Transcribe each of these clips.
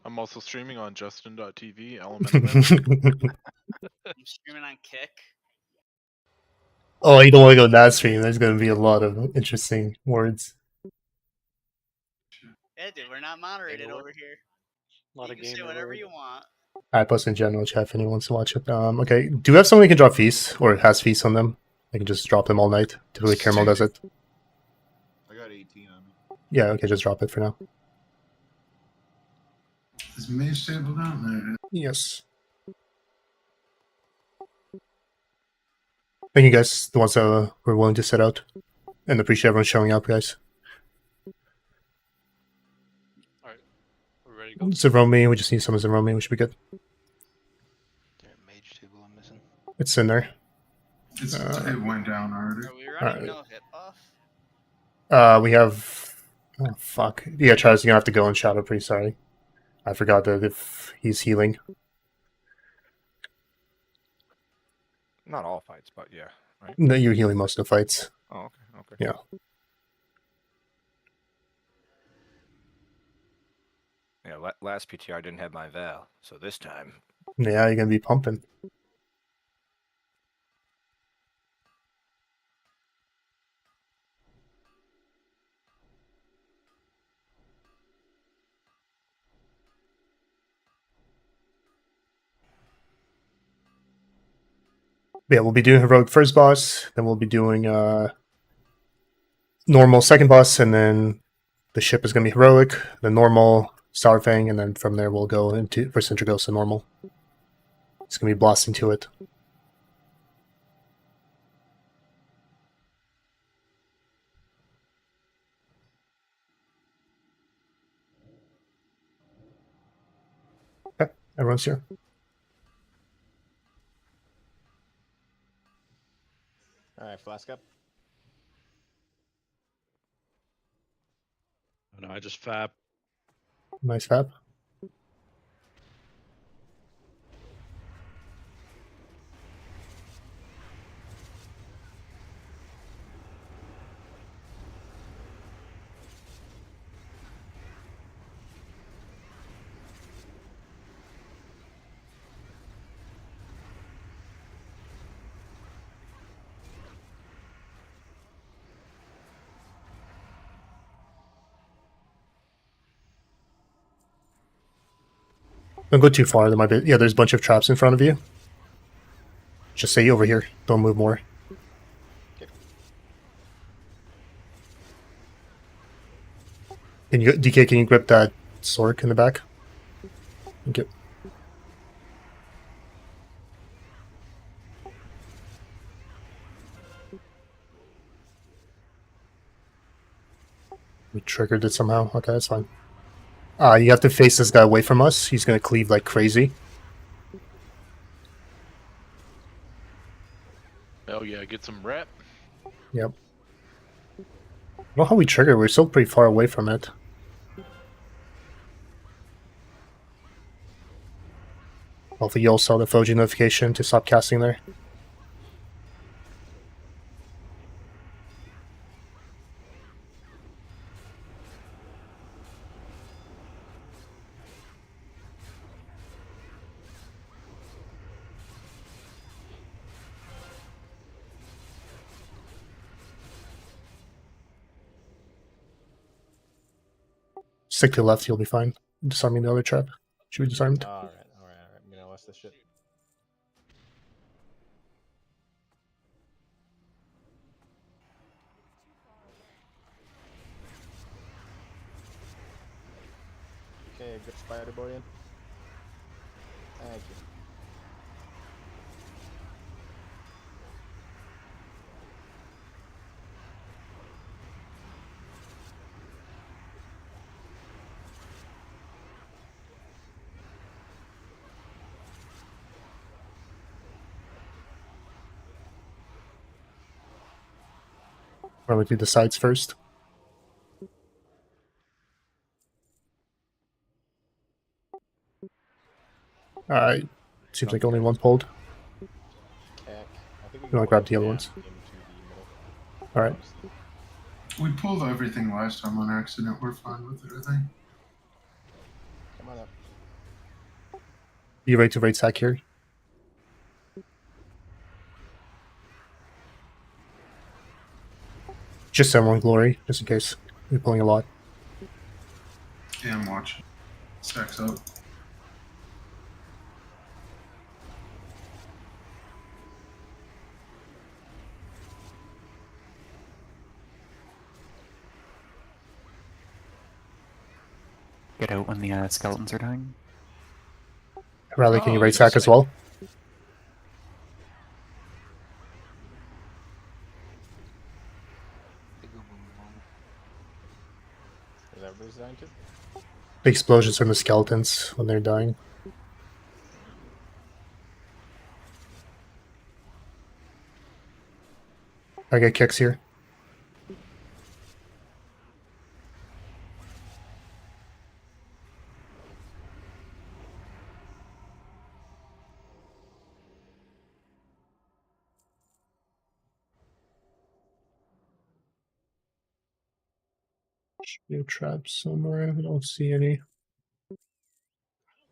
I'm also streaming on Justin.tv, Elemental. I'm streaming on Kick. Oh, you don't want to go that stream. There's going to be a lot of interesting words. Yeah, dude, we're not moderated over here. You can say whatever you want. I post in general chat if anyone wants to watch it. Okay, do we have someone who can drop feasts or has feasts on them? I can just drop them all night. Typically, Caramel does it. I got 18 on me. Yeah, okay, just drop it for now. Is Mage Table down there? Yes. Thank you guys, the ones that were willing to set out. And appreciate everyone showing up, guys. Alright, we're ready to go. Zeromi, we just need some Zeromi, we should be good. Mage table I'm missing. It's in there. It went down already. Are we running no hit buff? We have... Oh, fuck. Yeah, Travis, you're gonna have to go in Shadow, pretty sorry. I forgot that if he's healing. Not all fights, but yeah, right? No, you're healing most of the fights. Oh, okay, okay. Yeah. Yeah, last PTR didn't have my Val, so this time... Yeah, you're gonna be pumping. Yeah, we'll be doing heroic first boss, then we'll be doing normal second boss, and then the ship is going to be heroic, then normal, Starfang, and then from there we'll go into for Centrigos and normal. It's going to be blasting to it. Okay, everyone's here. Alright, flask up. No, I just fab. Nice fab. Don't go too far. There might be, yeah, there's a bunch of traps in front of you. Just stay over here. Don't move more. Can you, DK, can you grip that Sork in the back? Thank you. We triggered it somehow. Okay, that's fine. You have to face this guy away from us. He's going to cleave like crazy. Oh yeah, get some rep. Yep. I don't know how we trigger. We're still pretty far away from it. Hopefully you all saw the Foji notification to stop casting there. Stick to the left, you'll be fine. Disarming the other trap. Should be disarmed. Alright. I'm gonna watch this shit. Okay, good spider boy in. Thank you. Probably do the sides first. Alright. Seems like only one pulled. You wanna grab the other ones? Alright. We pulled everything last time on accident. We're fine with it, I think. Be ready to raid sack here. Just send one glory, just in case. You're pulling a lot. Yeah, I'm watching. Stacks up. Get out when the skeletons are dying. Rally, can you Oh, raid sack as interesting. well? Is everybody's dying too? The explosions from the skeletons when they're dying. I get kicks here. Should be a trap somewhere. I don't see any.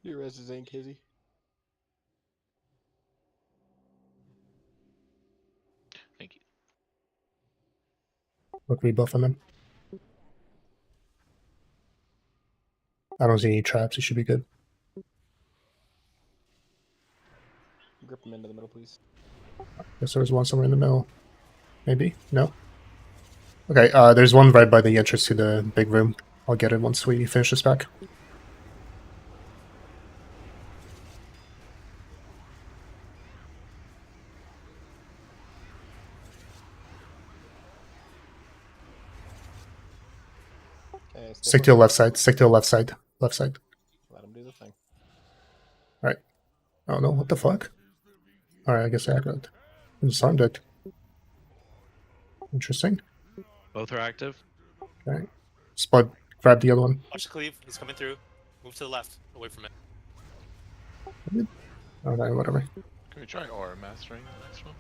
Your res is in, Kizzy. Thank you. Look rebuff on them. I don't see any traps. It should be good. Grip him into the middle, please. Guess there's one somewhere in the middle. Maybe? No? Okay, there's one right by the entrance to the big room. I'll get it once we finish this back. Okay, Stick to the left side. Stick to the left side. Left side. Let him do the thing. Oh no, what the fuck? Alright, I guess I aggroed. I disarmed it. Interesting. Both are active. Okay. Spud, grab the other one. Watch the cleave. He's coming through. Move to the left, away from it. Alright, whatever. Can we try aura mastering the next one?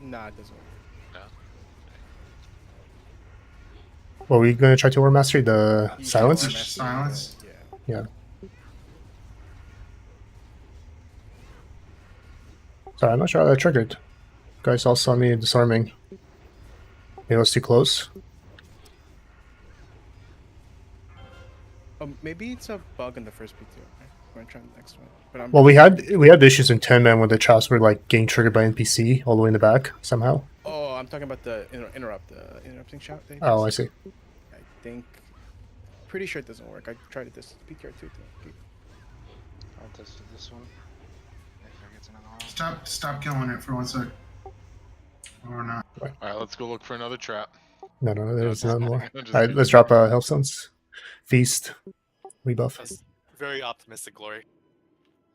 Nah, it doesn't work. Well, we gonna try to war mastery the You silence? can master Silence? it, Yeah. Sorry, I'm not sure how that triggered. You guys all saw me disarming. Maybe it was too close. Maybe it's a bug in the first PTR. We're gonna try the next one. But I'm Well, we had issues in 10 man when the traps were like getting triggered by NPC all the way in the back somehow. Oh, I'm talking about the interrupting shout. Thing. Oh, I see. I think. Pretty sure it doesn't work. I tried it this PTR too. I'll test this one. If there gets another one. Stop killing it for 1 sec. Or not. Alright, let's go look for another trap. No, there's No, none more. I'm just Alright, kidding. let's drop Healthstones. Feast. Rebuff. That's very optimistic, Glory.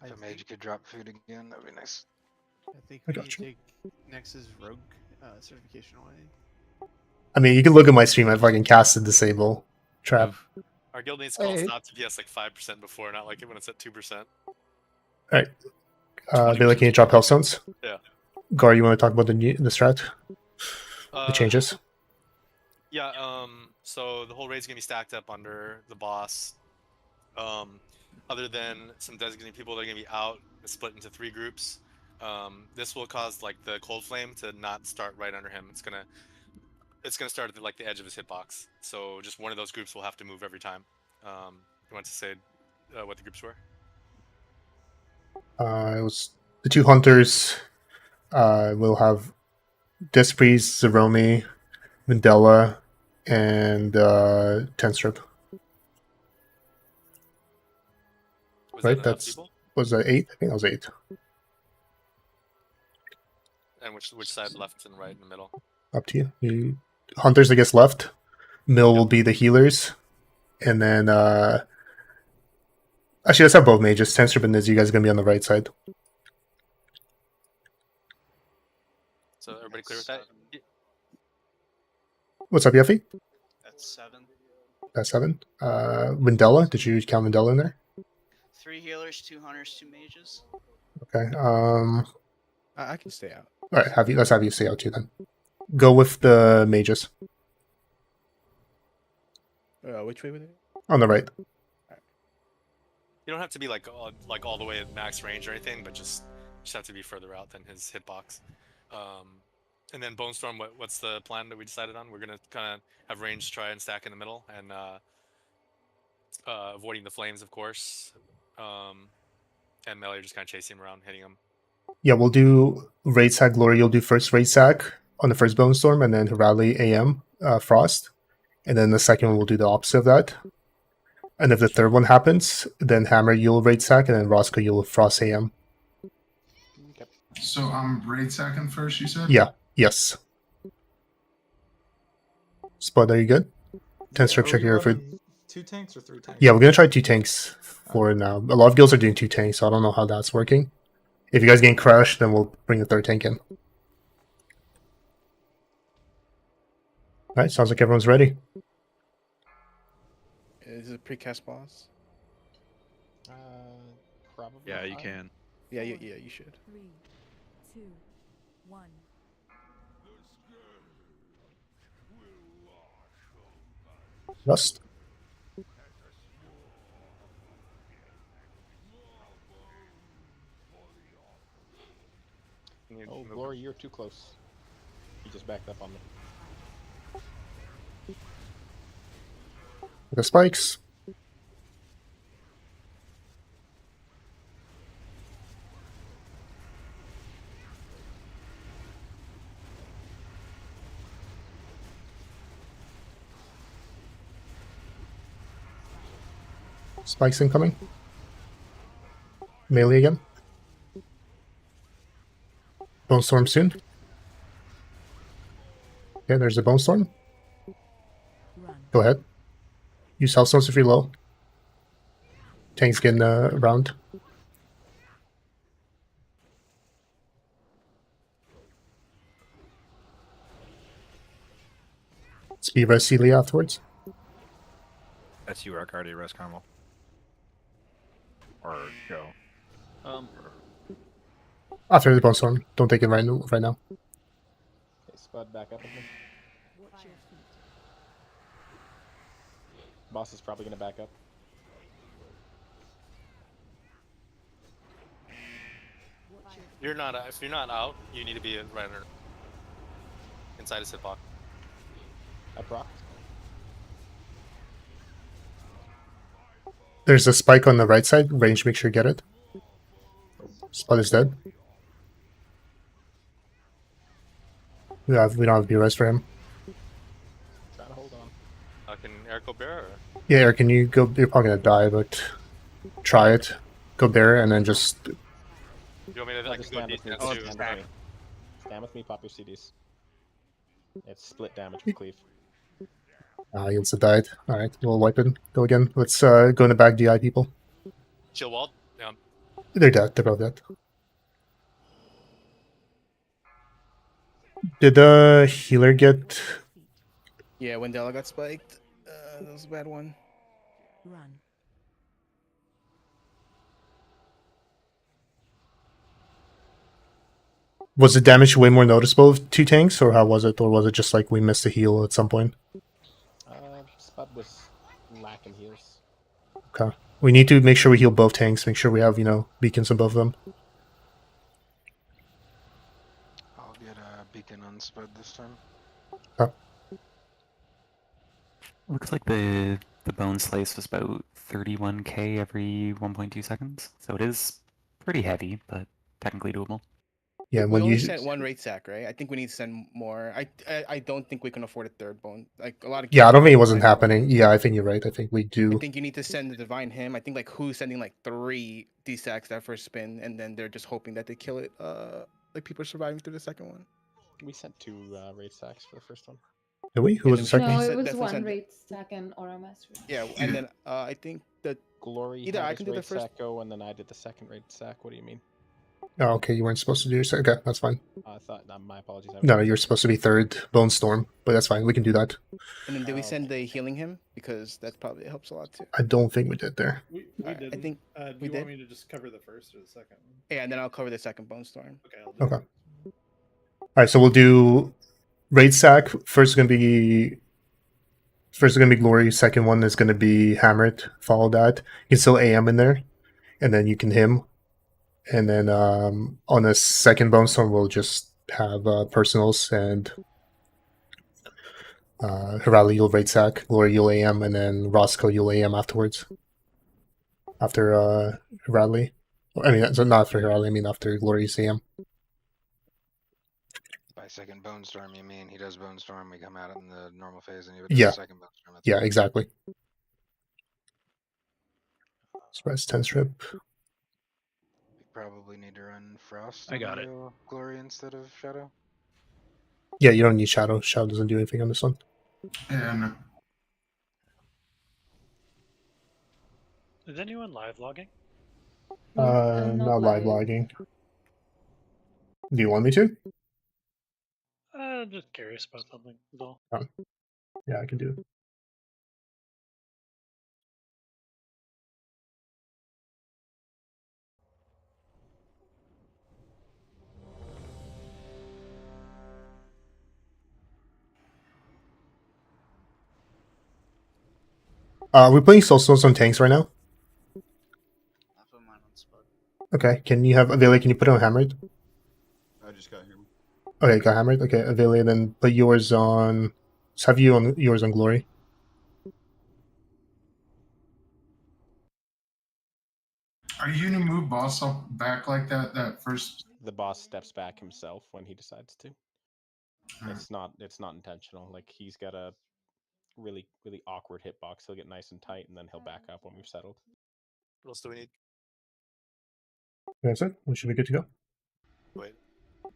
If a mage could drop food again, that'd be nice. I think I we got need to you. take Nex's rogue certification away. I mean, you can look at my stream. I fucking casted disable trap. Our guild needs to call Hey. stop TPS like 5% before, not like it when it's at 2%. Alright. Billy, can you drop Healthstones? Yeah. Gar, you want to talk about the strat? The changes? Yeah, so the whole raid's gonna be stacked up under the boss. Other than some designated people that are gonna be out, split into 3 groups. This will cause like the cold flame to not start right under him. It's gonna start at the edge of his hitbox. So just one of those groups will have to move every time. You want to say what the groups were? It was the 2 hunters. We'll have Desprez, Zeromi, Mandela, and Tenstrip. Was Right, that enough that's- people? Was that 8? I think that was 8. And which side, left and right, in the middle? Up to you. Hunters, I guess, left. Mill will be the healers. And then, actually, let's have both mages. Tenstrip and Niz, you guys are going to be on the right side. So everybody clear with that? What's up, Yuffie? That's 7. That's 7. Windella, did you count Windella in there? 3 healers, 2 hunters, 2 mages. Okay. I can stay out. All right. Let's have you stay out too then. Go with the mages Which way were they? on the right. You don't have to be like all the way at max range or anything, but just have to be further out than his hitbox. And then Bone Storm, what's the plan that we decided on? We're gonna kind of have range try and stack in the middle and avoiding the flames, of course. And melee just kind of chasing him around, hitting him. Yeah, we'll do Raid Sack Glory. You'll do first Raid Sack on the first Bone Storm, and then Rally AM Frost. And then the second one, we'll do the opposite of that. And if the third one happens, then Hammer, you'll Raid Sack, and then Roscoe, you'll Frost AM. So I'm raid sacking first, you said? Yeah, yes. Spud, are you good? 10 strip check here for... 2 tanks or 3 tanks? Yeah, we're going to try 2 tanks for now. A lot of guilds are doing 2 tanks, so I don't know how that's working. If you guys getting crushed, then we'll bring the 3rd tank in. Alright, sounds like everyone's ready. Is it a precast boss? Probably. Yeah, you not. can. Yeah, you should. 3, 2, 1. Rust. Oh, Glory, you're too close. You just backed up on me. The spikes. Spikes incoming. Melee again. Bone Storm soon. Okay, there's a Bone Storm. Run. Go ahead. Use Health Stones if you're low. Tank's getting around. Speed res Celia afterwards. That's you, Arcardi, Res Carmel. Or Joe. After the Bone Storm. Don't take it right now. Okay, Spud, back up with me. Watch your feet. Boss is probably gonna back up. Watch your feet. You're not if you're not out, you need to be right under inside his hitbox. I proc. There's a spike on the right side. Range, make sure you get it. Spud is dead. We don't have B-res for him. Trying to hold on. Can Eric go bear? Or? Yeah, Eric, can you go? You're probably gonna die, but try it. Go there, and then just... You want me to? I can Just go stand with me. defense Stand too. with me. Stand with me, pop your CDs. It's split damage with cleave. he also died. Alright, we'll wipe it. Go again. Let's go in the back DI, people. Chill wall. Yeah. They're dead. They're both dead. Did the healer get... Yeah, when Della got spiked, that was a bad one. Run. Was the damage way more noticeable with 2 tanks, or how was it? Or was it just like we missed a heal at some point? Spud was lacking heals. Okay. We need to make sure we heal both tanks. Make sure we have, beacons on both of them. I'll get a beacon on Spud this time. Okay. Looks like the bone slice was about 31k every 1.2 seconds, so it is pretty heavy, but technically doable. Yeah, We when only you... sent 1 raid sack, right? I think we need to send more. I don't think we can afford a 3rd bone. Like a lot of. Yeah, I don't think it wasn't guilds- happening. Yeah, I think you're right. I think we I do. think you need to send the divine him. I think like who's sending like 3 D-sacks that first spin, and then they're just hoping that they kill it. Like people are surviving through the second one. We sent 2 raid sacks for the first one. Did we? Who was the second? No, No, Said- it was definitely 1 send- raid second Aura Master. Yeah, and then I think that Glory Either had I his can do the raid first- sack go, and then I did the second raid sack. What do you mean? Oh, okay, you weren't supposed to do your second. Okay, that's fine. I thought. My apologies. No, you're supposed to be 3rd Bone Storm, but that's fine. We can do that. and then did we Oh, send the healing him because that probably helps a lot too. I don't think we did there. We I did. think Do we you did. want me to just cover the first or the second? Yeah, and then I'll cover the second bone storm. Okay, I'll do Okay. Alright, so we'll do Raid Sack. First is gonna be Glory. Second one is gonna be Hammered. Follow that. You can still AM in there. and then you can him, and then on a second bone storm we'll just have personals, and Hirali you'll raid sack, Glory you'll AM, and then Roscoe you'll AM afterwards. After Hirali. I mean, so not after Hirali, I mean after Glory's AM. By second bone storm, you mean he does bone storm, we come out in the normal phase, and he would Yeah. do second bone storm. That's Yeah, fine. exactly. Express 10 strip. We probably need to run Frost. I got it. Glory instead of Shadow. Yeah, you don't need Shadow. Shadow doesn't do anything on this one. Yeah, no. Is anyone live logging? I'm Not live logging. Do you want me to? Just curious about something. That's all. Yeah, I can do it. We're playing Soulstones on tanks right now. I'll put mine on spot. Okay, can you have Avelia? Can you put it on hammered? I just got him. Okay, got hammered. Okay, Avelia, then put yours on. Just have you on yours on Glory. Are you gonna move boss up back like that? That first. The boss steps back himself when he decides to. Hmm. It's not intentional. Like he's got a really awkward hitbox. He'll get nice and tight, and then he'll back up when we've settled. What else do we need? That's it. We should be good to go. Wait.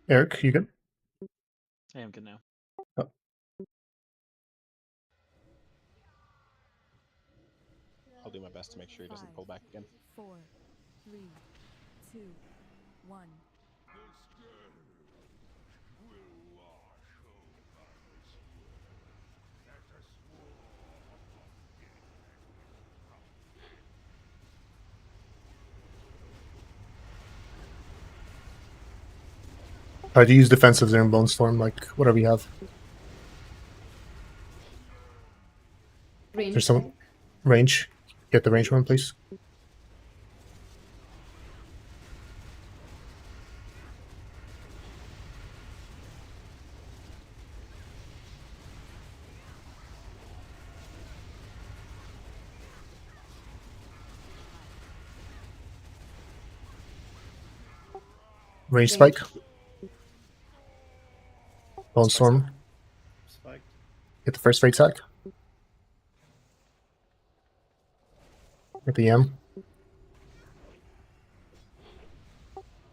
Eric, you good? I am good now. Oh. I'll do my best to make sure he doesn't pull back again. 4, 3, 2, 1. Try to use defensives there in Bone Storm, like whatever you have. Range There's some check. range. Get the range one, please. Range spike. Bone Storm. Spiked. Get the first raid sack. Get the M.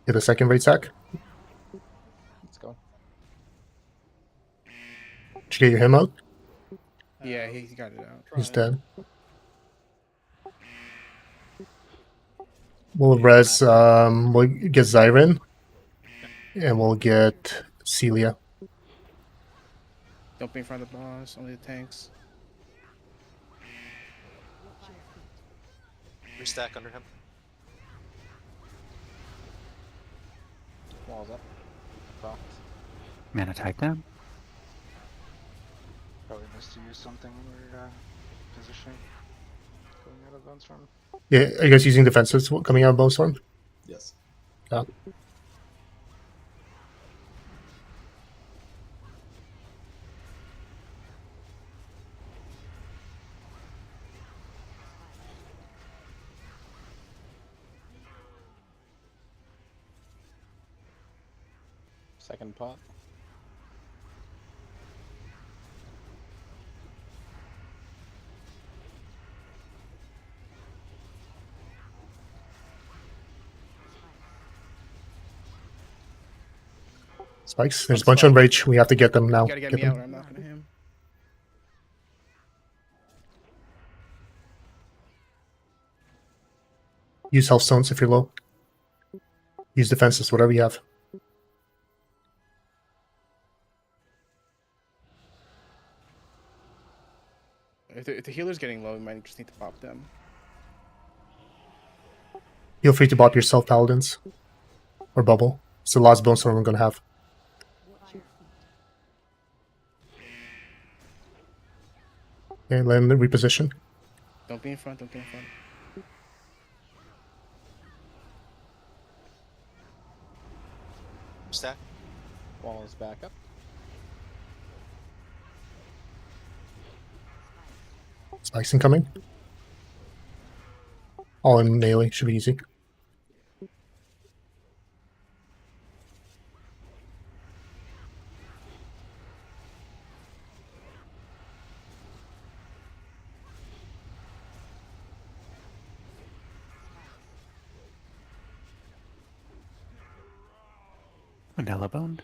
Get the second raid sack. Let's go. Did you get your him out? Yeah, he got it out. He's dead. We'll res, we'll get Zyren. And we'll get Celia. Don't be in front of the boss. Only the tanks. Restack under him. Walls up. Crocs. Mana type down. Probably missed to use something when we're positioning. Going out of Bone Storm. Yeah, are you guys using defensives coming out of Bone Storm? Yes. Yeah. Second pot. Spikes. There's a bunch on rage. We have to get them now. You gotta get me out or I'm not gonna him. Use health stones if you're low. Use defenses, whatever you have. If the healer's getting low, we might just need to pop them. Feel free to bop yourself, Paladins. Or Bubble. It's the last bone storm I'm gonna have. Watch your feet. Okay, let him reposition. Don't be in front. Don't be in front. stack. Wall is back up. Spikes incoming. All in melee, should be easy. Vanilla boned.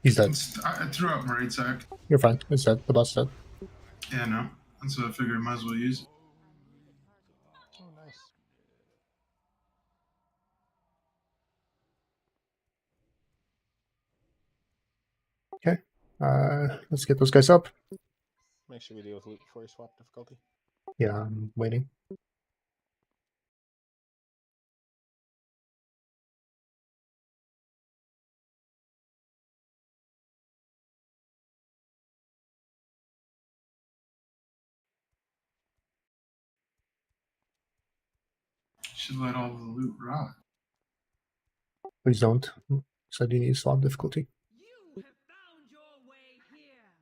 He's dead. I threw out my raid sack. You're fine. It's dead. The boss is dead. Yeah, no. And so I figured I might as well use it. Oh, nice. Okay. Let's get those guys up. Make sure we deal with loot before you swap difficulty. Yeah, I'm waiting. Should let all the loot rot. Please don't. Said you need to swap difficulty. You have found your way here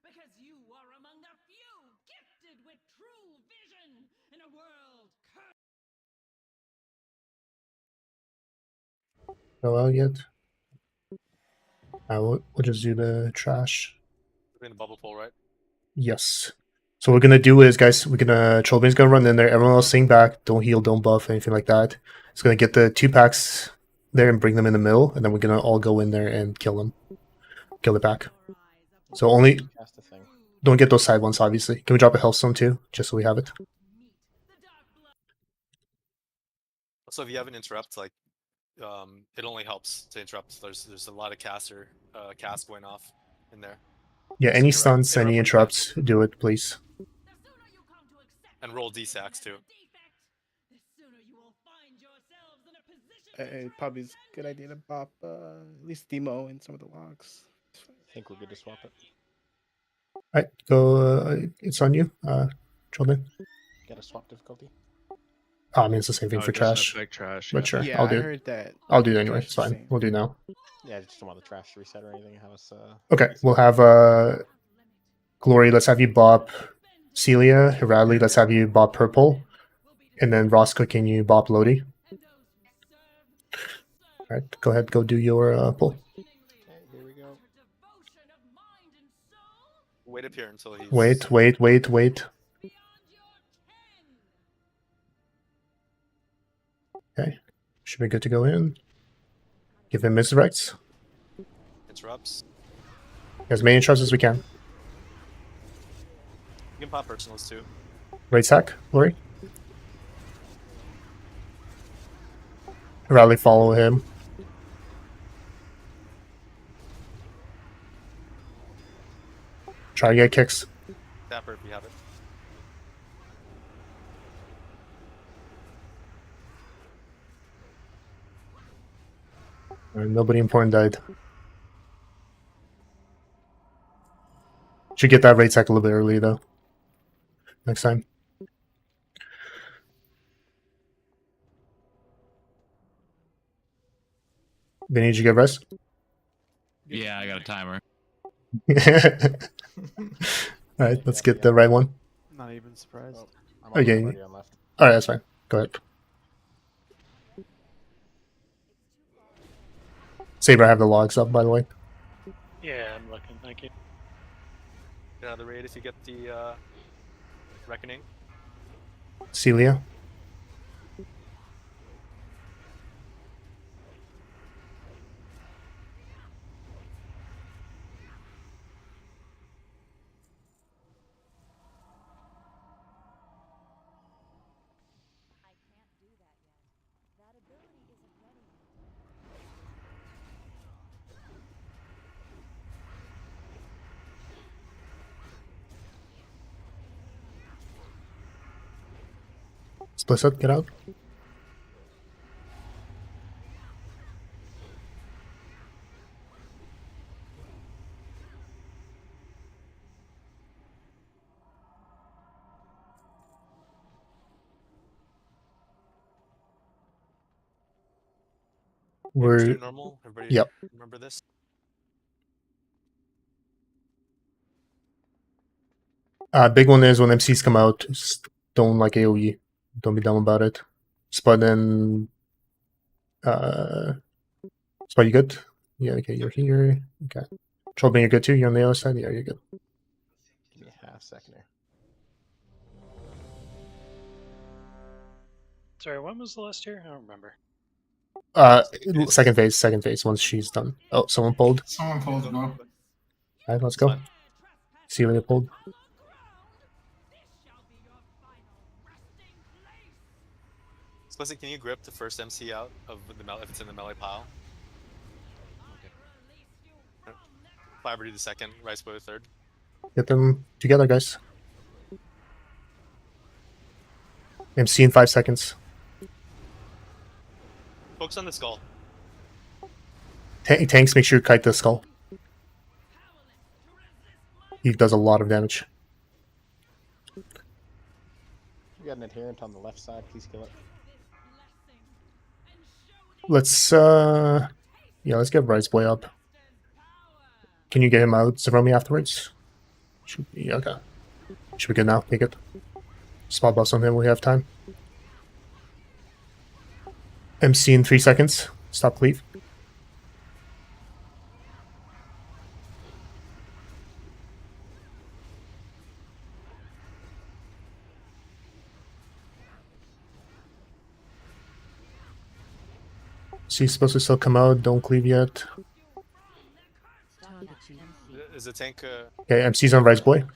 because you are among the few gifted with true vision in a world cursed. Go out yet? We'll just do the trash. We're in the bubble pool, right? Yes. So what we're gonna do is, guys, we're gonna Trollbane's gonna run in there. Everyone else sing back. Don't heal, don't buff, anything like that. It's gonna get the 2 packs there and bring them in the middle, and then we're gonna all go in there and kill them. Kill it back. So only Cast a thing. don't get those side ones, obviously. Can we drop a Hellstone too, just so we have it? So if you have an interrupt, like it only helps to interrupt. There's a lot of caster cast going off in there. Yeah, So any interrupt- stunts, any when you have- interrupts, do it, please. And roll D-sacks too. It probably is a good idea to bop at least demo in some of the logs. I think we're good to swap it. Alright, go. It's on you, Trollbane. Get a swap difficulty. Oh, I mean, it's the same thing Oh, for it doesn't trash. affect trash. But sure, Yeah, I'll I do it. heard that. I'll do it anyway. Trash It's is the fine. same. We'll do now. Yeah, I just don't want the trash to reset or anything. Have us. Okay, we'll have Glory. Let's have you bop Celia. Radley, let's have you bop purple, and then Roscoe, can you bop Lodi? All right, go ahead. Go do your pull. Okay, here we go. Wait up here until he's. Wait. Okay, should be good to go in. Give him misdirects. Interrupts. As many interrupts as we can. You can pop personals too. Right sack, Glory. Rally, follow him. Try to get kicks. Dapper if you have it. Nobody important died. Should get that raid sack a little bit early though. Next time. Vinny, did you get rest? Yeah, I got a timer. Alright, let's get the right one. Not even surprised. Oh, I'm Okay. already on left. Alright, that's fine. Go ahead. Saber, I have the logs up, by the way. Yeah, I'm looking. Thank you. Get out of the raid if you get the reckoning. Celia. Explicit, get out. We're normal. Everybody yep. remember this? Big one is when MCs come out, just don't like AoE. Don't be dumb about it. Spud and Spud, you good? Yeah, okay, you're here. Okay. Trollbane, you're good too? You're on the other side? Yeah, you're good. Give me a half second here. Sorry, when was the last tier? I don't remember. Second phase, once she's done. Oh, someone pulled. Someone pulled no. Alright, let's go. See when you pulled. Explicit, can you grip the first MC out of the if it's in the melee pile? Okay. Fiber do the second, Rice Boy the third. Get them together, guys. MC in 5 seconds. Focus on the skull. Tanks, make sure you kite the skull. He does a lot of damage. We got an adherent on the left side. Please kill it. Let's let's get Rice Boy up. Can you get him out, Zeromi, afterwards? Should be okay. Should be good now. Take it. Spot bust on him. We have time. MC in 3 seconds. Stop cleave. So he's supposed to still come out. Don't cleave yet. Is the tank? Okay, MC's on Rice Boy. Can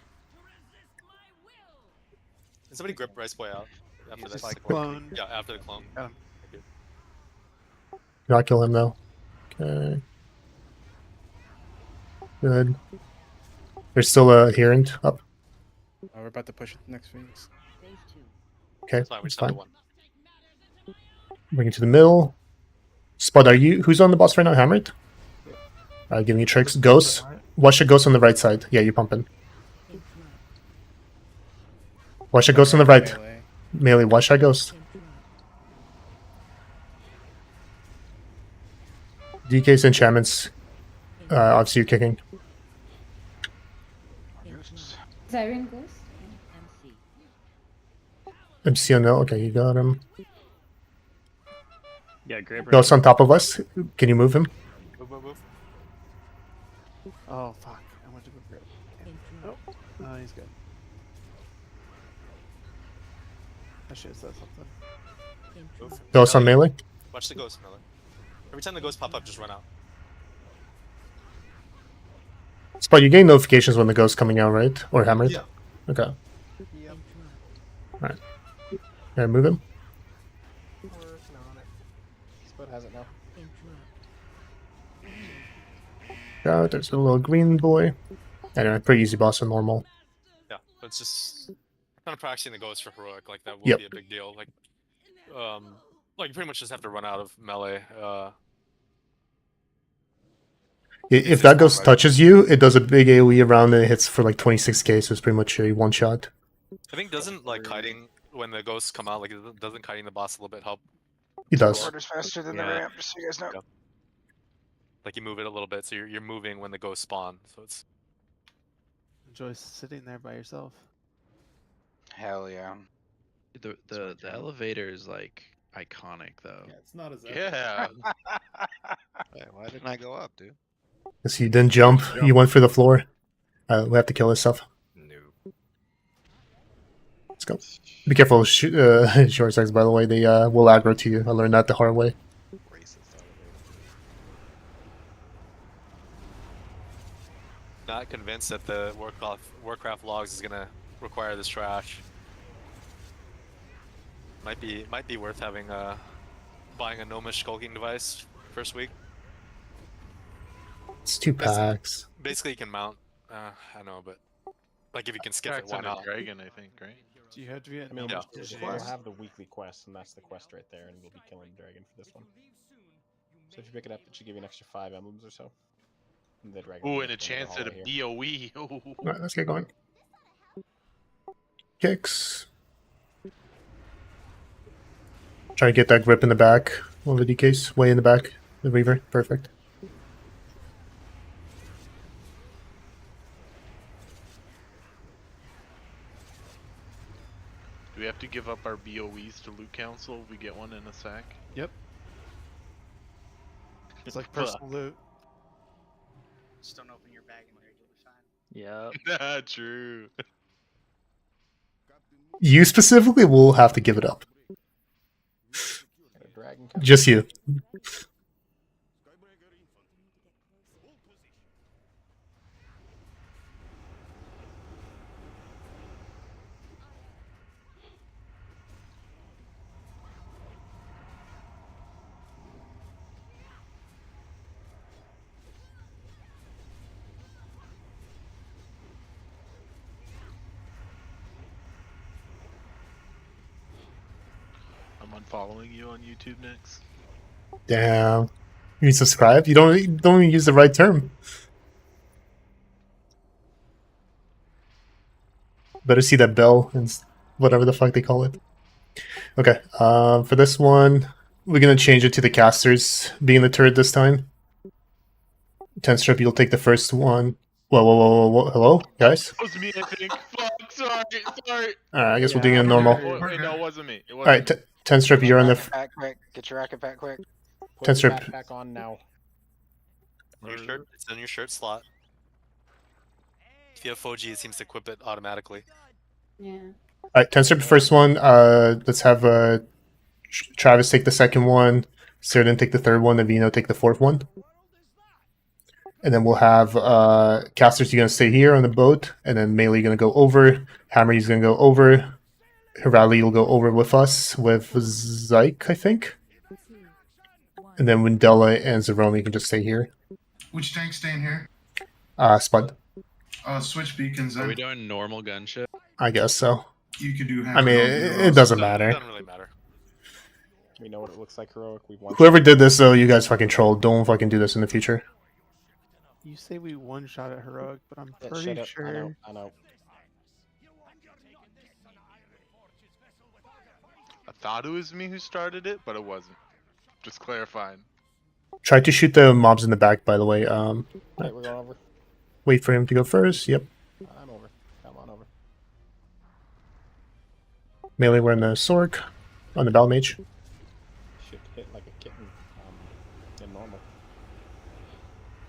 somebody grip Rice Boy out after this? Like clone. Yeah, after the clone. Got him. Not kill him though. Okay. Good. There's still a adherent up. We're about to push it next phase. Okay, That's fine. We it's just have fine. the one. Bring it to the middle. Spud, are you? Who's on the boss right now? Hammered? Giving you tricks. Ghost. Watch the ghost on the right side. Yeah, you're pumping. Watch the ghost on the right. Melee, watch that ghost. DK's enchantments. Obviously, you're kicking. Siren Ghost? MC on no. Okay, you got him. Yeah, great. Ghost on top of us. Can you move him? Move. Oh fuck! I went to go grip. Oh, no, he's good. I should have said something. Move. Ghost on melee. Watch the ghost, Miller. Every time the ghosts pop up, just run out. Spud, you getting notifications when the ghost's coming out, right? Or hammered? Yeah. Okay. Yep. Alright. Yeah, move him. Working on it. Spud has it now. Yeah, there's a little green boy. Anyway, pretty easy boss on normal. Yeah, but it's just kind of practicing the ghost for heroic. Like that will Yep. be a big deal. Like you pretty much just have to run out of melee. If that ghost touches you, it does a big AoE around and it hits for like 26k, so it's pretty much a one shot. I think doesn't like kiting when the ghosts come out. Like doesn't kiting the boss a little bit help? It does. Orders faster than the ramp, just so you guys know. Yeah. Like you move it a little bit, so you're moving when the ghosts spawn. So it's Enjoy sitting there by yourself. Hell yeah. The elevator is like iconic though. Yeah, it's not as Yeah. Why didn't I go up, dude? Because you didn't jump, you went for the floor. We have to kill this stuff. No. Let's go. Be careful, short sex, by the way. They will aggro to you. I learned that the hard way. not convinced that the Warcraft logs is gonna require this trash. Might be worth having buying a Gnomish skulking device first week. It's 2 packs. Basically, you can mount. I know, but like if you can skip it, Packs why on a not? dragon, I think, right? Do you have to be at I mean, Yeah. we'll have the weekly quest, and that's the quest right there, and we'll be killing the dragon for this one. So if you pick it up, it should give you an extra 5 emblems or so. And the dragon. Ooh, will and a just go in the chance at a hallway here. BOE. Alright, let's get going. Kicks. Try to get that grip in the back. One of the DKs, way in the back. The Reaver, perfect. Do we have to give up our BOEs to Loot Council if we get one in a sack? Yep. It's like Fuck. personal loot. Just don't open your bag in there, you'll be fine. Yep. True. You specifically will have to give it up. Got a dragon. Just you. I'm unfollowing you on YouTube next. Damn. You subscribe? You don't even use the right term. Better see that bell and whatever the fuck they call it. Okay, for this one, we're gonna change it to the casters being the turret this time. 10 strip, you'll take the first one. Whoa, hello, guys? That was me, I think. Fuck, sorry. Alright, I guess we'll do it in normal. Wait, no, it wasn't me. It wasn't Alright, 10 strip, you're on the... Pack quick. Get your racket pack quick. Put 10 your strip. backpack on now. Your shirt, it's in your shirt slot. If you have Foji, it seems to equip it automatically. Yeah. Alright, 10 strip, first one. Let's have Travis take the second one, Ceridan take the third one, and Vino take the fourth one. And then we'll have casters, you're going to stay here on the boat, and then Melee, you're going to go over. Hammer, he's going to go over. Hirali will go over with us, with Zyke, I think. And then Windella and Zeromi can just stay here. Which tank's staying here? Spud. Switch beacons Are then. we doing normal gunship? I guess so. You could do I mean, hammer, it doesn't It matter. doesn't really matter. We know what it looks like, heroic. We want Whoever did this, though, you guys fucking trolled. Don't fucking do this in the future. You say we one shot at heroic, but I'm Yeah, pretty shut up. sure. I know. I thought it was me who started it, but it wasn't. Just clarifying. Try to shoot the mobs in the back, by the way. Okay, we're going over. Wait for him to go first. Yep. I'm over. Come on over. Melee, we're in the Sork. On the Battle Mage. Should hit like a kitten in normal.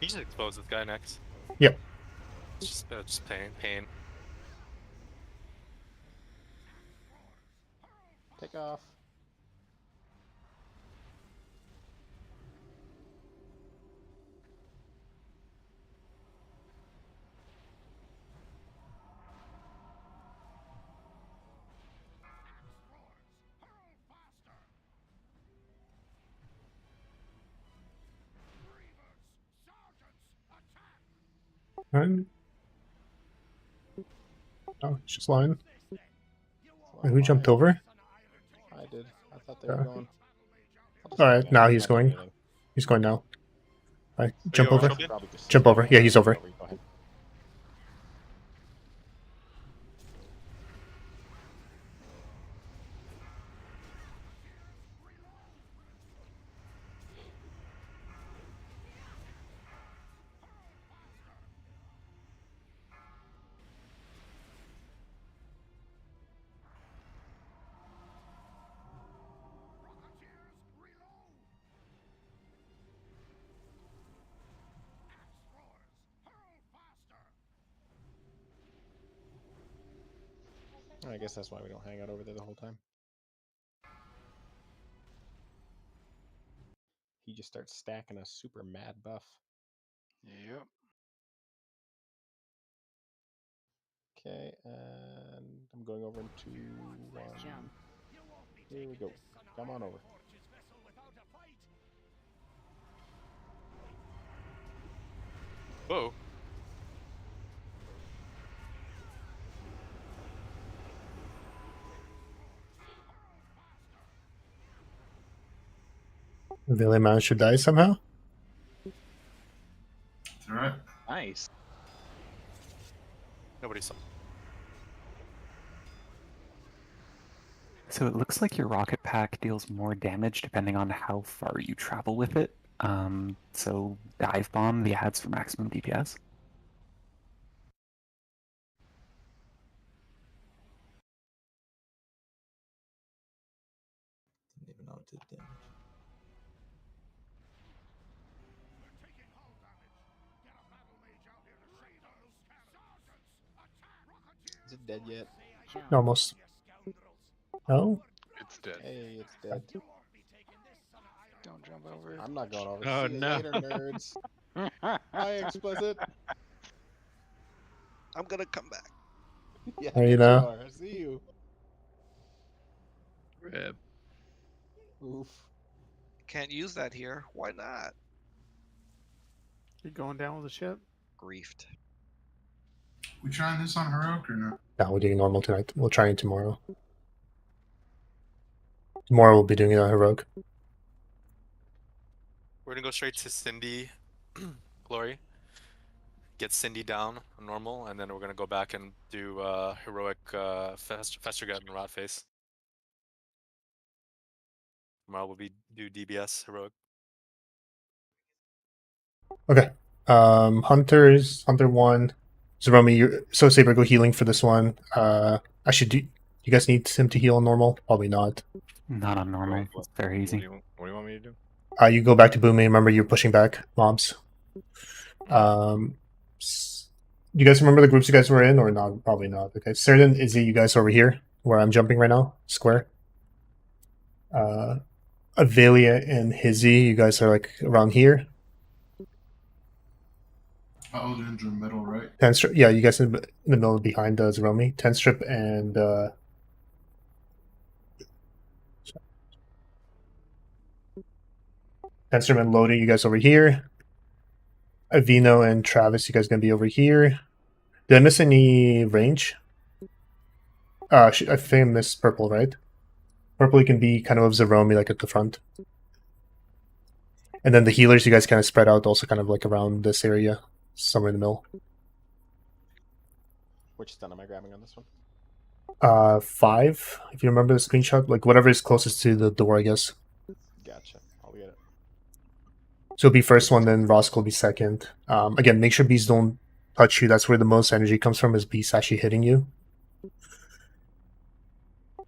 You just expose this guy next. Yep. Just pain. Take off. Alright. Oh, it's just lying. Wait, who jumped over? I did. I thought they were going. Alright, now he's going. He's going now. Alright, jump over. Jump over. Yeah, he's over. Go ahead. I guess that's why we don't hang out over there the whole time. He just starts stacking a super mad buff. Yep. Okay, and I'm going over into Here we go. Come on over. Whoa. Really managed to die somehow? Alright. Nice. Nobody saw. So it looks like your rocket pack deals more damage depending on how far you travel with it. So dive bomb the ads for maximum DPS. Didn't even know it did damage. Is it dead yet? Almost. No? It's dead. Hey, it's dead. Don't jump over it. I'm not going over. Oh, See you no. later, nerds. Bye, explicit. I'm gonna come back. Yeah, There I you bet you know. are. I see you. Rip. Oof. Can't use that here. Why not? You're going down with the ship? Griefed. We trying this on Heroic or no? No, we're doing normal tonight. We'll try it tomorrow. Tomorrow we'll be doing it on Heroic. We're gonna go straight to Cindy, Glory. Get Cindy down normal, and then we're gonna go back and do heroic Festergut and Rot Face. Tomorrow we'll do DBS heroic. Okay. Hunter 1. Zeromi, so Saber, go healing for this one. Actually, do you guys need him to heal on normal? Probably not. Not on normal. It's very easy. What do you want me to do? You go back to booming. Remember, you're pushing back mobs. You guys remember the groups you guys were in, or not? Probably not. Okay, Certain, Izzy, you guys over here, where I'm jumping right now, square. Avelia and Hizzy, you guys are like around here. Paladin's in the middle, right? Tenstrip, yeah, you guys in the middle behind Zeromi. Tenstrip and Tenstrip and Lodi, you guys over here. Avino and Travis, you guys gonna be over here. Did I miss any range? I think I missed purple, right? Purple, you can be kind of Zeromi, like at the front. And then the healers, you guys kind of spread out also kind of like around this area, somewhere in the middle. Which stun am I grabbing on this one? 5, if you remember the screenshot, like whatever is closest to the door, I guess. Gotcha. I'll get it. So it'll be first one, then Roscoe will be second. Again, make sure bees don't touch you. That's where the most energy comes from, is bees actually hitting you.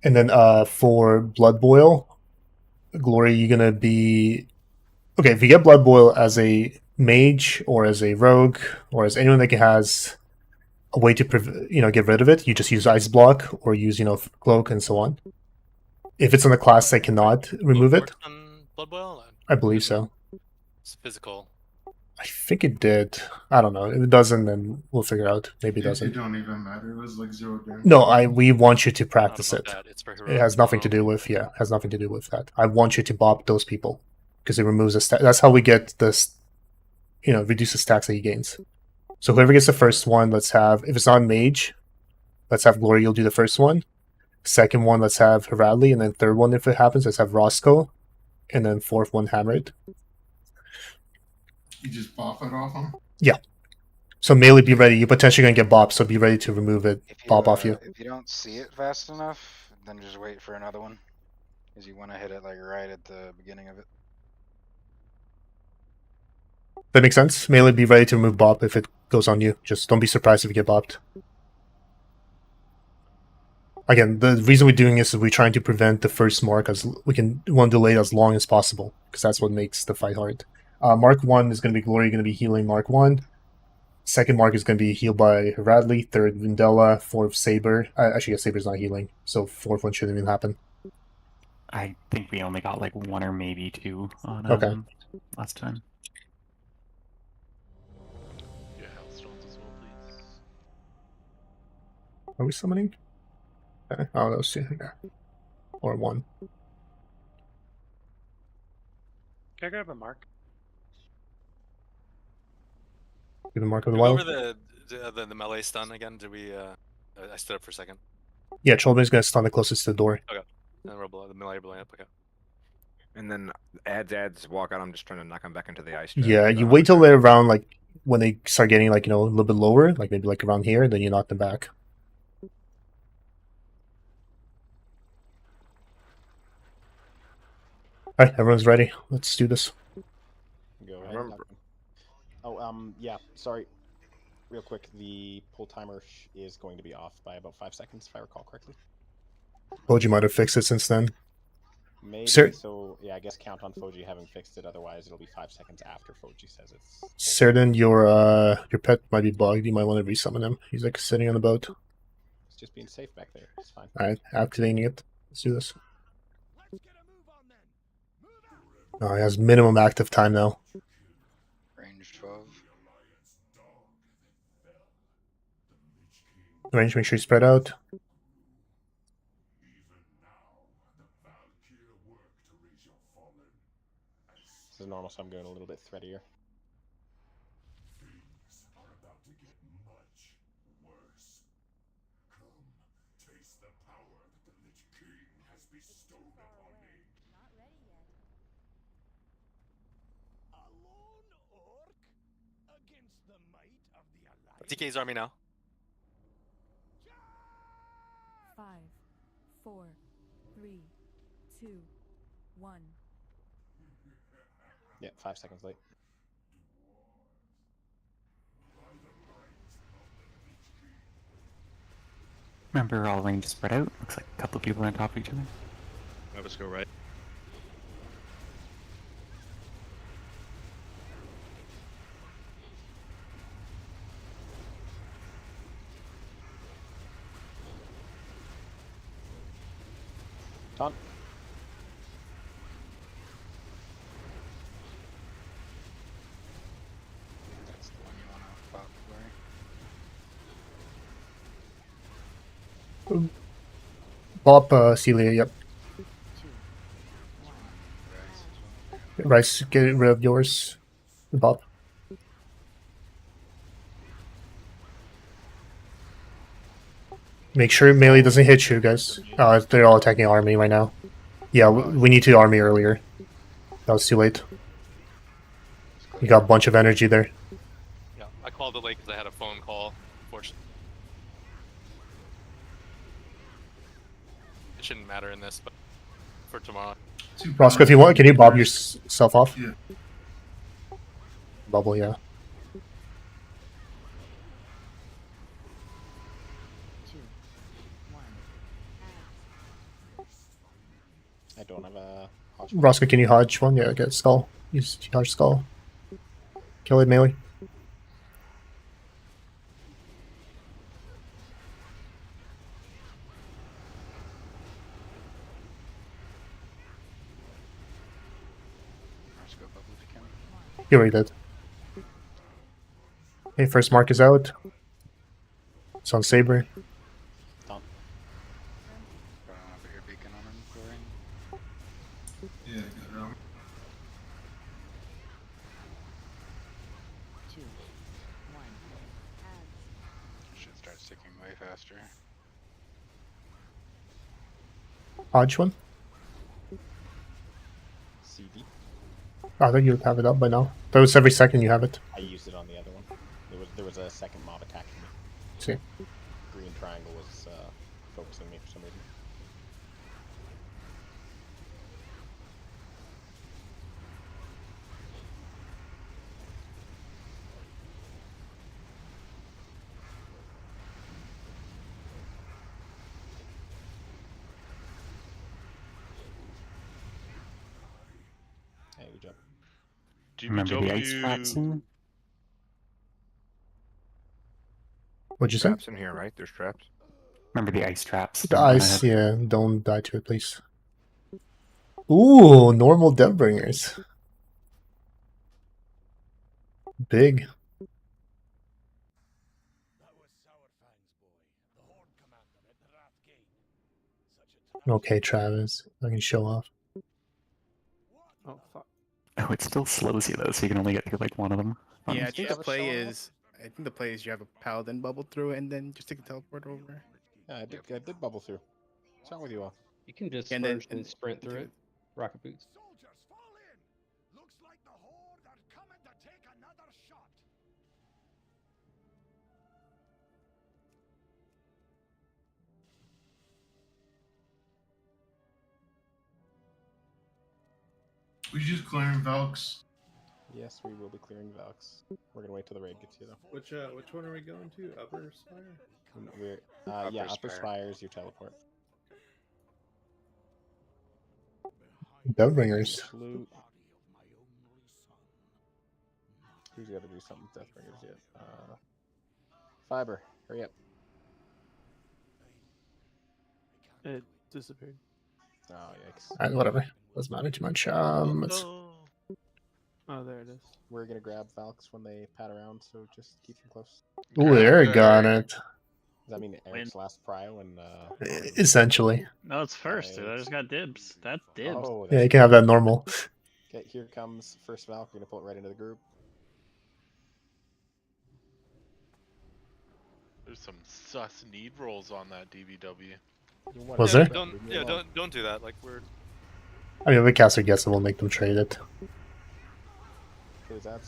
And then for Blood Boil, Glory, you're gonna be okay. If you get Blood Boil as a mage or as a rogue or as anyone that has a way to get rid of it, you just use Ice Block or use Cloak and so on. If it's on a class that cannot remove it, Blood Boil? I believe so. It's physical. I think it did. I don't know. If it doesn't, then we'll figure out. Maybe it doesn't. It don't even matter. It was like 0 damage. No, we want you to practice it. It has nothing to tomorrow. do with has nothing to do with that. I want you to bop those people because it removes a stack. That's how we get this. Reduce the stacks that he gains. So whoever gets the first one, let's have. If it's not mage, let's have Glory. You'll do the first one. Second one, let's have Radley, and then third one, if it happens, let's have Roscoe, and then fourth one, Hammered. You just bop it off him? Yeah. So melee, be ready. You're potentially gonna get bopped, so be ready to remove it, bop off you. If you don't see it fast enough, then just wait for another one. Because you want to hit it like right at the beginning of it. That makes sense. Melee, be ready to remove bop if it goes on you. Just don't be surprised if you get bopped. Again, the reason we're doing this is we're trying to prevent the first mark, as we want to delay it as long as possible, because that's what makes the fight hard. Mark 1 is going to be Glory, going to be healing Mark 1. Second mark is going to be healed by Radley. Third, Vindella. Fourth, Saber. Actually, Saber's not healing, so fourth one shouldn't even happen. I think we only got like 1 or maybe 2 on Okay. last time. Yeah, Hellstones as well, please. Are we summoning? Okay. Oh, that was 2. Okay. Or 1. Can I grab a mark? Give the mark of Did the we go wild. over the melee stun again? Did we? I stood up for a second. Yeah, Trollman's going to stun the closest to the door. Okay. And the melee blowing up. Okay. And then ads walk out. I'm just trying to knock them back into the ice. Yeah, you wait till they're around, like, when they start getting, like, a little bit lower, like maybe like around here, then you knock them back. Alright, everyone's ready. Let's do this. Yeah, sorry. Real quick, the pull timer is going to be off by about 5 seconds, if I recall correctly. Foji might have fixed it since then. Maybe, Sir, so yeah, I guess count on Foji having fixed it, otherwise it'll be 5 seconds after Foji says it's... Certain your pet might be bugged. You might want to resummon him. He's like sitting on the boat. It's just being safe back there. It's fine. Alright, activating it. Let's do this. Oh, he has minimum active time now. Range 12. Range, make sure you spread out. This is normal, so I'm going a little bit threadier. DK's army now. 5, 4, 3, 2, 1. Yeah, 5 seconds late. Remember, all range is spread out. Looks like a couple of people on top of each other. Have us go right. Taunt. That's the one you want to pop, Larry. Bop Celia, yep. Rice, get rid of yours. Bop. Make sure melee doesn't hit you, guys. They're all attacking army right now. Yeah, we need to army earlier. That was too late. You got a bunch of energy there. Yeah, I called it late because I had a phone call. Unfortunately, it shouldn't matter in this, but for tomorrow. Roscoe, if you want, can you bob yourself off? Yeah. Bubble, yeah. I don't have a... Roscoe, can you hodge one? Yeah, get skull. Use hodge skull. Kill it, melee. Let's go bubble if you can. He already did. Okay, first mark is out. It's on Saber. Taunt. Put your beacon on him, Florian. Yeah, get it out. 2, 1. Should start sticking way faster. Hodge one. CD. I thought you would have it up by now. That was every second you have it. I used it on the other one. There was a second mob attacking me. See. Green triangle was focusing me for some reason. Hey, good job. Remember the ice traps in? What'd you say? Traps in here, right? There's traps. Remember the ice traps? The ice, yeah. Don't die to it, please. Ooh, normal Deathbringers. Big. Okay, Travis. I can show off. Oh fuck. Oh, it still slows you though, so you can only get through like one of them. Yeah, I think the play is. I think the play is you have a paladin bubble through and then just take a teleport over. Yeah, I did bubble through. What's wrong with you all? You can just And then- and sprint through it. Rocket boots. We just clearing Valks. Yes, we will be clearing Valks. We're gonna wait till the raid gets here though. Which one are we going to? Upper Spire? We're Upper yeah, upper Spire. spires. You teleport. Deathbringers. Loot. Who's got to do something with Deathbringers yet? Fiber, hurry up. It disappeared. Oh, yikes. Alright, whatever. Doesn't matter too much. Let's... Oh, there it is. We're gonna grab Valks when they pat around, so just keep them close. Ooh, there you got it. Does that mean Eric's last prio and Essentially. No, it's first, dude. I just got dibs. That's dibs. Oh, Yeah, you can have that normal. Okay, here comes first Valk. We're gonna pull it right into the group. There's some sus need rolls on that DVW. Was there? Don't do that. Like we're. I mean, if the caster gets it, we'll make them trade it. Who's that?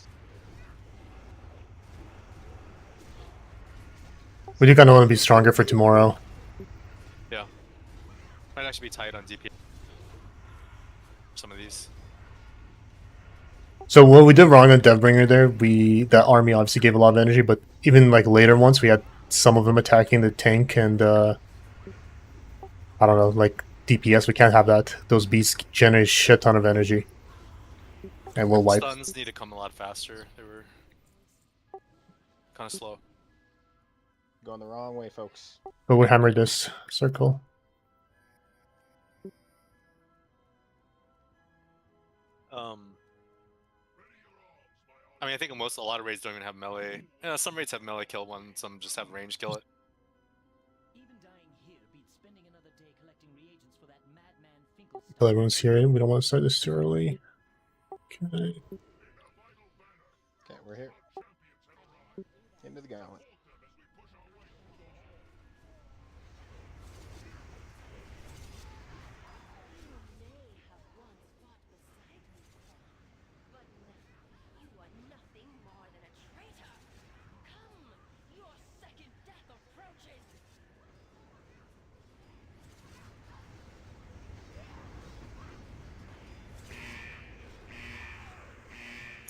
We do kind of want to be stronger for tomorrow. Yeah. Might actually be tight on DP. Some of these. So what we did wrong on Deathbringer there, that army obviously gave a lot of energy, but even like later ones, we had some of them attacking the tank and I don't know, like DPS. We can't have that. Those beasts generate a shit ton of energy, and we'll wipe. Stuns need to come a lot faster. They were kind of slow. Going the wrong way, folks. But we hammered this circle. I mean, I think a lot of raids don't even have melee. Yeah, some raids have melee kill one, some just have range kill it. Well, everyone's here. We don't want to start this too early. Okay. Okay, we're here. Into the gauntlet.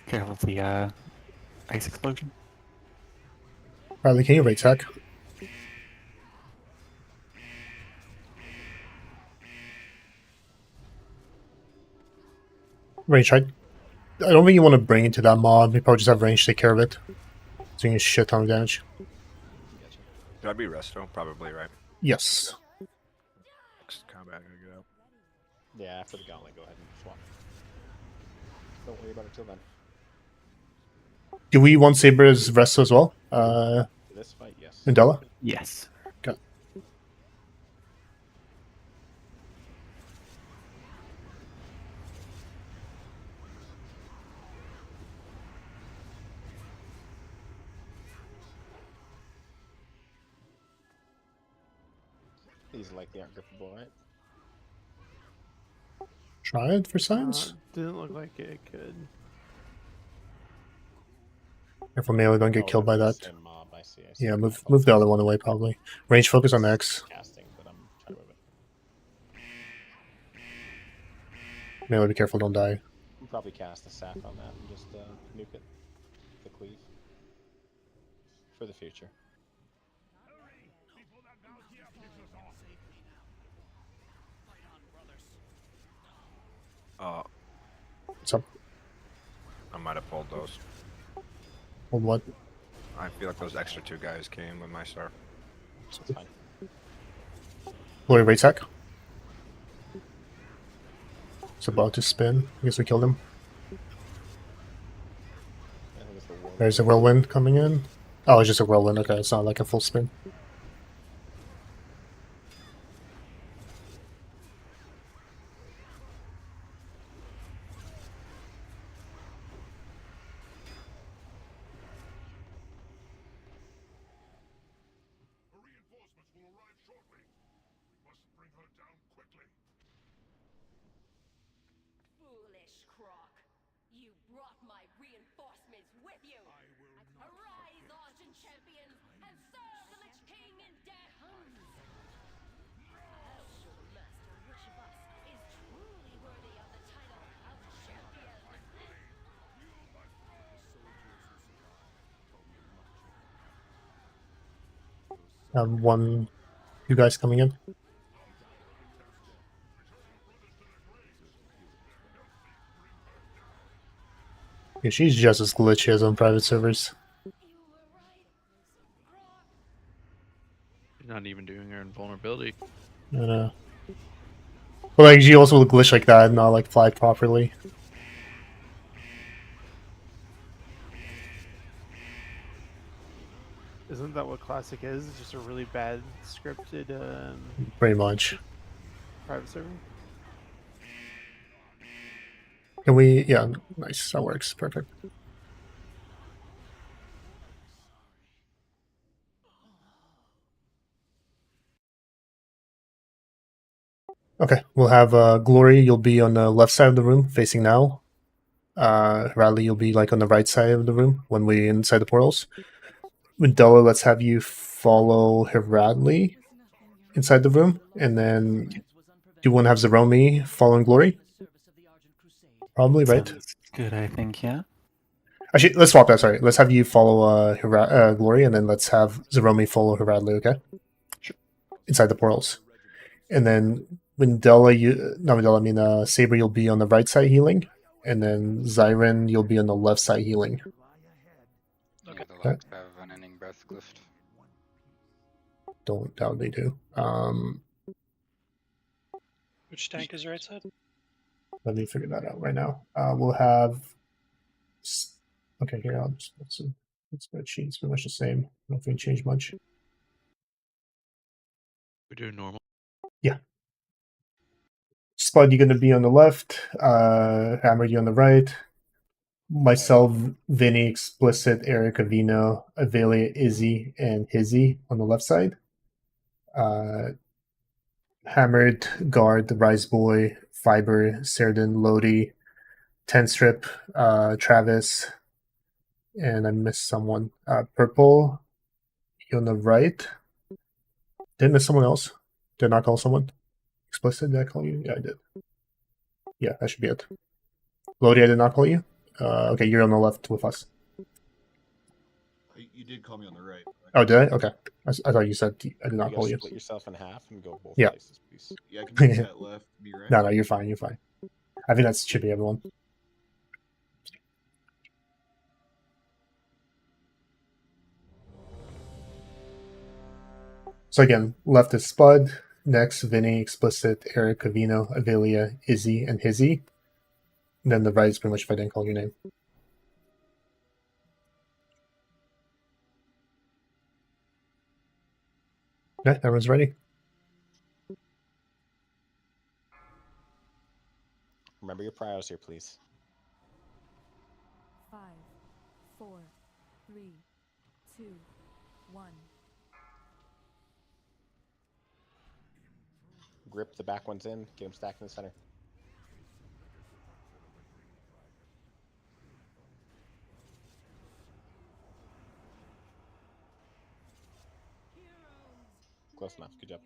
Careful of the ice explosion. Riley, can you rate tech? Range, I don't think you want to bring into that mob. You probably just have range to take care of it. Doing a shit ton of damage. Should I be resto? Probably, right? Yes. Next combat, I'm gonna get out. Yeah, after the gauntlet, go ahead and swap. Don't worry about it till then. Do we want Saber as resto as well? This fight, yes. Indella? Yes. Okay. These likely aren't grippable, right? Try it for science. Didn't look like it could. Careful, melee, don't get killed by that. Same mob, I see. Yeah, move the other one away, probably. Range focus on X. Casting, but I'm trying to move it. Melee, be careful, don't die. I'll probably cast a sack on that and just nuke it. The cleave. For the future. What's up? I might have pulled those. Hold what? I feel like those extra two guys came with my star. It's fine. Glory rate tech. It's about to spin. I guess we killed him. There's a whirlwind coming in. Oh, it's just a whirlwind. Okay, it's not like a full spin. You guys coming in. Yeah, she's just as glitchy as on private servers. She's not even doing her invulnerability. But like, she also will glitch like that and not like fly properly. Isn't that what Classic is? It's just a really bad scripted Pretty much. private server? Can we? Yeah, nice. That works. Perfect. Okay, we'll have Glory. You'll be on the left side of the room, facing now. Radley, you'll be like on the right side of the room when we inside the portals. Mandela, let's have you follow Radley inside the room, and then do you want to have Zeromi following Glory? Probably, right? Sounds good, I think, yeah. Actually, let's swap that. Sorry, let's have you follow Glory, and then let's have Zeromi follow Radley. Okay. Sure. Inside the portals, and then Mandela, Saber, you'll be on the right side healing, and then Zyren, you'll be on the left side healing. Okay. The Lux have unending breath glyphed. Don't doubt they do. Which tank is right side? Let me figure that out right now. We'll have. Okay, here I'll just put some spreadsheet. It's pretty much the same. I don't think it changed much. We do normal. Yeah. Spud, you're gonna be on the left. Hammer, you on the right. Myself, Vinny, Explicit, Erica, Vino, Avelia, Izzy, and Hizzy on the left side. Hammered, Guard, Rise Boy, Fiber, Cerdan, Lodi, Ten Strip, Travis, and I missed someone. Purple, you on the right. Did I miss someone else? Did I not call someone? Explicit, did I call you? Yeah, I did. Yeah, that should be it. Lodi, I did not call you? Okay, you're on the left with us. You did call me on the right. Oh, did I? Okay. I thought you said I did not call you. Split yourself in half and go both Yeah. places, please. Yeah, I can be that left, be right. No, you're fine. You're fine. I think that should be everyone. So again, left is Spud, next Vinny, Explicit, Eric, Cavino, Avelia, Izzy, and Hizzy. And then the right is pretty much if I didn't call your name. Okay, everyone's ready. Remember your priors here, please. 5, 4, 3, 2, 1. Grip the back ones in. Get them stacked in the center. Close enough. Good job.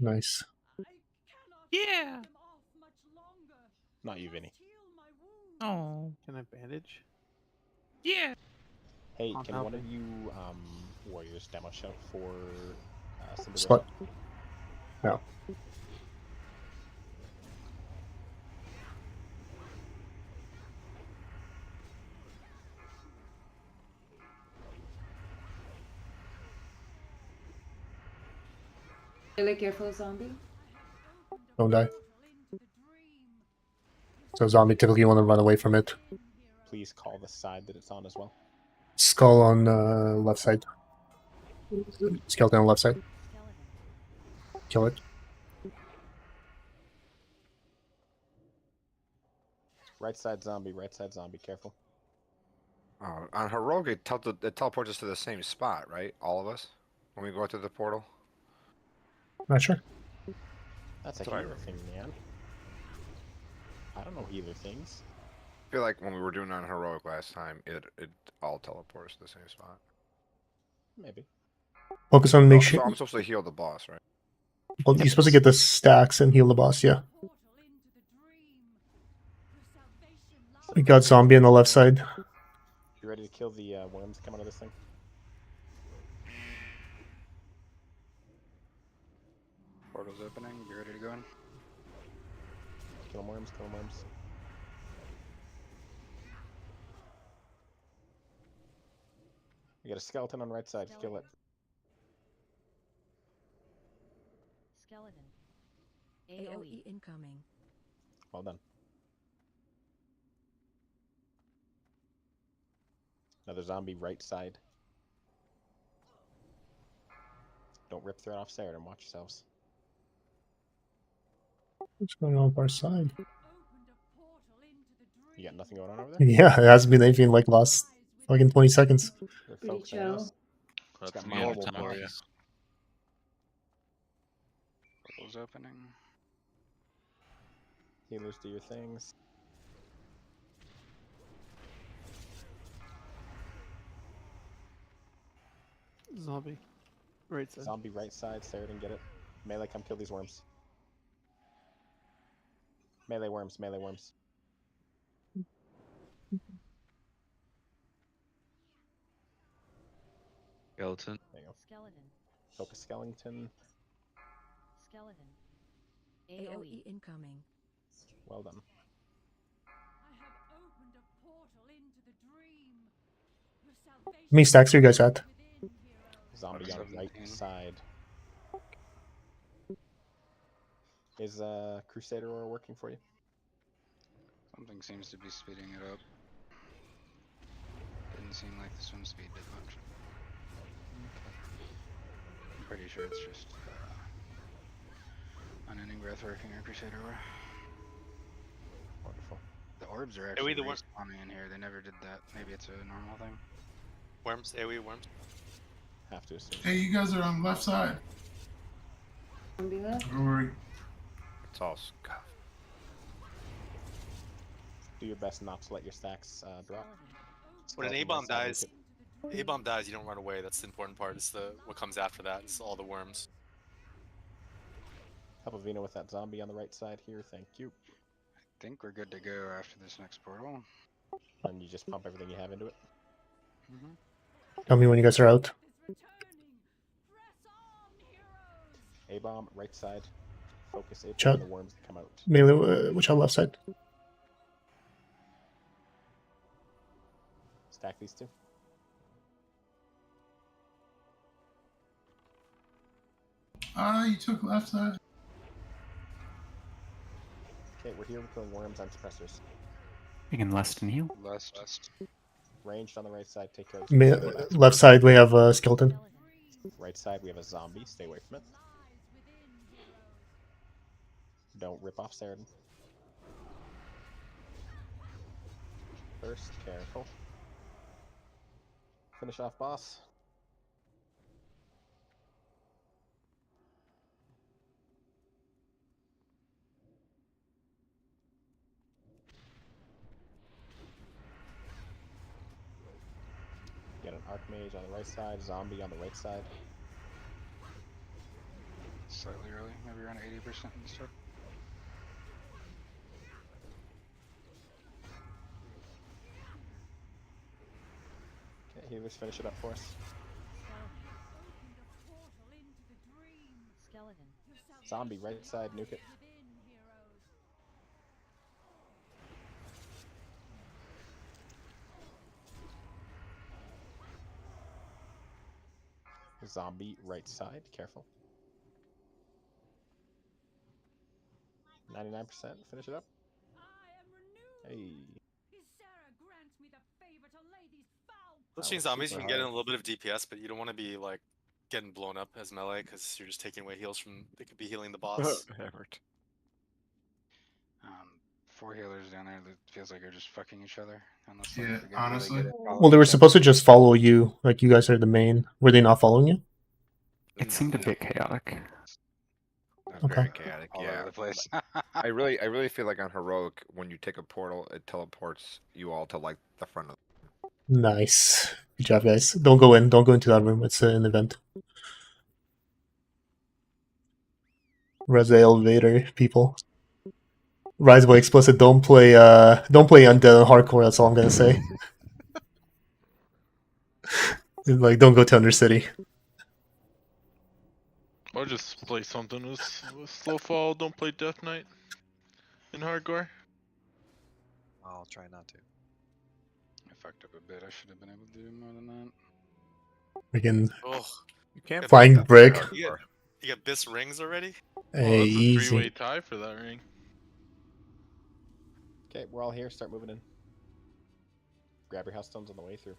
Nice. Yeah. Not you, Vinny. Oh. Can I bandage? Yeah. Hey, I'm can one helping. of you warriors demo show for Cinderella? Spud. No. Really careful, zombie. Don't die. So zombie typically want to run away from it. Please call the side that it's on as well. Skull on left side. Skeleton on left side. Kill it. Right side zombie, careful. On Heroic, it teleports us to the same spot, right? All of us? When we go through the portal? Not sure. That's a healer thing, man. I don't know healer things. I feel like when we were doing it on Heroic last time, it all teleports to the same spot. Maybe. Focus on make So sure. I'm supposed to heal the boss, right? Well, you're supposed to get the stacks and heal the boss, yeah. We got zombie on the left side. You ready to kill the worms that come out of this thing? Portal's opening. Be ready to go in. Kill worms, kill worms. You got a skeleton on the right side. Kill it. Skeleton. AOE incoming. Well done. Another zombie right side. Don't rip thread off Sarah and watch yourselves. What's going on our side? You got nothing going on over there? Yeah, it hasn't been anything like last fucking 20 seconds. They're Pretty focusing on chill. us. That's got normal multiple for you. bodies. Portal's opening. Healers, do your things. Zombie. Right side. Zombie right side. Sarah didn't get it. Melee, come kill these worms. Melee worms, melee worms. Skeleton. There you go. Skeleton. Focus skeleton. Skeleton. AOE incoming. Well done. I have opened a portal into the dream. Your How many stacks are you guys at? Zombie on the right 17. side. Is Crusader Aura working for you? Something seems to be speeding it up. Didn't seem like the swim speed did much. I'm pretty sure it's just unending breath working or Crusader Aura. Wonderful. The orbs are actually the one- respawning in here. They never did that. Maybe it's a normal thing. Worms, AoE worms. Have to assume. Hey, you guys are on the left side. Zombie left. Or It's all scuff. Do your best not to let your stacks drop. When an Skeleton A-bomb right side, dies, A-bomb dies, you don't run away. That's the important part. It's the what comes after that. It's all the worms. Help Avina with that zombie on the right side here. Thank you. I think we're good to go after this next portal. And you just pump everything you have into it. Tell me when you guys are out. A-bomb, right side. Focus it Chat. on the worms that come out. Melee, which on left side? Stack these two. you took left side. Okay, we're here. We're killing worms on suppressors. You can less than heal. Lest. Ranged on the right side. Take care of Left side, we have a skeleton. Right side, we have a zombie. Stay away from it. Don't rip off Saraden. First, careful. Finish off boss. Get an Archmage on the right side, zombie on the right side. Slightly early. Maybe around 80% and stuff. Okay, healers, finish it up for us. Skeleton. Zombie, right side, nuke it. Zombie, right side, careful. 99%, finish it up. Hey. Switching zombies, you can get in a little bit of DPS, but you don't want to be like getting blown up as melee because you're just taking away heals from. They could be healing the boss. Hammered. 4 healers down there that feels like they're just fucking each other. Unless Yeah, they get really honestly. good at Well, they following were each supposed to just follow you. Like, you guys are the main. Were they not following you? It seemed a bit chaotic. That's Okay. very chaotic. all Yeah. over the place. I really feel like on heroic, when you take a portal, it teleports you all to like the front of. Nice. Good job, guys. Don't go in. Don't go into that room. It's an event. Res the elevator, people. Rise by explicit. Don't play undead hardcore. That's all I'm gonna say. Like, don't go to Undercity. Or just play something with slow fall. Don't play Death Knight in hardcore. I'll try not to. I fucked up a bit. I should have been able to do more than that. We can Oh, You can't flying play brick. you got Bis rings already? Hey, that's a easy. three-way tie for that ring. Okay, we're all here. Start moving in. Grab your house stones on the way through.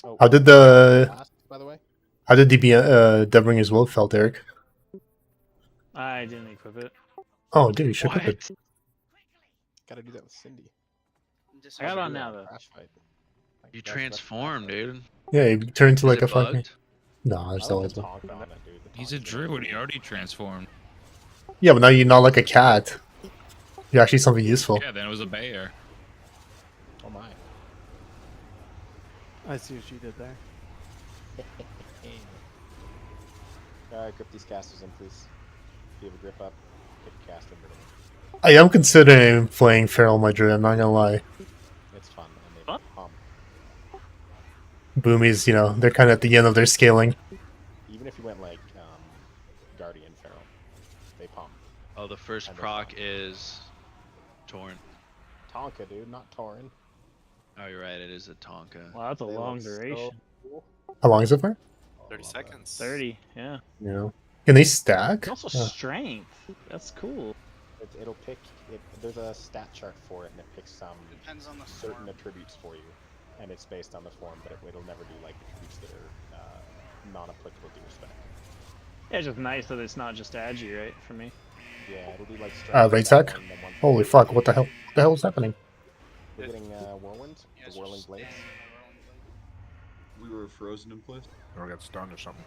Oh, How did the last, by the way? how did Dev Ring as well felt, Eric? I didn't equip it. Oh, dude, you should equip it. Gotta do that with Cindy. I got it on now though. Crash fight. You transform, dude. Yeah, you turn into Is like it a fucking. bugged? No, there's I always like the one. tonk on it, dude. The He's a druid. He already transformed. Yeah, but now you're not like a cat. You're actually something useful. Yeah, then it was a bear. Oh my. I see what you did there. Alright, grip these casters in, please. If you have a grip up, pick a caster and bring it I am considering playing Feral Madrid, I'm not gonna lie. in. It's fun, and they pump. Boomies, you know, they're kind of at the end of their scaling. Even if you went like Guardian Feral, they pump. Oh, the first proc is Torn. Tonka, dude, not Torin. Oh, you're right. It is a Tonka. Wow, that's a They long look so duration. cool. How long is it for? 30 seconds. 30, yeah. Yeah. Can they stack? It's also strength. That's cool. It'll pick. There's a stat chart for it, and it picks some Depends on the certain form. attributes for you, and it's based on the form, but it'll never do like attributes that are non-applicable to your spec. Yeah, it's just nice that it's not just agi, right? For me. Yeah, it'll do like strength. Raid stat tech? one, then one Holy for fuck, what the hell? What the hell is happening? We're getting Whirlwind, the Whirling Blades. We were frozen in place. Or got stunned or something.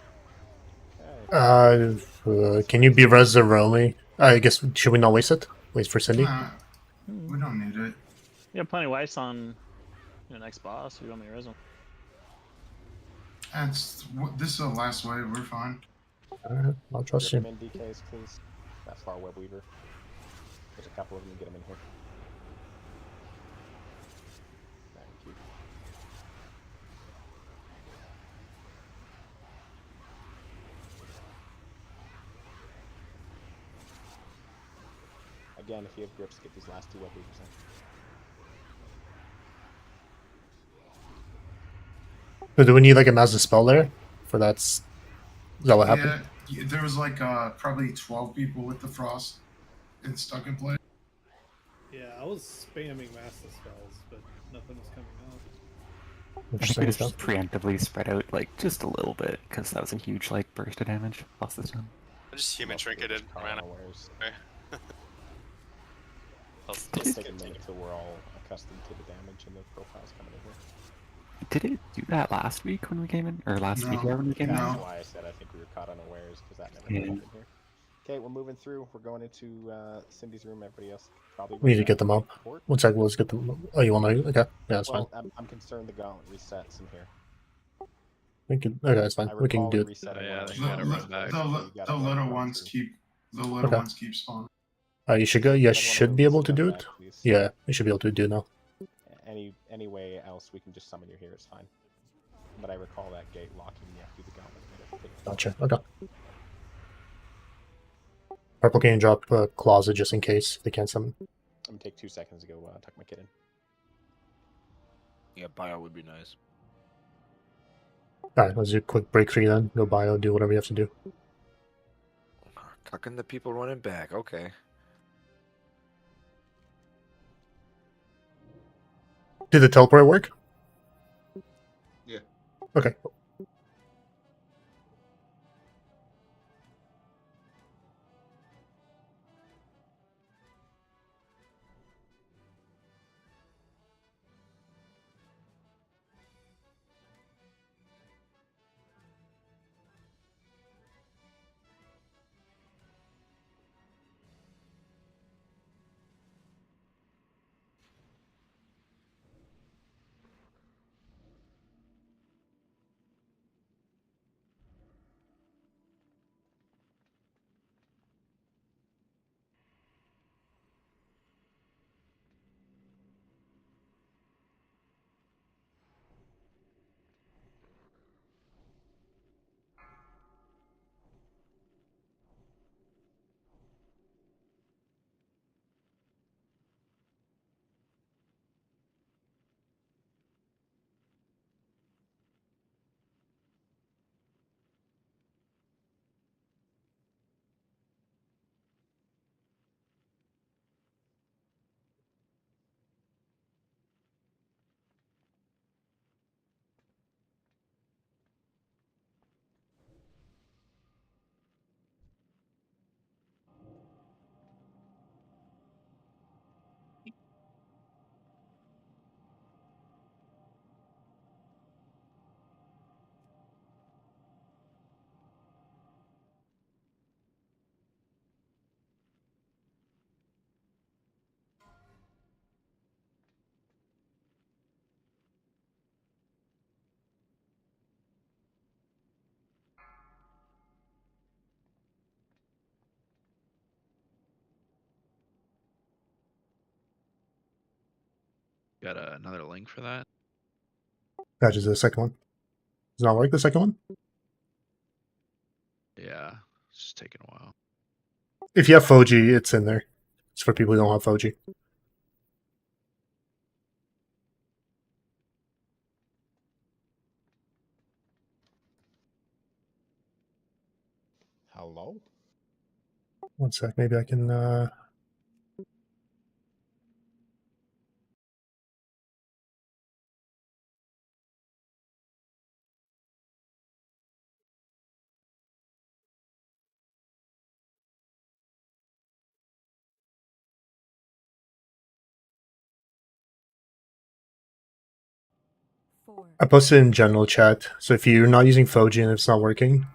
Can you be res Romy? I guess, should we not waste it? Wait for Cindy? Nah, we don't need it. You have plenty of Weiss on your next boss. We don't need Rizzo. This is the last wave. We're fine. Alright, I'll trust you. Rip them in DKs, please. That far web weaver. There's a couple of them. Get them in here. Thank you. Again, if you have grips, get these last two web weavers in. So do we need like a massive spell there? For that's... Is that what happened? Yeah, there was like probably 12 people with the frost and stuck in place. Yeah, I was spamming master spells, but nothing was coming up. I think we just preemptively spread out like just a little bit because that was a huge like burst of damage. Lost this time. I just human trinketed around. It'll take a minute till we're all accustomed to the damage and the profiles coming in here. Did it do that last week when we came in, or last week when we came in? That's why I said I think we were caught unawares because that never happened here. Okay, we're moving through. We're going into Cindy's room. Everybody else probably. We need to get them up. One sec, let's get them. Oh, you want to? Okay, yeah, that's well, fine. I'm concerned the gauntlet resets in here. We can. Okay, that's fine. We can do it. The little ones keep. The little Okay. ones keep spawning. You should go. You should be able to do it. Yeah, you should be able to do it now. Any way else we can just summon you here is fine. But I recall that gate locking you after the gauntlet. Gotcha. Okay. Purple can drop closet just in case they can't summon. I'm gonna take 2 seconds to go tuck my kid in. Yeah, bio would be nice. Alright, let's do a quick break for you then. Go bio, do whatever you have to do. Tucking the people running back. Okay. Did the teleport work? Yeah. Okay. Got another link for that? That is the second one. Does not work the second one? Yeah, it's just taking a while. If you have Foji, it's in there. It's for people who don't have Foji. Hello? One sec, maybe I can I posted in general chat. So if you're not using Foji and it's not working,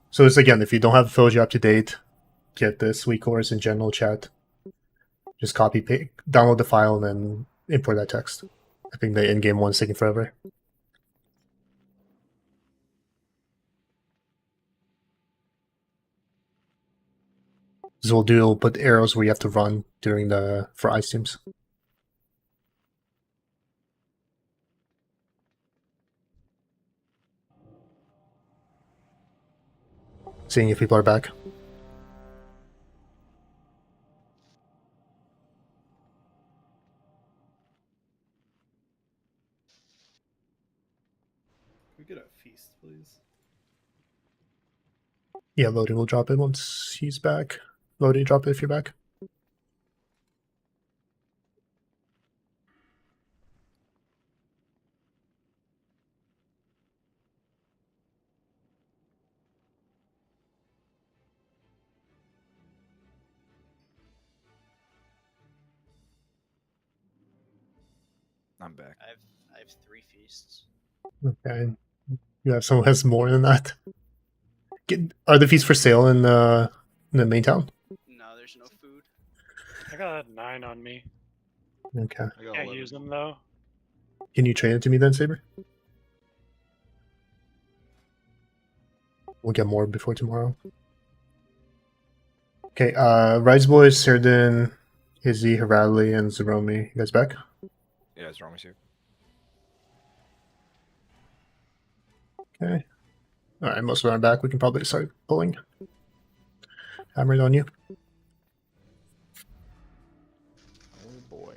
so it's again, if you don't have Foji up to date, get this week course in general chat. Just copy, download the file, and then import that text. I think the in-game one's taking forever. So we'll put arrows where you have to run during for ice teams. Seeing if people are back. Can we get a feast, please? Yeah, loading will drop it once he's back. Loading, drop it if you're back. I'm back. I have 3 feasts. Okay. You have someone who has more than that. Are the fees for sale in the main town? No, there's no food. I got 9 on me. Okay. Can't use them though. Can you trade it to me then, Saber? We'll get more before tomorrow. Okay, Rise Boys, Serdin, Izzy, Harali, and Zeromi. You guys back? Yeah, Zeromi's here. Okay. Alright, most of them are back. We can probably start pulling. Hammer it on you. Oh boy.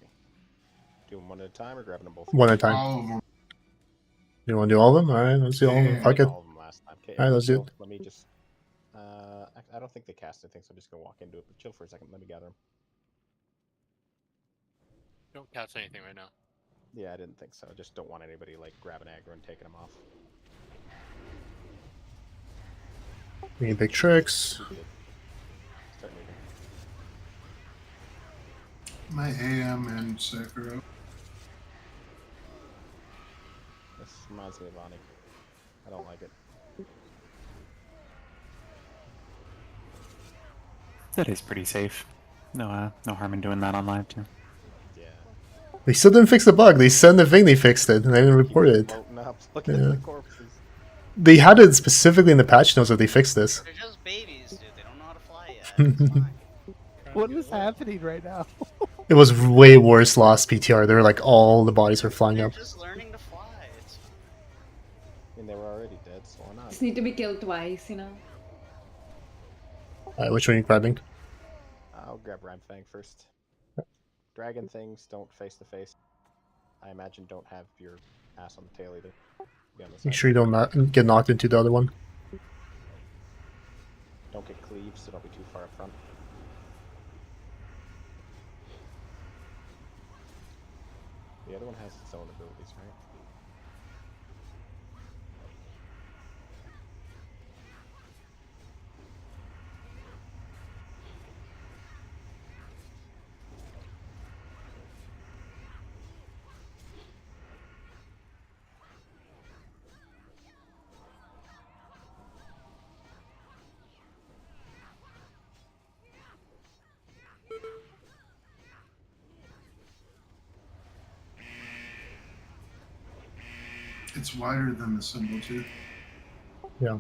Doing one at a time or grabbing them both? One at a time. All of them. You want to do all of them? Alright, let's do all of them. Yeah. Fuck it. All of them last time. Okay, Alright, let's do chill. it. Let me just. I don't think they cast anything, so I'm just gonna walk into it. But chill for a second. Let me gather them. Don't cast anything right now. Yeah, I didn't think so. I just don't want anybody like grabbing aggro and taking them off. We need big tricks. Start moving. My AM and Sekiro. This reminds me of Ani. I don't like it. That is pretty safe. No, no harm in doing that on live too. Yeah. They still didn't fix the bug. They said the thing they fixed it, and they didn't report it. Up. Look at the corpses. They had it specifically in the patch notes that they fixed this. They're just babies, dude. They don't know how to fly yet. It's fine. What is happening right now? It was way worse last PTR. They were like all the bodies were flying They're up. just learning to fly. It's fine. I mean, they were already dead, so why not? Just need to be killed twice, you know. Alright, which one are you grabbing? I'll grab Ram Fang first. Dragon things don't face to face. I imagine don't have your ass on the tail either. Be on the Make side. sure you don't get knocked into the other one. Don't get cleaved, so don't be too far up front. The other one has its own abilities, right? It's wider than the symbol too. Yeah.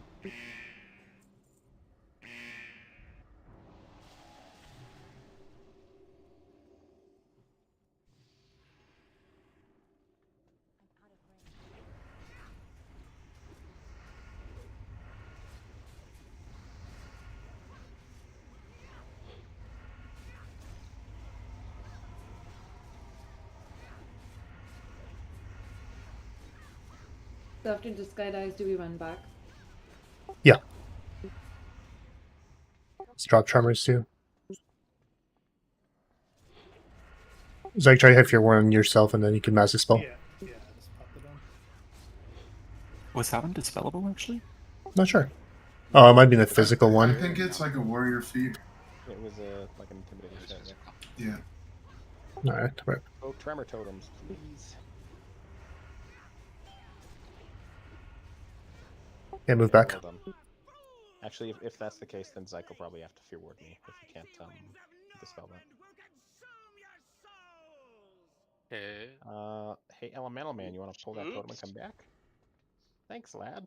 So after Disguise dies, do we run back? Yeah. Let's drop Tremors too. Zyke, try to hit your one yourself, and then you can mass the spell. Yeah, I just popped it on. Was that one dispellable actually? Not sure. Oh, it might be the I physical one. I think it's like a warrior feat. It was like an intimidating start. Yeah. Alright, right. Oh, tremor totems, please. Yeah, move back. Well done. Actually, if that's the case, then Zyke will probably have to fear ward me if you can't dispel that. Okay. Hey, Elemental Man, you want to pull that totem and come back? Thanks, lad.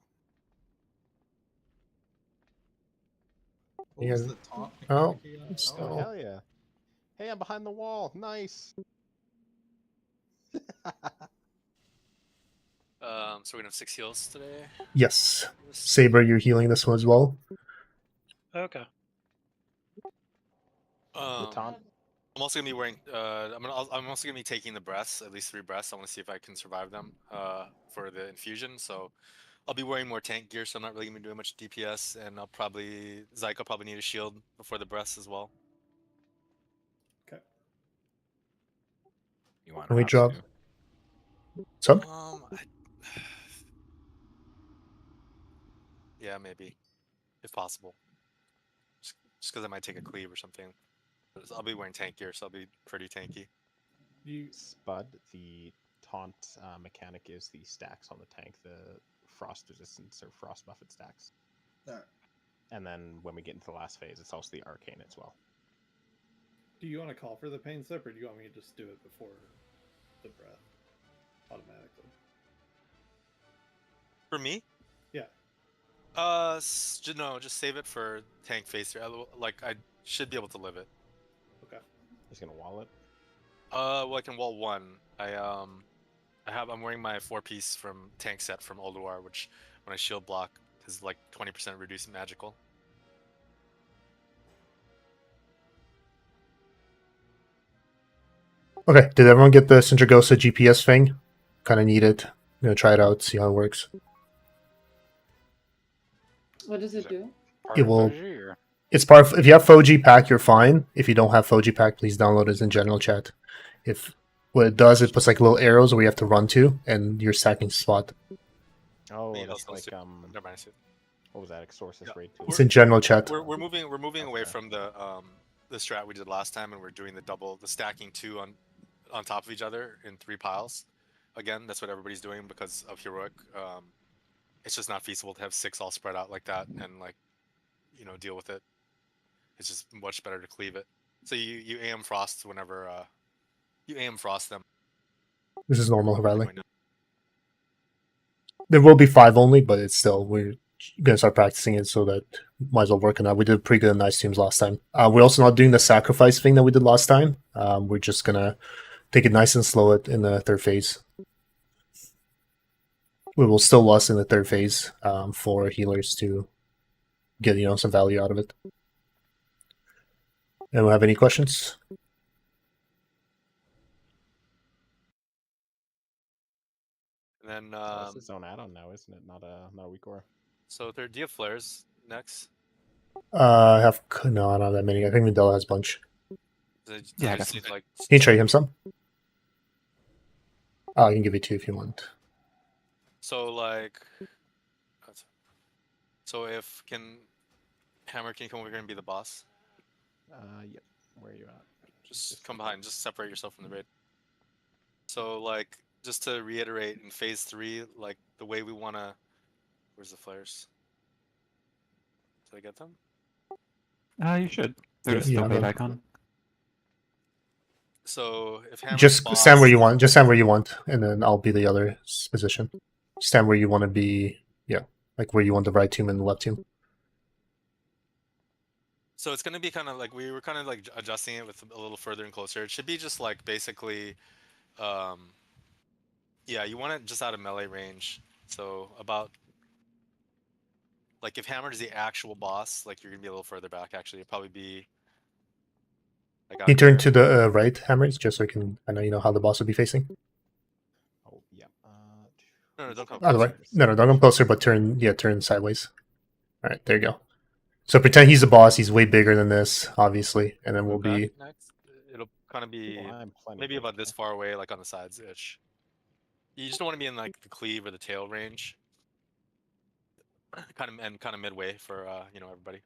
What was the taunt Oh, mechanic again? still. Oh, hell yeah. Hey, I'm behind the wall. Nice. So we're gonna have 6 heals today. Yes. Saber, you're healing this one as well. Okay. I'm also gonna be wearing. I'm also gonna be taking the breaths, at least 3 breaths. I want to see if I can survive them. For the infusion. So I'll be wearing more tank gear, so I'm not really gonna be doing much DPS, and Zyke will probably need a shield before the breaths as well. Okay. You want Can we Ross drop? too? Some? Yeah, maybe, if possible. Just because I might take a cleave or something. But I'll be wearing tank gear, so I'll be pretty tanky. Spud, the taunt mechanic is the stacks on the tank, the frost resistance or frost buffet stacks. Alright. And then when we get into the last phase, it's also the arcane as well. Do you want to call for the pain sip, or do you want me to just do it before the breath automatically? For me? Yeah. No, just save it for tank phase 3. Like, I should be able to live it. Okay. He's gonna wall it. Well, I can wall 1. I'm wearing my 4-piece from tank set from Olduar, which when I shield block is like 20% reduced magical. Okay, did everyone get the Sindragosa GPS thing? Kind of need it. I'm gonna try it out, see how it works. What does it do? It will. It's part of, if you have Foji pack, you're fine. If you don't have Foji pack, please download it in general chat. If what it does, it puts like little arrows where you have to run to, and your stacking spot. Oh, Yeah, that's like never mind. what was that? Exorcist raid tool. It's in general chat. We're moving away from the strat we did last time, and we're doing the stacking 2 on top of each other in 3 piles. Again, that's what everybody's doing because of heroic. It's just not feasible to have 6 all spread out like that and like, deal with it. It's just much better to cleave it. So you AM frost whenever you AM frost them. This is normal, Riley. There will be 5 only, but it's still, we're gonna start practicing it, so that might as well work on that. We did pretty good in nice teams last time. We're also not doing the sacrifice thing that we did last time. We're just gonna take it nice and slow it in the 3rd phase. We will still loss in the 3rd phase for healers to get some value out of it. Anyone have any questions? And then it's its own add-on now, isn't it? Not a weak aura. So there are Dia flares next. I have no, not that many. I think Mandela has a bunch. Yeah, I see, like, Can you trade him some? I can give it to you if you want. So like, if Hammer, can you come over here and be the boss? Yep. Where are you at? Just come behind. Just separate yourself from the raid. So like, just to reiterate, in phase 3, like the way we wanna. Where's the flares? Did I get them? You should. There's the wave icon. So if Hammer's Just boss, stand where you want. Just stand where you want, and then I'll be the other position. Stand where you want to be. Yeah, like where you want the right team and the left team. So it's gonna be kind of like we were kind of like adjusting it with a little further and closer. It should be just like basically, yeah, you want it just out of melee range. So about like if Hammer is the actual boss, like you're gonna be a little further back. Actually, it'd probably be. Like Can you turn to the right, Hammers, just so I know how the boss will be facing. Oh yeah. No, don't come Other way. closer. No, don't come closer, but turn sideways. All right, there you go. So pretend he's the boss. He's way bigger than this, obviously, and then we'll be. Next, it'll kind of be I'm plenty maybe big, about this far away, like on the sides ish. You just don't want to be in like the cleave or the tail range. kind of midway for everybody.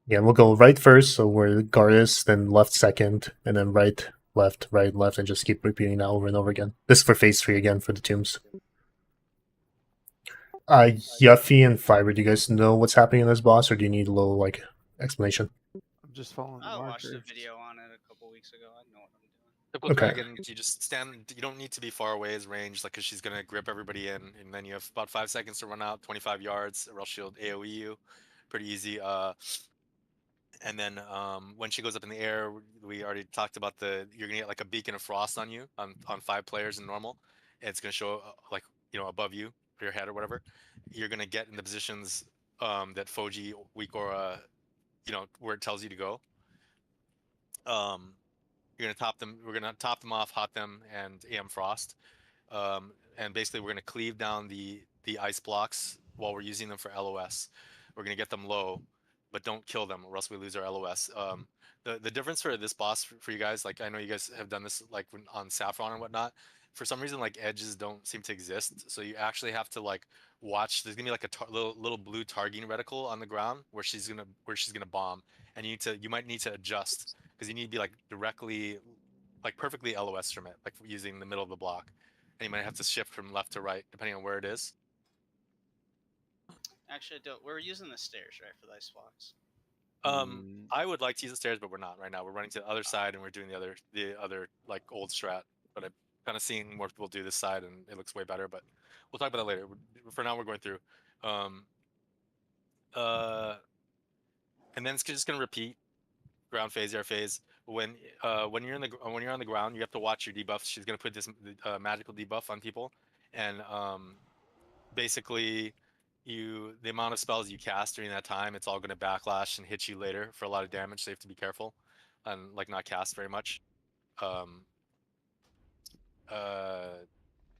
Yeah, we'll go right first, so we're Gardas, then left second, and then right, left, and just keep repeating that over and over again. This is for phase 3 again for the tombs. Yuffie and Fiber, do you guys know what's happening in this boss, or do you need a little like explanation? I'm just following the I marker. watched a video on it a couple weeks ago. I know what I'm doing. Typical Okay. dragon, you just stand. You don't need to be far away as range, like, because she's gonna grip everybody in, and then you have about 5 seconds to run out, 25 yards, or else she'll AOE you. Pretty easy. And then when she goes up in the air, we already talked about you're gonna get like a beacon of frost on you on 5 players in normal. It's gonna show like above you or your head or whatever. You're gonna get in the positions that Foji, Weak, or where it tells you to go. You're gonna top them. We're gonna top them off, hot them, and AM frost. And basically we're gonna cleave down the ice blocks while we're using them for LOS. We're gonna get them low, but don't kill them, or else we lose our LOS. The difference for this boss for you guys, like I know you guys have done this like on Saffron and whatnot. For some reason, like edges don't seem to exist, so you actually have to like watch. There's gonna be like a little blue targeting reticle on the ground where she's gonna bomb, and you might need to adjust because you need to be like directly, like perfectly LOS from it, like using the middle of the block. And you might have to shift from left to right depending on where it is. Actually, we're using the stairs, right, for the ice blocks. I would like to use the stairs, but we're not right now. We're running to the other side and we're doing the other like old strat. But I've kind of seen more people do this side and it looks way better. But we'll talk about that later. For now, we're going through. And then it's just gonna repeat ground phase, air phase. When you're on the ground, you have to watch your debuffs. She's gonna put this magical debuff on people, and basically the amount of spells you cast during that time, it's all gonna backlash and hit you later for a lot of damage. So you have to be careful and like not cast very much. And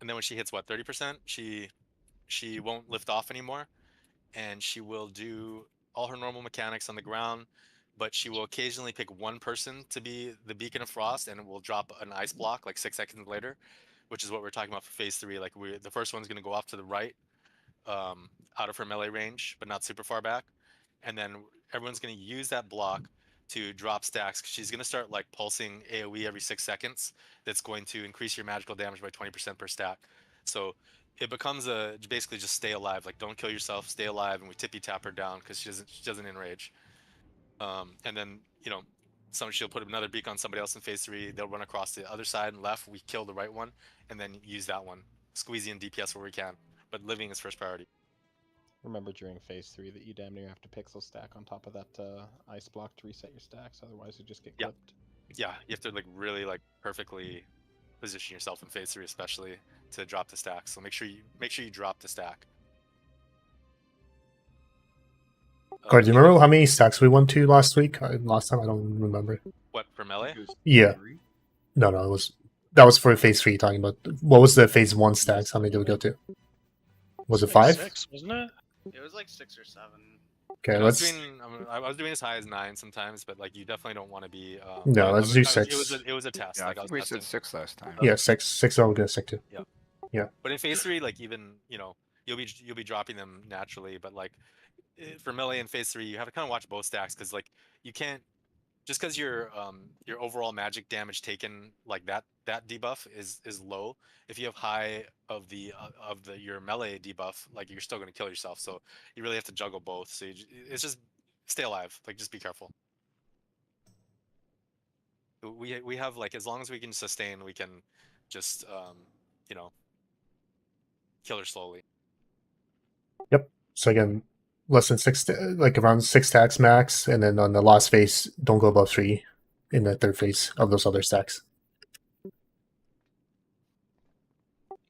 then when she hits 30%, she won't lift off anymore, and she will do all her normal mechanics on the ground, but she will occasionally pick one person to be the beacon of frost, and it will drop an ice block like 6 seconds later, which is what we're talking about for phase 3. Like the first one's going to go off to the right, out of her melee range, but not super far back, and then everyone's going to use that block to drop stacks, because she's going to start like pulsing AoE every 6 seconds. That's going to increase your magical damage by 20% per stack. So it becomes basically just stay alive. Like, don't kill yourself, stay alive, and we tippy tap her down because she doesn't enrage. And then she'll put another beak on somebody else in phase 3. They'll run across the other side and left. We kill the right one, and then use that one, squeezing in DPS where we can. But living is first priority. Remember during phase 3 that you damn near have to pixel stack on top of that ice block to reset your stacks. Otherwise, you just get clipped. Yeah, you have to like really like perfectly position yourself in phase 3, especially to drop the stack. So make sure you drop the stack. Guard, do you remember how many stacks we went to last week? Last time I don't remember. What, for melee? Yeah. No, that was for phase 3. Talking about what was the phase 1 stacks? How many did we go to? Was it 5? 6, wasn't it? It was like 6 or 7. Okay, I was doing as high as 9 sometimes, but like you definitely don't want to be. No, let's do 6. It was a test. Yeah, like, I think we said 6 last time. Yeah, 6. 6 are we gonna stick to. Yeah. Yeah. But in phase 3, like even you'll be dropping them naturally, but like for melee in phase 3, you have to kind of watch both stacks, because like you can't just because your overall magic damage taken like that debuff is low. If you have high of your melee debuff, like you're still going to kill yourself. So you really have to juggle both. So it's just stay alive. Like just be careful. We have like, as long as we can sustain, we can just kill her slowly. Yep. So again, less than 6, like around 6 stacks max, and then on the last phase, don't go above 3 in the third phase of those other stacks.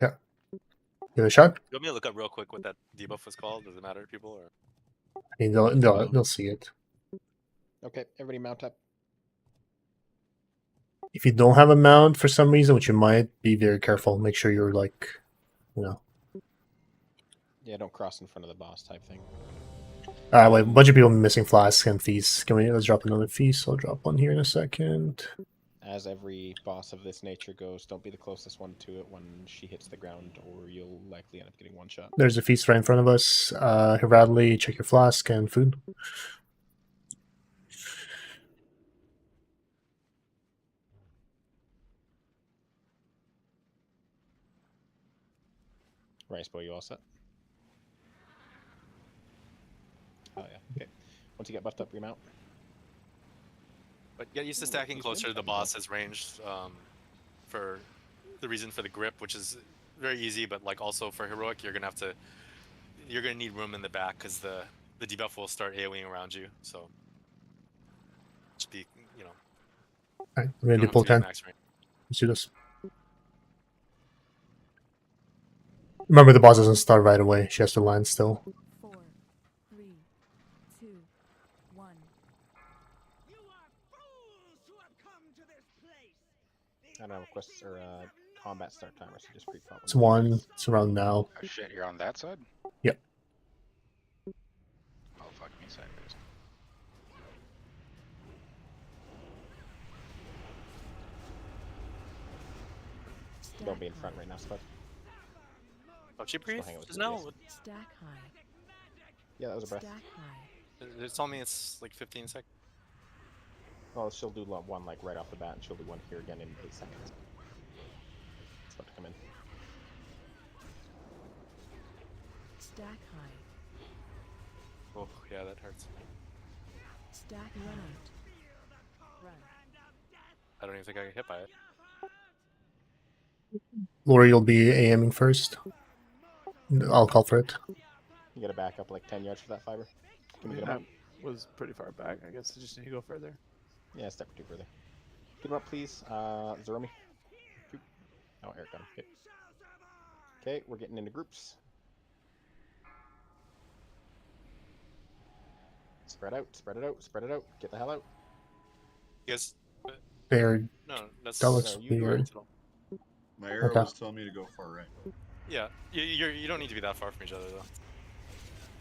Yeah. Give it a shot. You want me to look up real quick what that debuff was called? Does it matter to people? Or I mean, they'll see it. Okay, everybody mount up. If you don't have a mount for some reason, which you might, be very careful. Make sure you're like, Yeah, don't cross in front of the boss type thing. Wait, a bunch of people missing flasks and feasts. Let's drop another feast. I'll drop one here in a second. As every boss of this nature goes, don't be the closest one to it when she hits the ground, or you'll likely end up getting one shot. There's a feast right in front of us. Radley, check your flask and food. Rice boy, you all set? Oh yeah, okay. Once you get buffed up, remount. But get used to stacking closer to the boss's range for the reason for the grip, which is very easy, but like also for heroic, you're gonna need room in the back because the debuff will start AoEing around you. So just be, you know. Alright, I'm gonna do pull 10. Let's do this. Remember, the boss doesn't start right away. She has to land still. 4, 3, 2, 1. I don't have a quest or combat start timer, so just pre-pop. It's 1. It's around now. Oh shit, you're on that side? Yep. Oh fuck me sideways. Don't be in front right now, Spud. Oh, chip grief? hang out with Just you now? guys. Stack high. Yeah, that was a breath. Stack high. They're telling me it's like 15 seconds. Well, she'll do one like right off the bat, and she'll do one here again in 8 seconds. It's about to come in. Stack high. Oh, yeah, that hurts. Stack run out. Run. I don't even think I get hit by it. Lori, you'll be AMing first. I'll call for it. You gotta back up like 10 yards for that fiber. Can we get him I up? was pretty far back. I guess I just need to go further. Yeah, step or two further. Get him up, please. Zeromi. Oh, Eric got him. Okay. Okay, we're getting into groups. Spread out, spread it out, spread it out. Get the hell out. You guys. There. No, that's. That looks you go weird. into My arrow Okay. was telling me to go far right. Yeah, you don't need to be that far from each other though.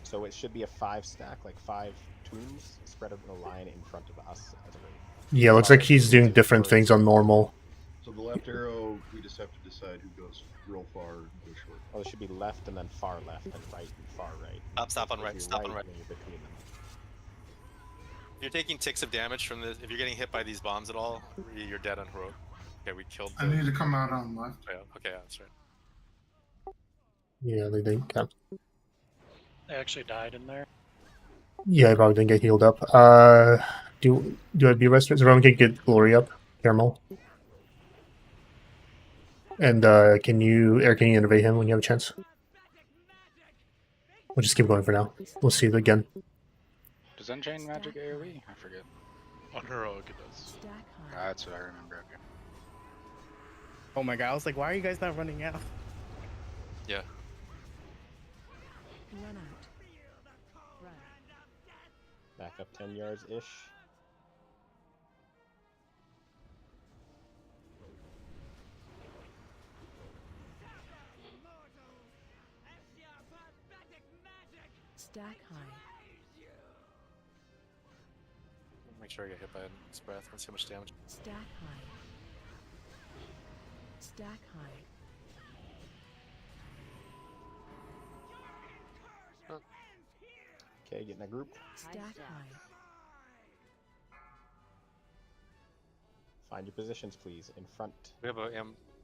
So it should be a 5 stack, like 5 tombs spread out in a line in front of us as a ring. Yeah, looks like he's doing different things on normal. So the left arrow, we just have to decide who goes real far and who goes short. Well, it should be left and then far left and right and far right. Stop on right. If you're Stop on right. then you're between them. If you're taking ticks of damage from this, if you're getting hit by these bombs at all, you're dead on heroic. Okay, we killed. I need to come out on left. Oh, yeah. Okay, yeah, that's right. Yeah, they didn't. Yeah. They actually died in there. Yeah, I probably didn't get healed up. Do I be rested? Is everyone can get Glory up? Caramel. And can you innovate him when you have a chance? We'll just keep going for now. We'll see it again. Does Unchained Magic AoE? I forget. On heroic it does. Ah, that's what I remember. Okay. Oh my god, I was like, why are you guys not running out? Yeah. Run out. Run. Back up 10 yards ish. Stack high. Make sure I get hit by his breath. Let's see how much damage. Stack high. Stack high. Okay, get in a group. Stack high. Find your positions, please. In front. We have a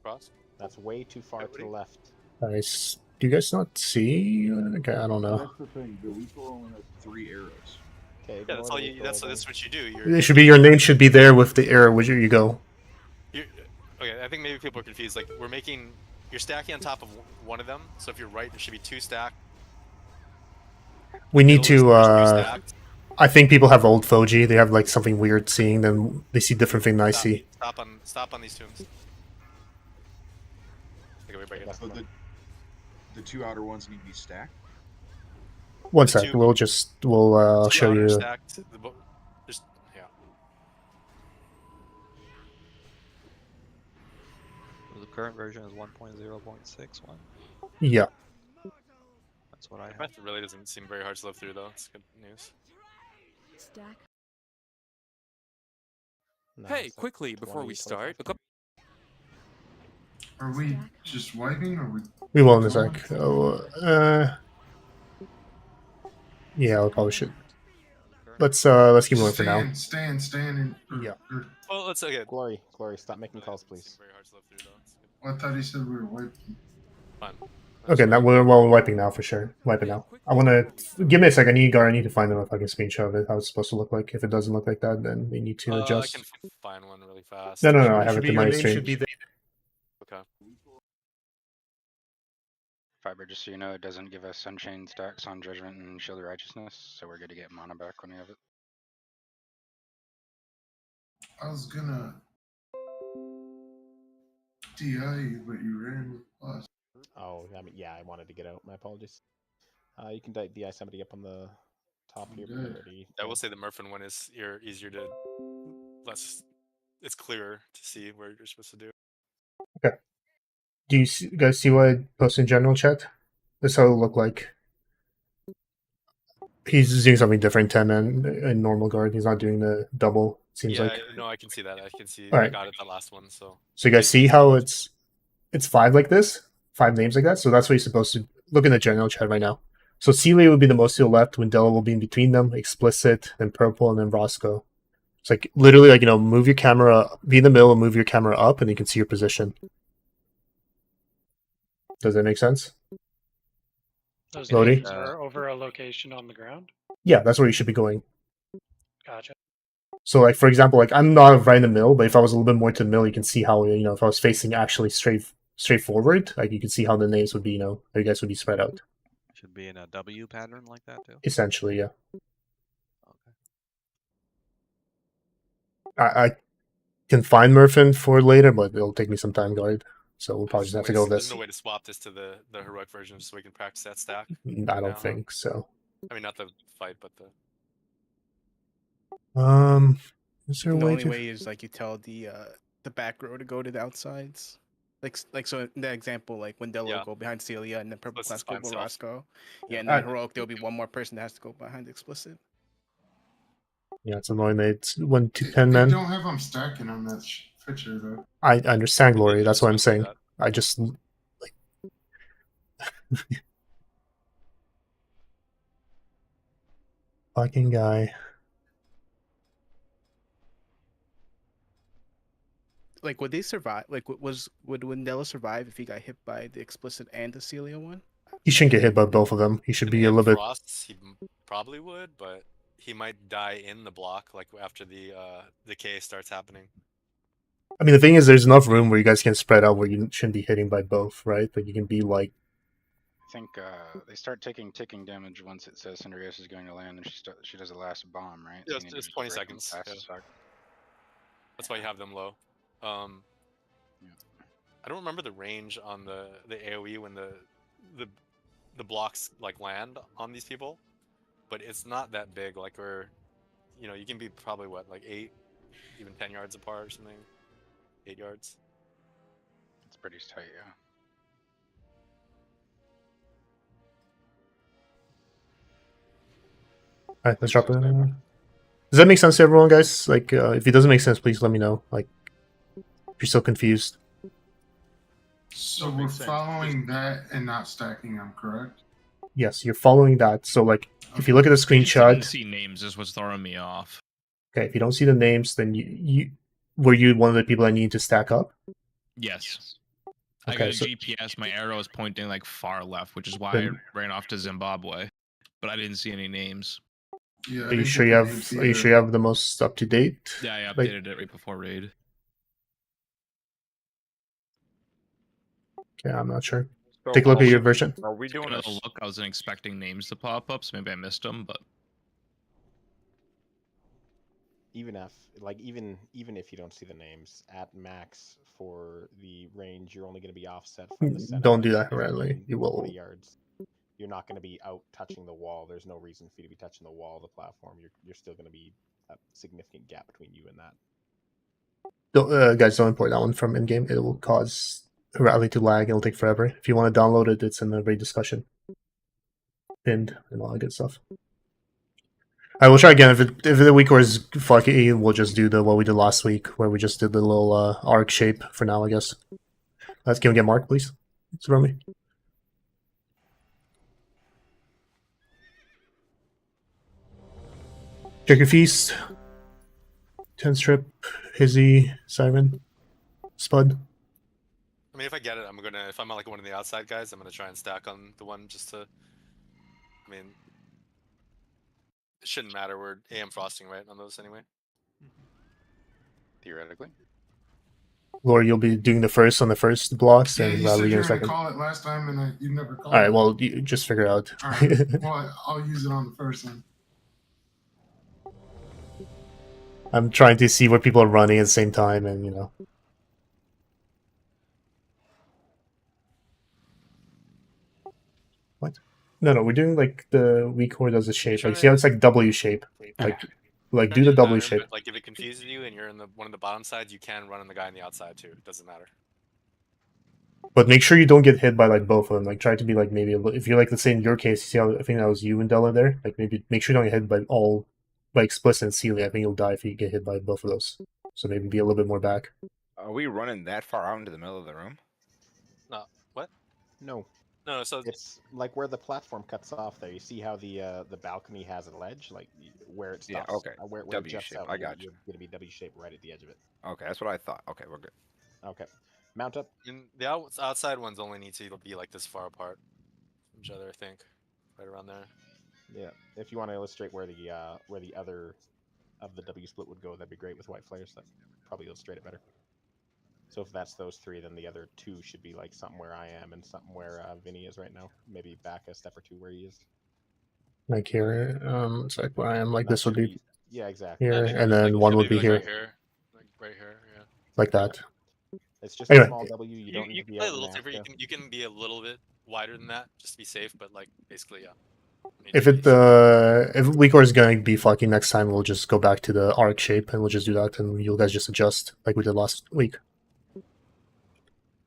cross. That's way too far to the left. Nice. Do you guys not see? Okay, I don't know. That's the thing. The lethal only has 3 arrows. Okay, Yeah, that's all you. That's what you do. It should be your name should be there with the arrow. Where you go? Okay, I think maybe people are confused. Like you're stacking on top of one of them. So if you're right, there should be 2 stacked. We need to. Stacked. I think people have old Foji. They have like something weird seeing. Then they see different thing than I see. Stop on these tombs. Okay, we break it. So the 2 outer ones need to be stacked. One sec. We'll show you. Stacked, yeah. The current version is 1.0.61. Yeah. That's That's what I The have. breath really doesn't seem very hard to live through, though. It's good news. Stack. No, Hey, it's like quickly, before 20, we start, 25. Are we just wiping, or We will in a going? sec. Oh, yeah, we probably should. Let's keep going for now. Stand in. Yeah. Well, let's okay. Glory, stop making calls, please. Very hard to live through, though. It's good. I thought he said we were wiping. Fine. Okay, now we're wiping now for sure. Wiping now. I want to give me a second. I need to find them if I can screenshot it. How it's supposed to look like. If it doesn't look like that, then we need to adjust. I can find one really fast. No, I have it in my stream. Okay. Fiber, just so you know, it doesn't give us Unchained stacks on Judgment and Shield of Righteousness, so we're good to get mana back when we have it. I was gonna DI you, but you ran with us. Oh, I mean, yeah, I wanted to get out. My apologies. You can DI somebody up on the top here. When you're ready. I will say the Murphin one is easier to it's clearer to see where you're supposed to do. Okay. Do you guys see what I posted in general chat? This is how it'll look like. He's doing something different, 10 man in normal guard. He's not doing the double. Seems like. No, I can see that. I can see. All I right. got it the last one. So you guys see how it's 5 like this, 5 names like that. So that's what you're supposed to look in the general chat right now. So Celia would be the most to the left. Wendella will be in between them. Explicit, then Purple, and then Roscoe. It's like literally like move your camera, be in the middle, and move your camera up, and you can see your position. Does that make sense? Those Lodi? names are over a location on the ground. Yeah, that's where you should be going. Gotcha. So, like for example, like I'm not right in the middle, but if I was a little bit more to the middle, you can see how if I was facing actually straightforward, like you can see how the names would be, how you guys would be spread out. Should be in a W pattern like that too. Essentially, yeah. Okay. I can find Murphin for later, but it'll take me some time, guard. So we'll probably just have to go with There's this. no way to swap this to the heroic version so we can practice that stack. I don't think so. I mean, not the fight, but the. Is there a The way only to? way is like you tell the back row to go to the outsides. Like so in the example, like Wendella will go behind Celia and then Purple Class go with Roscoe. Yeah, and then Heroic there'll be one more person that has to go behind Explicit. Yeah, it's annoying. It's 1 to 10 They men. don't have them stacking on that picture though. I understand, Glory. That's what I'm saying. I just like. Fucking guy. Like, would they survive? Like, would Wendella survive if he got hit by the Explicit and the Celia one? He shouldn't get hit by both of them. He should be a little bit. Frosts, he probably would, but he might die in the block, like after the K starts happening. I mean, the thing is, there's enough room where you guys can spread out where you shouldn't be hitting by both, right? Like you can be like. I think they start taking ticking damage once it says Cinderace is going to land, and she does a last bomb, right? Yeah, So it's 20 seconds. Yeah. That's why you have them low. I don't remember the range on the AOE when the blocks like land on these people, but it's not that big. Like you can be probably what, like 8, even 10 yards apart or something. 8 yards. It's pretty tight, yeah. Alright, let's drop it. Does that make sense to everyone, guys? Like, if it doesn't make sense, please let me know. Like, if you're still confused. So we're following that and not stacking them, correct? Yes, you're following that. So, like, if you look at the I screenshot. didn't see names. This was throwing me off. Okay, if you don't see the names, then you were you one of the people I need to stack up? Yes. Okay, I got a so- GPS. My arrow is pointing like far left, which is why Then- I ran off to Zimbabwe. But I didn't see any names. Yeah. Are you sure you have the most up to date? Yeah, I Like- updated it right before raid. Okay, I'm not sure. So Take a look are at your we- version. Are we doing Another a look? I wasn't expecting names to pop up, so maybe I missed them. But Even if you don't see the names at max for the range, you're only going to be offset from the center. Don't do by that, Riley. You will. 20 yards. You're not going to be out touching the wall. There's no reason for you to be touching the wall of the platform. You're still going to be a significant gap between you and that. Guys, don't import that one from in-game. It will cause Rally to lag. It'll take forever. If you want to download it, it's in the raid discussion. pinned and all that good stuff. I will try again. If the week is fucky, we'll just do what we did last week, where we just did the little arc shape for now, I guess. Can we get Mark, please? It's from me. Check your feast. 10 strip, Hizzy, Siren, Spud. I mean, if I get it, I'm gonna. If I'm like one of the outside guys, I'm gonna try and stack on the one just to. I mean, it shouldn't matter. We're AM frosting right on those anyway. Theoretically. Lord, you'll be doing the first on the first blocks, Yeah, and you said Riley you in were a going to second. call it last time, and you never called All right, it. well, you just figure it out. All right. Well, I'll use it on the first one. I'm trying to see what people are running at the same time, and you know. What? No, we're doing like the weak core does a shape. Like, see how it's like W shape. Like do the W shape. But, like if it confuses you and you're in the one of the bottom sides, you can run on the guy on the outside too. It doesn't matter. But make sure you don't get hit by like both of them. Like try to be like maybe if you're like, let's say in your case, you see how I think that was you and Della there. Like maybe make sure you don't get hit by all, by Explicit and Celia. I think you'll die if you get hit by both of those. So maybe be a little bit more back. Are we running that far out into the middle of the room? No. What? No. No. So it's like where the platform cuts off. There, you see how the balcony has a ledge, like where it stops. Yeah. Okay. Where it W juts shape. out. I got you. You're gonna be W shaped right at the edge of it. Okay, that's what I thought. Okay, we're good. Okay. Mount up. And the outside ones only need to be like this far apart from each other, I think, right around there. Yeah. If you want to illustrate where the other of the W split would go, that'd be great with white flares. That probably illustrate it better. So if that's those three, then the other two should be like something where I am and something where Vinny is right now. Maybe back a step or two where he is. Like here, it's like where I am. Like this would be. Yeah, exactly. Here, and then one would be here. Right here. Like right here. Yeah. Like that. It's just Anyway. a small W. You don't need You to can be play a out little in safer. Africa. You can be a little bit wider than that just to be safe, but like basically, yeah. If Weakor is going to be fucking next time, we'll just go back to the arc shape and we'll just do that, and you guys just adjust like we did last week.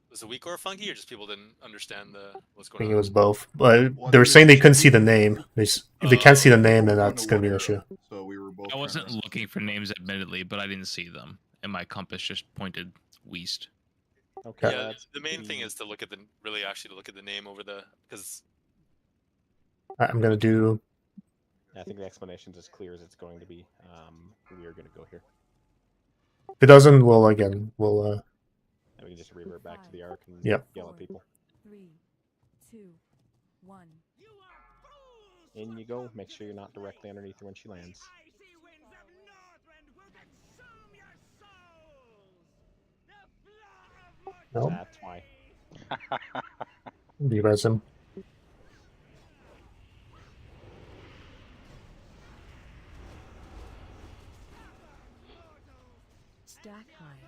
Was the weak or funky, or just people didn't understand what's I going on? think it was both, but they were saying they couldn't see the name. If they can't see the name, then that's going to be an issue. So we were both. I wasn't looking for names, admittedly, but I didn't see them, and my compass just pointed west. Okay. Yeah, the main thing is to look at the name over the because. I'm going to do. I think the explanation's as clear as it's going to be. We are going to go here. If it doesn't, we'll. And we can just revert back to the arc and Yep. yell at people. 3, 2, 1. In you go. Make sure you're not directly underneath her when she lands. Nope. That's why. Re-res him. Stack high.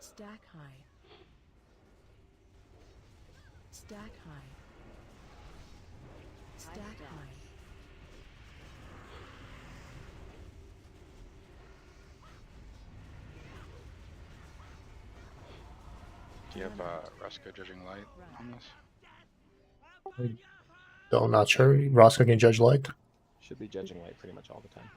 Stack high. Stack high. Stack high. Do you have Roscoe judging light on this? I'm not sure. Roscoe can judge light. Should be judging light pretty much all the time.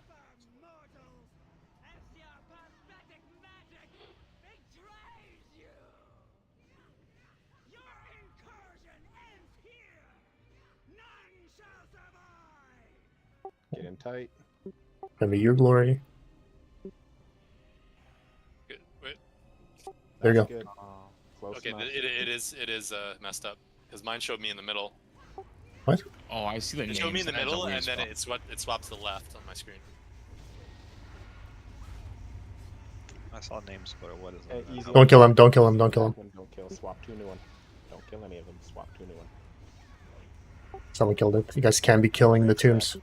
Get in tight. Gonna be your glory. Good. Wait. There you go. Good. Close Okay, enough. it is messed up because mine showed me in the middle. What? Oh, I see the It names. showed me in the That's a middle, weird and then spot. it swapped to the left on my screen. I saw names, but what is it? it? Don't kill him. Don't kill him. Don't kill him. Don't kill. Swap to a new one. Don't kill any of them. Swap to a new one. Someone killed it. You guys can be killing the tombs.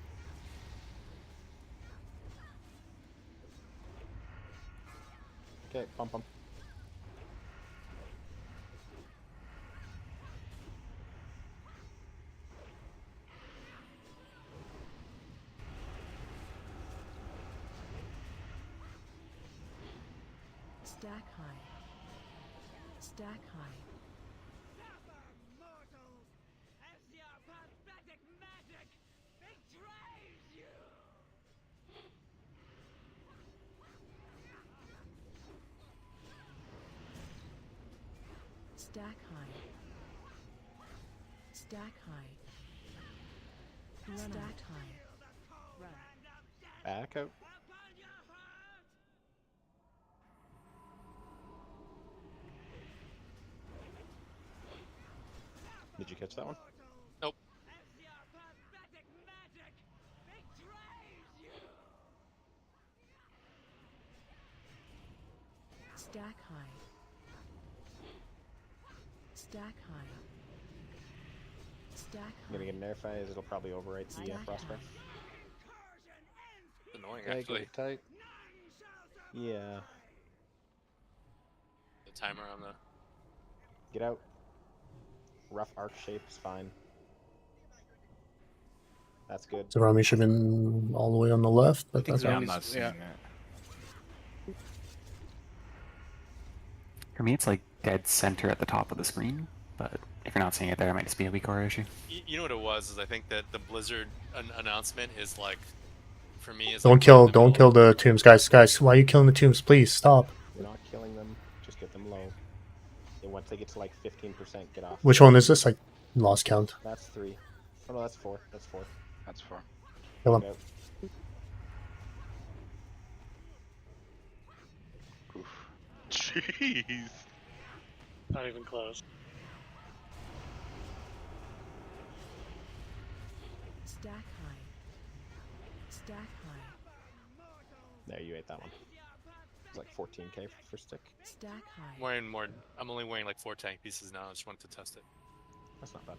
Okay, pump them. Stack high. Stack high. Stack high. Stack high. Run stack high. Run. Back out. Did you catch that one? Nope. Stack high. Stack high. Stack I'm gonna get an air phase. It'll probably overwrite the frostbite. Annoying, Okay, actually. get it tight. Yeah. The timer on the. Get out. Rough arc shape is fine. That's good. So Rami should have been all the way on the left, but that's I'm not seeing it. For me, it's like dead center at the top of the screen, but if you're not seeing it there, it might just be a weak aura issue. You know what it was? Is I think that the Blizzard announcement is like, for me, is don't like kill the tombs, guys. Guys, why are you killing the tombs? Please stop. You're not killing them. Just get them low. And once they get to like 15%, get off. Which one is this? I lost count. That's 3. Oh no, that's 4. That's 4. That's 4. Kill him. Yep. Jeez. Not even close. Stack high. Stack high. There, you ate that one. It's like 14k for stick. Stack high. I'm wearing more. I'm only wearing like 4 tank pieces now. I just wanted to test it. That's not bad.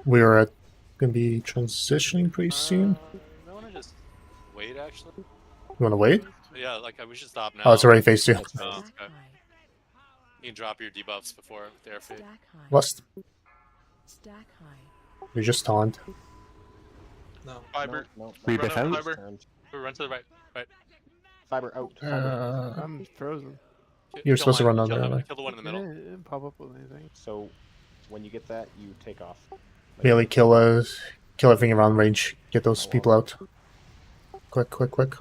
We're gonna be transitioning pretty soon. I want to just wait, actually. You want to wait? Yeah, like we should stop now. Oh, it's already phase 2. Oh, okay. You can drop your debuffs before the air fade. Lust. Stack high. We just taunt. No. Fiber. No. Rebuff out. Fiber. Run to the right. Right. Fiber out. I'm frozen. You're supposed to run down there. Kill the one in the middle. It didn't pop up with anything. So, when you get that, you take off. Bailey, kill everything around range. Get those people out. Quick, quick, quick.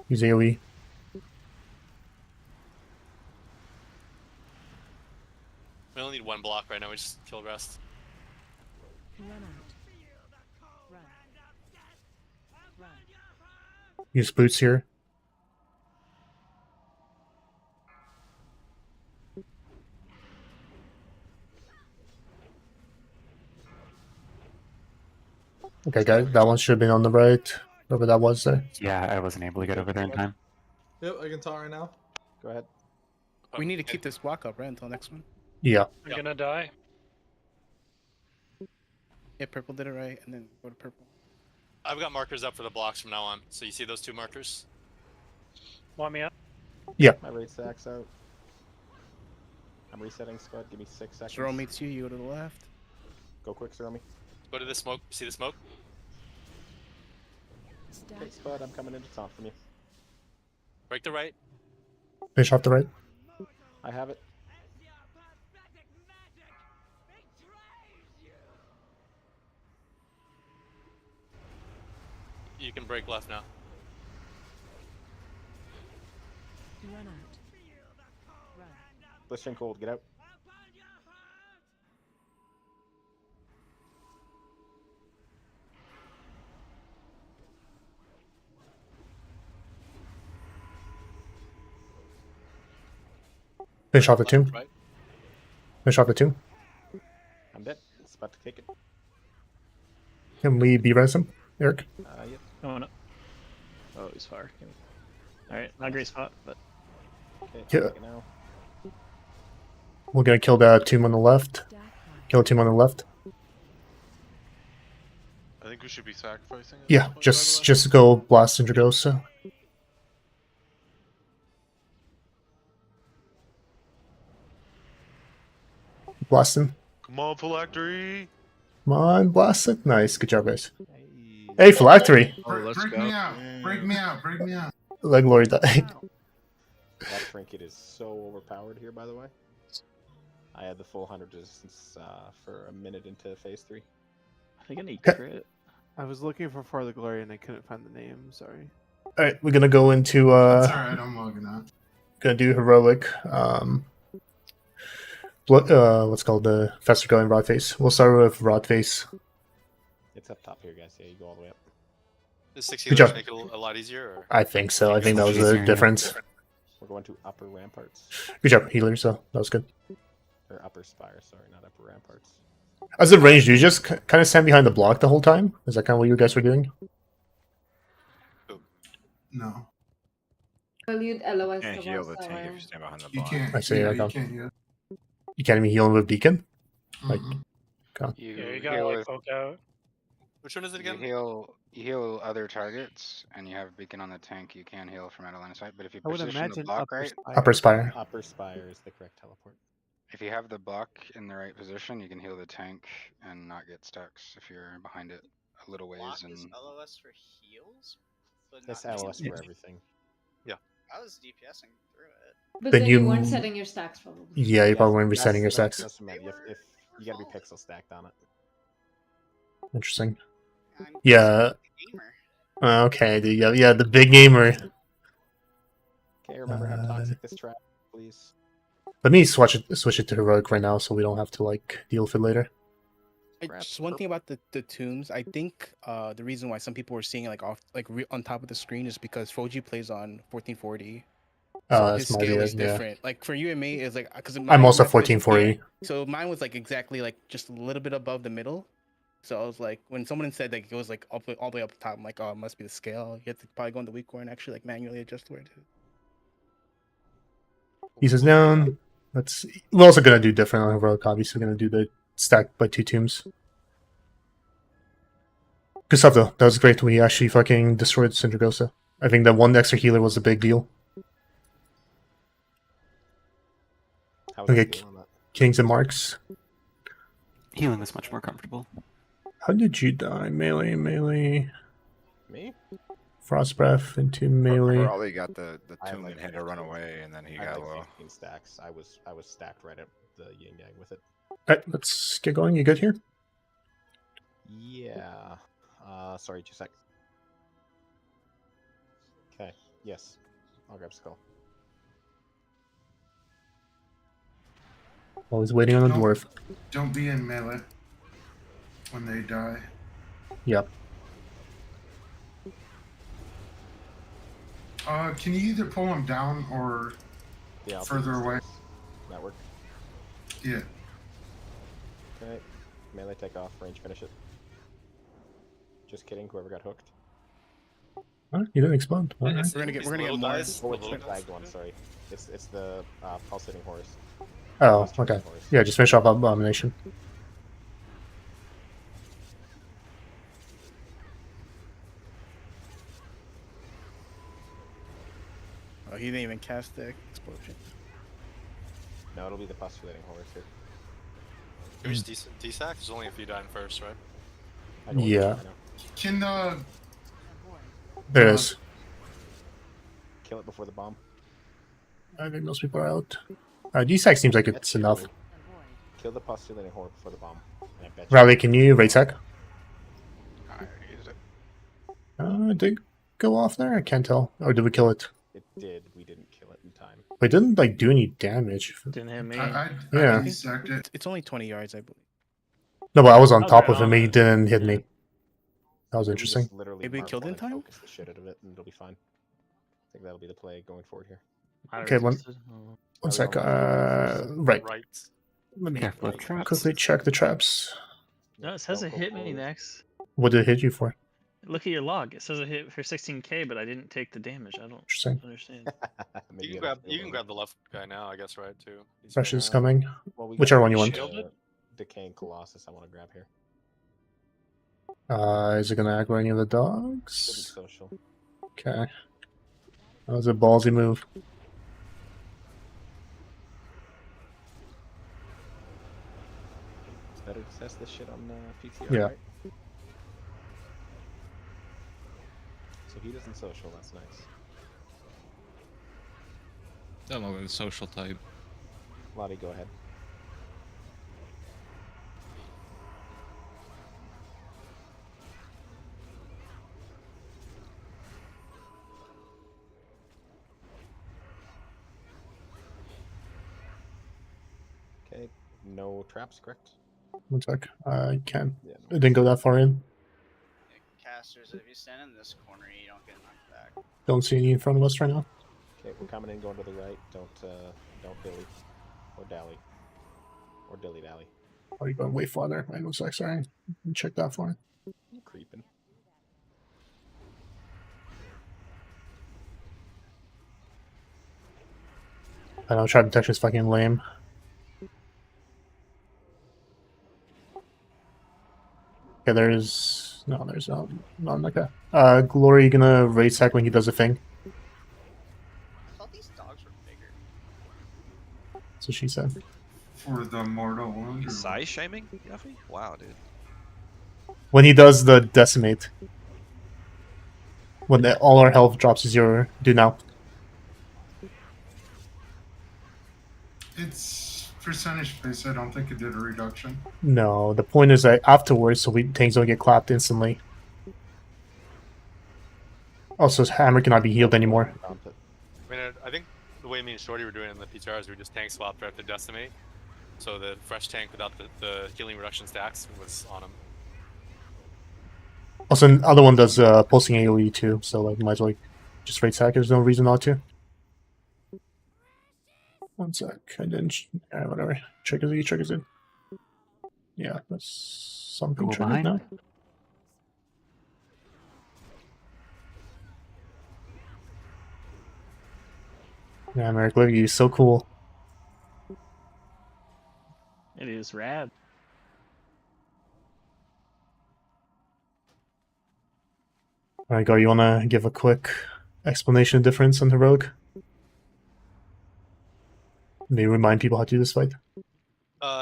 Use AoE. We only need 1 block right now. We just kill rest. Run out. Run. Run. Use boots here. Okay, guys, that one should have been on the right. Whatever that was there. Yeah, I wasn't able to get over there in time. Yep, I can talk right now. Go ahead. We need to keep this block up, right, until next one. Yeah. I'm gonna die. Yeah, purple did it right, and then go to purple. I've got markers up for the blocks from now on. So you see those 2 markers? Want me up? Yeah. My raid stack's out. I'm resetting Spud. Give me 6 seconds. Zero meets you, you go to the left. Go quick, Zeromi. Go to the smoke. See the smoke? Okay, Spud, I'm coming in to taunt from you. Break the right. Finish off the right. I have it. You can break left now. Run out. Run. Blistering cold, get out. Finish off the tomb. Right. Finish off the tomb. I'm dead. It's about to take it. Can we B-res him, Eric? Yep. Going up. Oh, he's far. Alright, not a great spot, but. Okay, Yeah. take it now. We're gonna kill the tomb on the left. Kill the tomb on the left. I think we should be sacrificing it. Yeah, just go blast Indragosa. Blast him. Come on, Phylactery. Come on, blast it. Nice, good job, guys. Hey, Phylactery. Break me out. Break me out. Break me out. Leg Glory died. That trinket is so overpowered here, by the way. I had the full 100 resistance for a minute into phase 3. I think I need crit. I was looking for For the Glory and I couldn't find the name. Sorry. All right, we're gonna go into That's alright, I'm logging out. gonna do heroic. What's called the Festival and Rotface. We'll start with Rotface. It's up top here, guys. Yeah, you go all the way up. Does 6 Good healers job. make it a lot easier? Or? I think so. I think that was the Easier, yeah. difference. We're going to upper ramparts. Good job, healer. So that was good. Or upper spire, sorry, not upper ramparts. As a range, do you just kind of stand behind the block the whole time? Is that kind of what you guys were doing? No. Well, you'd LOS Can't the heal the boss tank if tower. you stand behind the You block. can't. I see. Yeah, Okay. you can't heal. You can't even heal with Beacon. Like, okay. You, Yeah, you heal gotta like with, poke out. Which one is it you again? heal other targets, and you have beacon on the tank. You can heal from out of line of sight. But if you I would position the imagine block upper right, spire. Upper spire. Upper spire is the correct teleport. if you have the block in the right position, you can heal the tank and not get stacks if you're behind it a little ways. Block And is LOS for heals, but That's not LOS DPS. for everything. Yeah. I was DPSing through it. But Then then you you- weren't setting your stacks probably. Yeah, you Yes, probably won't be setting your that's- stacks. that's what I meant. If you gotta be pixel stacked on it. Interesting. I'm Yeah. gamer. Okay. Yeah, the big gamer. Okay, remember how toxic this trap, please. Let me switch it to heroic right now, so we don't have to like deal with it later. Just one thing about the tombs, I think the reason why some people were seeing it like off on top of the screen is because Foji plays on 1440. So his That's might be scale it, is yeah. different. Like for you and me, it's like because I'm also 1440. So mine was like exactly like just a little bit above the middle. So I was like, when someone said like it was like all the way up the top, I'm like, oh, it must be the scale. You have to probably go in the weak core and actually like manually adjust where it is. Pieces down. We're also gonna do different on heroic. Obviously, we're gonna do the stack by 2 tombs. Good stuff though. That was great. We actually fucking destroyed Syndragosa. I think that one extra healer was a big deal. How was Okay, I feeling on that? Kings and Marks. Healing was much more comfortable. How did you die? Melee. Me? Frost breath into melee. Probably got the I tomb like and had to run away, and then he I got had low. like 15 stacks. I was stacked right at the yin yang with it. Alright, let's get going. You good here? Yeah. Sorry, 2 sec. Okay. Yes. I'll grab skull. Always waiting on the dwarf. Don't be in melee when they die. Yep. Can you either pull them down or Yeah, further away? Network. Yeah. Okay. Melee take off. Range finish it. Just kidding. Whoever got hooked. Huh? You didn't explode. All right. We're gonna get more. Oh, it's the flagged one. Sorry. It's the pulsating horse. Oh, okay. Yeah, just finish off Abomination. Oh, he didn't even cast the explosion. No, it'll be the postulating horse here. It was D-Sack? There's only if you die in first, right? Yeah. Can There it is. Kill it before the bomb. I think most people are out. D-Sack seems like it's enough. Kill the postulating horse before the bomb. And I bet Rally, can you raid sack? I use it. Did it go off there? I can't tell. Or did we kill it? It did. We didn't kill it in time. But it didn't like do any damage. Didn't hit me. Yeah. It's only 20 yards, I believe. No, but I was on Okay, top of him. I'll- He didn't hit me. That was Maybe interesting. just literally Maybe we mark killed one in and time? focus the shit out of it, and it'll be fine. I think that'll be the play going forward here. Okay, one sec. Right. Right. Let me Careful of traps. quickly check the traps. No, it says it hit me next. What did it hit you for? Look at your log. It says it hit for 16k, but I didn't take the damage. I don't Interesting. understand. You can grab the left guy now, I guess, right? Too. He's Fresh fine. is coming. Well, we Whichever got one you want. the Decaying Colossus I want to grab here. Is it gonna aggro any of the Should be dogs? social. Okay. That was a ballsy move. It's better to test this shit on PTR, Yeah. right? So he doesn't social, that's nice. Don't look like the social type. Lottie, go ahead. no traps, correct? 1 sec. I can. Yeah, It didn't go that far in. Casters, if you stand in this corner, you don't get knocked back. Don't see any in front of us right now. Okay, we're coming in, going to the right. Don't dilly or dally or dilly dally. Oh, you're going way farther. Right, 1 sec. Sorry. Check that for it. Creeping. I know trap detection is fucking lame. Okay, there's none like that. Glory, you gonna raid sack when he does a thing? I thought these dogs were bigger. That's what she said. For the mortal wound. You size shaming, Yuffie? Wow, dude. When he does the decimate. When all our health drops to 0, do now. It's percentage based. I don't think it did a reduction. No, the point is that afterwards, so things don't get clapped instantly. Also, his hammer cannot be healed anymore. I mean, I think the way me and Shorty were doing it in the PTR is we just tank swapped right after decimate. So the fresh tank without the healing reduction stacks was on him. Also, the other one does pulsing AoE too, so like might as well just raid sack. There's no reason not to. 1 sec. I didn't. Whatever. Triggers E, triggers it. Yeah, that's something Go triggered now. behind. Yeah, Merrick, look at you, so cool. It is rad. Alright, Gar, you wanna give a quick explanation of difference on Heroic? Maybe remind people how to do this fight?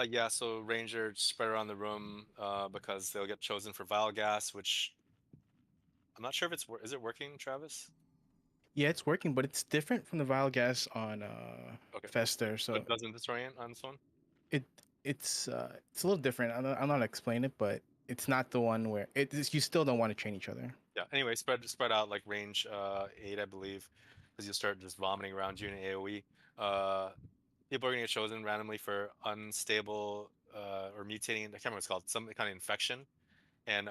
Yeah, so Ranger spread around the room because they'll get chosen for Vile Gas, which I'm not sure if is it working, Travis? Yeah, it's working, but it's different from the Vile Gas on Fester. So But doesn't disorient on this one? it's a little different. I'm not explain it, but it's not the one where you still don't want to chain each other. Yeah. Anyway, spread out like range 8, I believe, because you'll start just vomiting around you in AOE. People are gonna get chosen randomly for unstable or mutating. I can't remember what it's called. Some kind of infection, and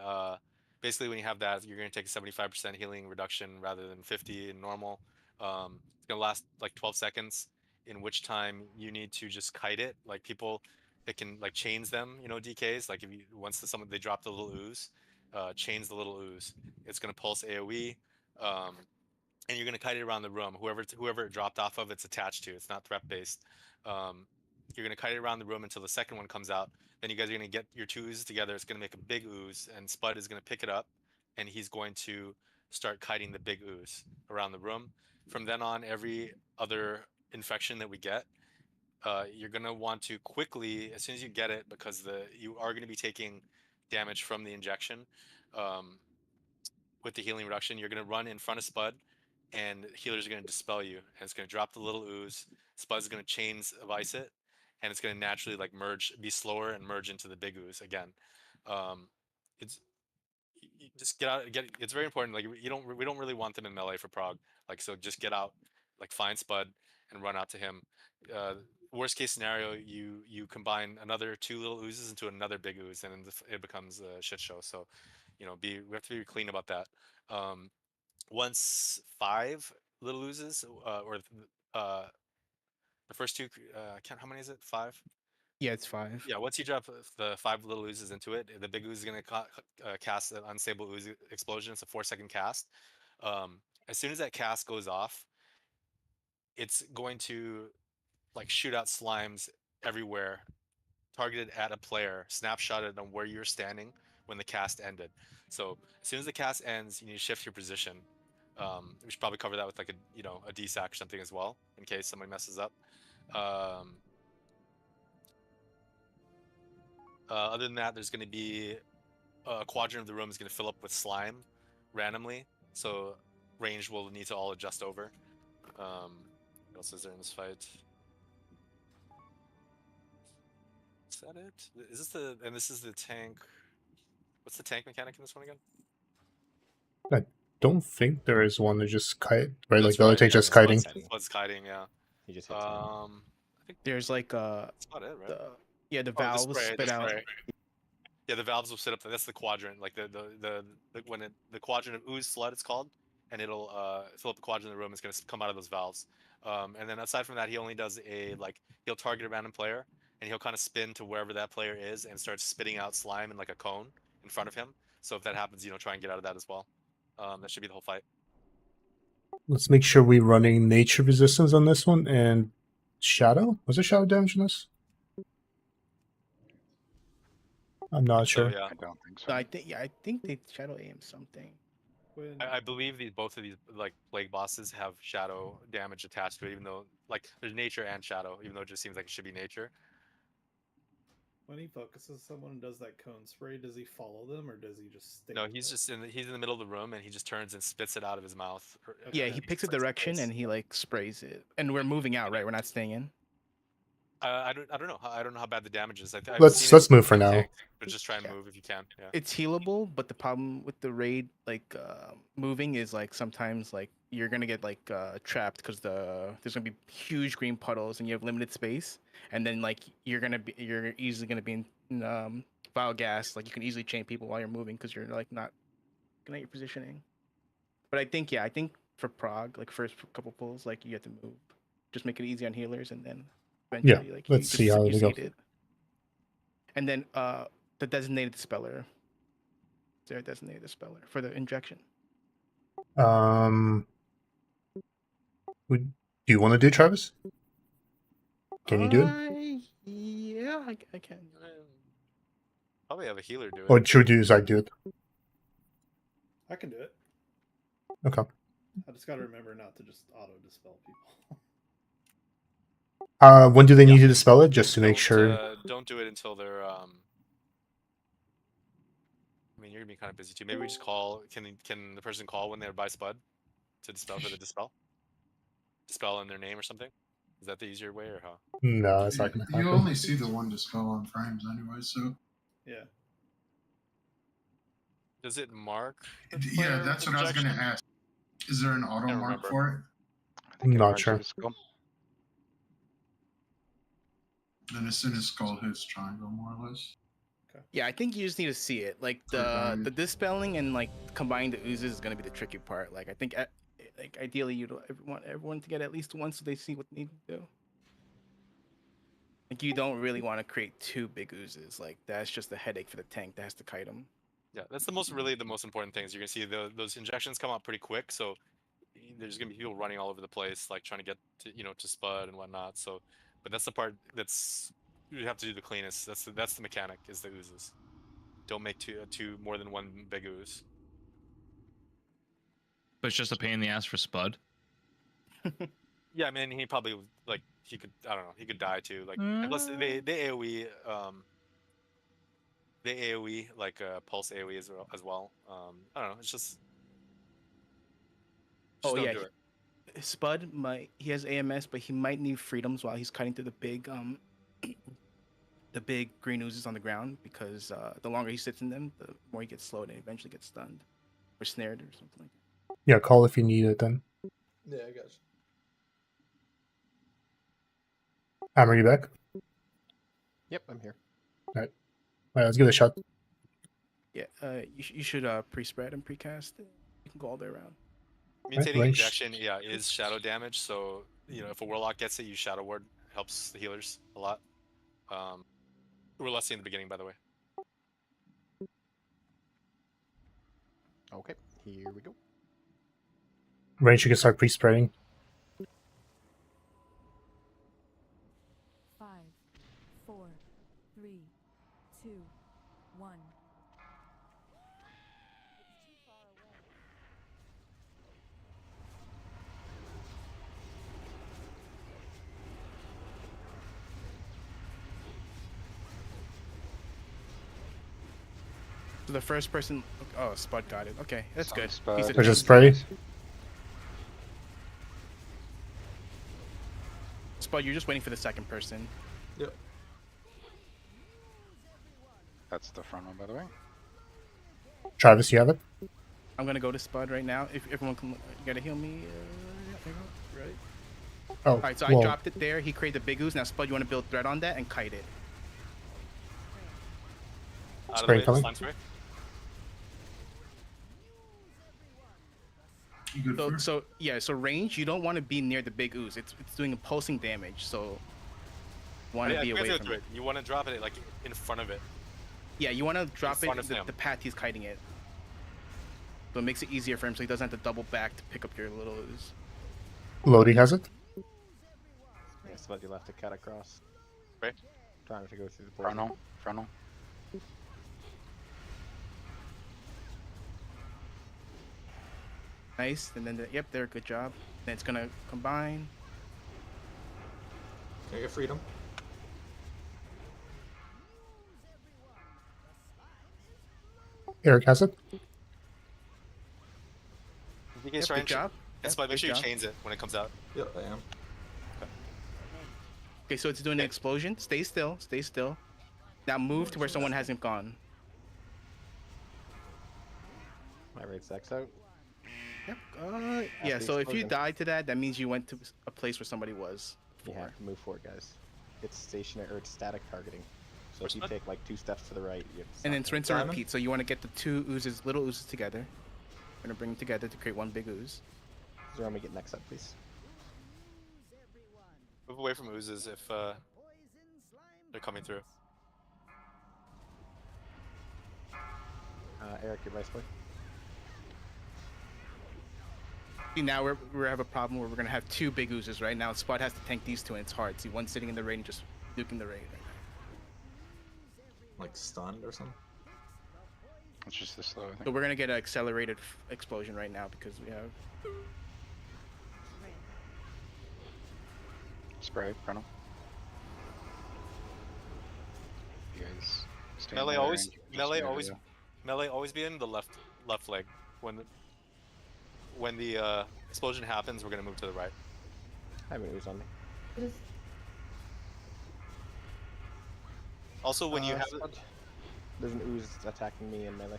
basically when you have that, you're gonna take a 75% healing reduction rather than 50 in normal. It's gonna last like 12 seconds, in which time you need to just kite it. Like people, it can like chains them. You know, DKs. Like if you once someone they drop the little ooze, chains the little ooze. It's gonna pulse AOE. And you're going to kite it around the room. Whoever it dropped off of, it's attached to. It's not threat based. You're going to kite it around the room until the second one comes out. Then you guys are going to get your 2 oozes together. It's going to make a big ooze, and Spud is going to pick it up, and he's going to start kiting the big ooze around the room. From then on, every other infection that we get, you're going to want to quickly, as soon as you get it, because you are going to be taking damage from the injection. With the healing reduction, you're going to run in front of Spud, and healers are going to dispel you, and it's going to drop the little ooze. Spud's going to chains vice it, and it's going to naturally like be slower and merge into the big ooze again. It's you just it's very important. Like we don't really want them in melee for prog. Like so, just get out, like find Spud and run out to him. Worst case scenario, you combine another 2 little oozes into another big ooze, and it becomes a shit show. So, we have to be clean about that. Once 5 little oozes, or the first 2, how many is it? 5? Yeah, it's 5. Yeah, once you drop the 5 little oozes into it, the big ooze is going to cast an unstable ooze explosion. It's a 4-second cast. As soon as that cast goes off, it's going to like shoot out slimes everywhere, targeted at a player, snapshotted on where you're standing when the cast ended. So as soon as the cast ends, you need to shift your position. We should probably cover that with like a DSAC or something as well, in case somebody messes up. Other than that, there's going to be a quadrant of the room is going to fill up with slime randomly, so range will need to all adjust over. What else is there in this fight? Is that it? Is this and this is the tank? What's the tank mechanic in this one again? I don't think there is one that just kite, right? That's like the other tank's just kiting. Spud's kiting, yeah. He just hit I think There's like that's about it, right? Yeah, the Oh, the valves spray, spit the out. spray. Yeah, the valves will sit up there. That's the quadrant, like the when the quadrant of ooze flood it's called, and it'll fill up the quadrant of the room. It's gonna come out of those valves. And then aside from that, he only does he'll target a random player, and he'll kind of spin to wherever that player is and start spitting out slime in like a cone in front of him. So if that happens, try and get out of that as well. That should be the whole fight. Let's make sure we're running nature resistance on this one and shadow. Was it shadow damage in this? I'm not So sure. yeah, I don't think so. No, I think they shadow aim something. I believe both of these like plague bosses have shadow damage attached to it, even though like there's nature and shadow, even though it just seems like it should be nature. When he focuses someone and does that cone spray, does he follow them or does he just stay? No, he's just he's in the middle of the room and he just turns and spits it out of his mouth. Yeah, he picks a direction and he like sprays it. And we're moving out, right? We're not staying in. I don't know. I don't know how bad the damage is. I've Let's seen it move for get now. tanked, but just try and move if you can. Yeah. It's healable, but the problem with the raid moving is like sometimes like you're gonna get like trapped because there's gonna be huge green puddles and you have limited space, and then like you're easily gonna be in vile gas. Like you can easily chain people while you're moving because you're like not gonna get your positioning. But I think for Prague, like first couple pulls, like you have to move. Just make it easy on healers, and then eventually like let's see how you it goes. seed it. And then the designated dispeller. Is there a designated dispeller for the injection? Do you want to do Travis? Can you do it? Yeah, I can. Probably have a healer do it. Or should we do Zach do it? I can do it. Okay. I just gotta remember not to just auto dispel people. When do they need to dispel it? Just to make sure. Don't do it until they're I mean, you're gonna be kind of busy too. Maybe we just call. Can the person call when they're by Spud to dispel for the dispel? Dispel in their name or something. Is that the easier way or how? No, it's not gonna happen. You only see the one dispel on frames anyway, so. Yeah. Does it mark? Yeah, that's what I was gonna ask. Is there an auto mark for it? I'm not sure. Then as soon as skull hits triangle, more or less. Yeah, I think you just need to see it. Like the dispelling and like combining the oozes is gonna be the tricky part. Like I think like ideally you'd want everyone to get at least one so they see what they need to do. Like you don't really want to create two big oozes. Like that's just a headache for the tank that has to kite them. Yeah, that's the most important thing is you're gonna see those injections come out pretty quick. So there's gonna be people running all over the place, like trying to get to to Spud and whatnot. So, but that's the part that's you have to do the cleanest. That's the mechanic is the oozes. Don't make two more than one big ooze. But it's just a pain in the ass for Spud. Yeah, I mean he probably he could he could die too. Like unless they AOE like pulse AOE as well. I don't know. It's just Oh don't yeah, do it. Spud he has AMS, but he might need freedoms while he's cutting through the big the big green oozes on the ground because the longer he sits in them, the more he gets slowed and eventually gets stunned or snared or something like that. Yeah, call if you need it then. Yeah, I got you. Am, are you back? Yep, I'm here. Alright, let's give it a shot. Yeah, you should pre-spread and precast. You can go all the way around. Mutating injection, is shadow damage. So if a warlock gets it, you shadow ward. Helps the healers a lot. We're less in the beginning, by the way. Okay, here we go. Range, you can start pre-spraying. 5, 4, 3, 2, 1. So the first person, oh, Spud got it. Okay, that's good. There's a spray. Spud, you're just waiting for the second person. Yep. That's the front one, by the way. Travis, you have it? I'm gonna go to Spud right now. If everyone can, you gotta heal me. Right. Oh, all right, so I dropped it there. He created the big ooze. Now, Spud, you want to build thread on that and kite it. out of the Spray way. coming. Slime spray. So range, you don't want to be near the big ooze. It's doing pulsing damage, so you want to be away from it. You want to drop it like in front of it. Yeah, you want to drop it the path he's kiting it. So it makes it easier for him, so he doesn't have to double back to pick up your little ooze. Lodi has it. Yeah, somebody left to cut across. Right. Trying to go through the portal. Frontal. Nice, and then yep, there, good job. Then it's gonna combine. Can I get freedom? Eric has it. Good job. That's why make sure you chains it when it comes out. Yep, I am. Okay, so it's doing an explosion. Stay still. Stay still. Now move to where someone hasn't gone. My raid sack's out. Yep. Yeah. So if you died to that, that means you went to a place where somebody was. Yeah, move forward, guys. It's stationary or it's static targeting. So if you take like 2 steps to the right, you have to And then it's rinse and repeat. So you want to get the 2 oozes, little oozes together. We're gonna bring them together to create one big ooze. Zero, me get next up, please. Move away from oozes if they're coming through. Eric, your vice boy. See, now we have a problem where we're gonna have 2 big oozes right now. Spot has to tank these 2, and it's hard. See, one sitting in the raid and just nuking the raid right now. Like stunned or something? It's just this slow, I think. So we're gonna get an accelerated explosion right now because we have. Spray, frontal. You guys stay in Melee melee always, range, just melee stay over always, there. melee always be in the left leg. When the explosion happens, we're gonna move to the right. I have an ooze on me. Also, when you have there's an ooze attacking me in melee.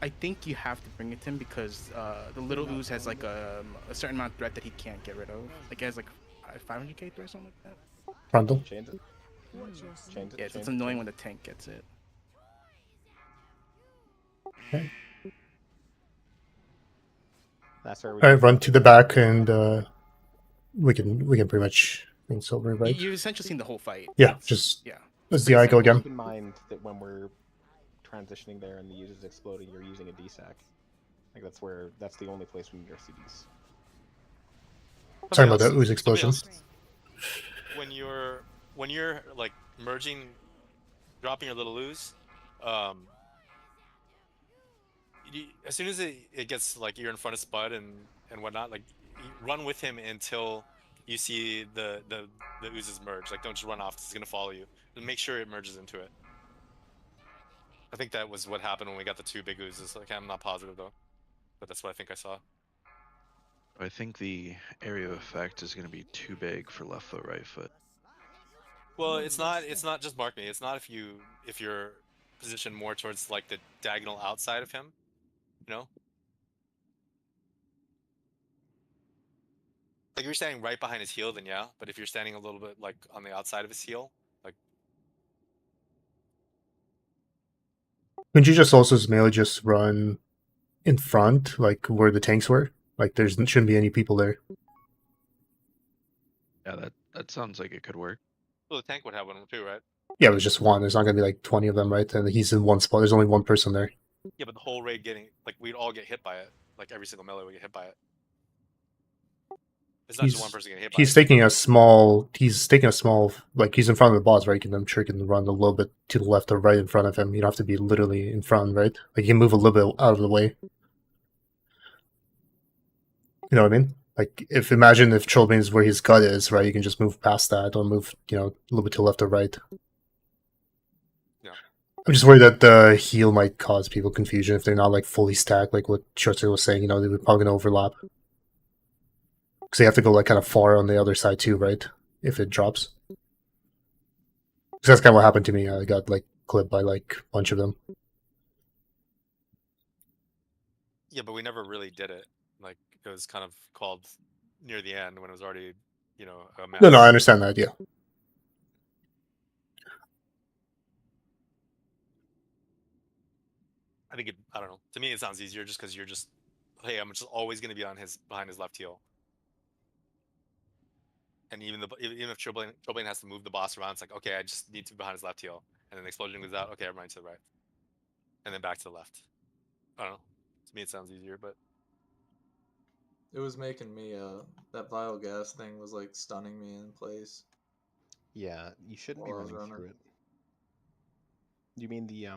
I think you have to bring it to him because the little ooze has like a certain amount of threat that he can't get rid of. Like it has like 500k threat or something like that. Frontal. Change it. Change it. Yeah, it's annoying when the tank gets it. Okay. That's where we. All right, run to the back, and we can pretty much rinse over, right? You've essentially seen the whole fight. Yeah, just yeah. Let's the eye go again. Keep in mind that when we're transitioning there and the user's exploding, you're using a DSAC. Like that's the only place we need our CDs. Sorry about that ooze explosion. When you're like merging, dropping your little ooze, as soon as it gets like you're in front of Spud and whatnot, like you run with him until you see the oozes merge. Like don't just run off because it's gonna follow you. And make sure it merges into it. I think that was what happened when we got the 2 big oozes. Like I'm not positive though, but that's what I think I saw. I think the area of effect is going to be too big for left foot, right foot. Well, it's not just mark me. It's not if you're positioned more towards like the diagonal outside of him, you know? Like if you're standing right behind his heel, then yeah. But if you're standing a little bit like on the outside of his heel, like Couldn't you just also merely just run in front, like where the tanks were? Like there shouldn't be any people there. Yeah, that sounds like it could work. well, the tank would have one too, right? Yeah, there's just one. There's not gonna be like 20 of them, right? And he's in one spot. There's only one person there. Yeah, but the whole raid getting like we'd all get hit by it. Like every single melee would get hit by it. It's not just one person getting hit by it. He's taking a small, like he's in front of the boss, right? I'm sure he can run a little bit to the left or right in front of him. You don't have to be literally in front, right? Like you can move a little bit out of the way. You know what I mean? Like imagine if Trollbane is where his gut is, right? You can just move past that or move, a little bit to the left or right. Yeah. I'm just worried that the heal might cause people confusion if they're not like fully stacked, like what Shortser was saying. They were probably gonna overlap. Because they have to go like kind of far on the other side too, right? If it drops. Because that's kind of what happened to me. I got like clipped by like a bunch of them. Yeah, but we never really did it. Like it was kind of called near the end when it was already, a mess. No, I understand that. Yeah. think I don't know. To me, it sounds easier just because you're just, hey, I'm just always going to be on behind his left heel. And even if Chillbane has to move the boss around, it's like, okay, I just need to be behind his left heel, and then the explosion goes out. Okay, I'm running to the right, and then back to the left. I don't know. To me, it sounds easier, but it was making me that vile gas thing was like stunning me in place. Yeah, you shouldn't be running through it. You mean the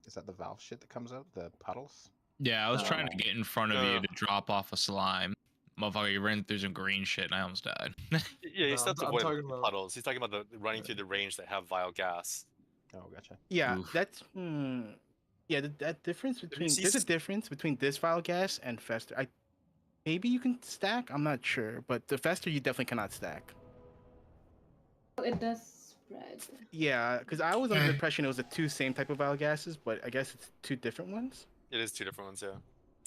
is that the valve shit that comes out? The puddles? Yeah, I was trying to get in front of you to drop off a slime. Motherfucker, you ran through some green shit and I almost died. yeah, he's not avoiding the puddles. He's talking about the running through the range that have vile gas. Oh, gotcha. Yeah, that's yeah. That difference between there's a difference between this vile gas and Fester. Maybe you can stack. I'm not sure, but the Fester you definitely cannot stack. It does spread. Yeah, because I was under the impression it was the two same type of vile gases, but I guess it's two different ones. It is two different ones, yeah.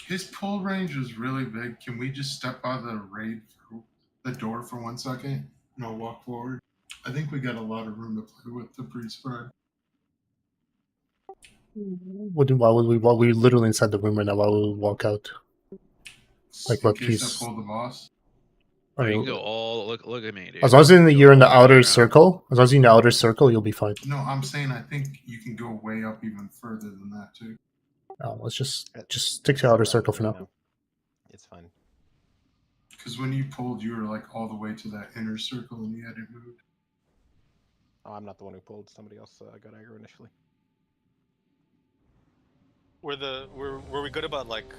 His pull range is really big. Can we just step out of the raid through the door for 1 second and I'll walk forward? I think we got a lot of room to play with the pre-spread. Why would we? While we're literally inside the room right now, why would we walk out? Like, what piece? I pull the boss. I You mean, can go all look at me, dude. as long as you're in the outer circle, as long as you're in the outer circle, you'll be fine. No, I'm saying I think you can go way up even further than that too. Oh, let's just stick to outer circle for now. It's fine. Because when you pulled, you were like all the way to that inner circle and you hadn't moved. Oh, I'm not the one who pulled. Somebody else got aggro initially. Were we good about like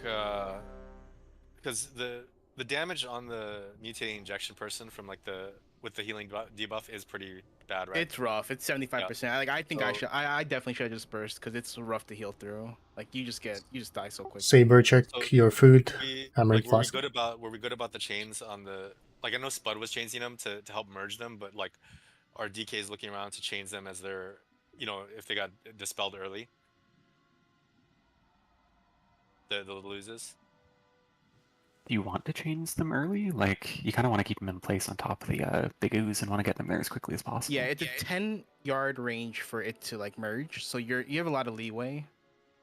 because the damage on the mutating injection person from like with the healing debuff is pretty bad, right? It's rough. It's 75%. Like I think I definitely should have just burst because it's rough to heal through. Like you just die so quick. Saber, check your food. Hammering Were we flask. good about the chains on the like? I know Spud was chaining them to help merge them, but like, are DKs looking around to change them as they're, if they got dispelled early? The loses. Do you want to change them early? Like, you kind of want to keep them in place on top of the big ooze and want to get them there as quickly as possible. Yeah, it's a 10-yard range for it to like merge, so you have a lot of leeway.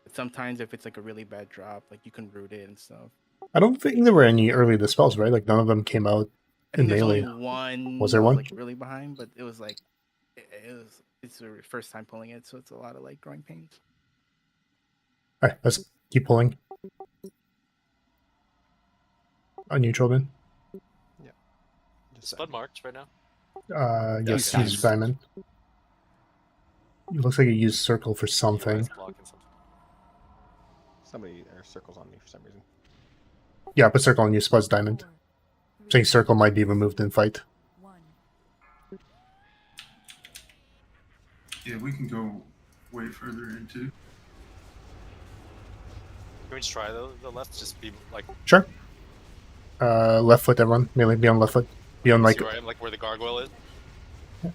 But sometimes if it's like a really bad drop, like you can root it and stuff. I don't think there were any early dispels, right? Like none of them came out in melee. Only one was there one? Like really behind, but it was like it's the first time pulling it, so it's a lot of like growing pains. All right, let's keep pulling. A neutral bin. Yeah. Spud marked right now. Yes, use diamond. It looks like you used circle for something. Somebody or circles on me for some reason. Yeah, put circle on you. Spud's diamond. I think circle might be removed in fight. Yeah, we can go way further into. Can we just try the left? Just be like. Sure. Left foot, everyone. Melee, be on left foot. Be on like. Where I am, like where the gargoyle is.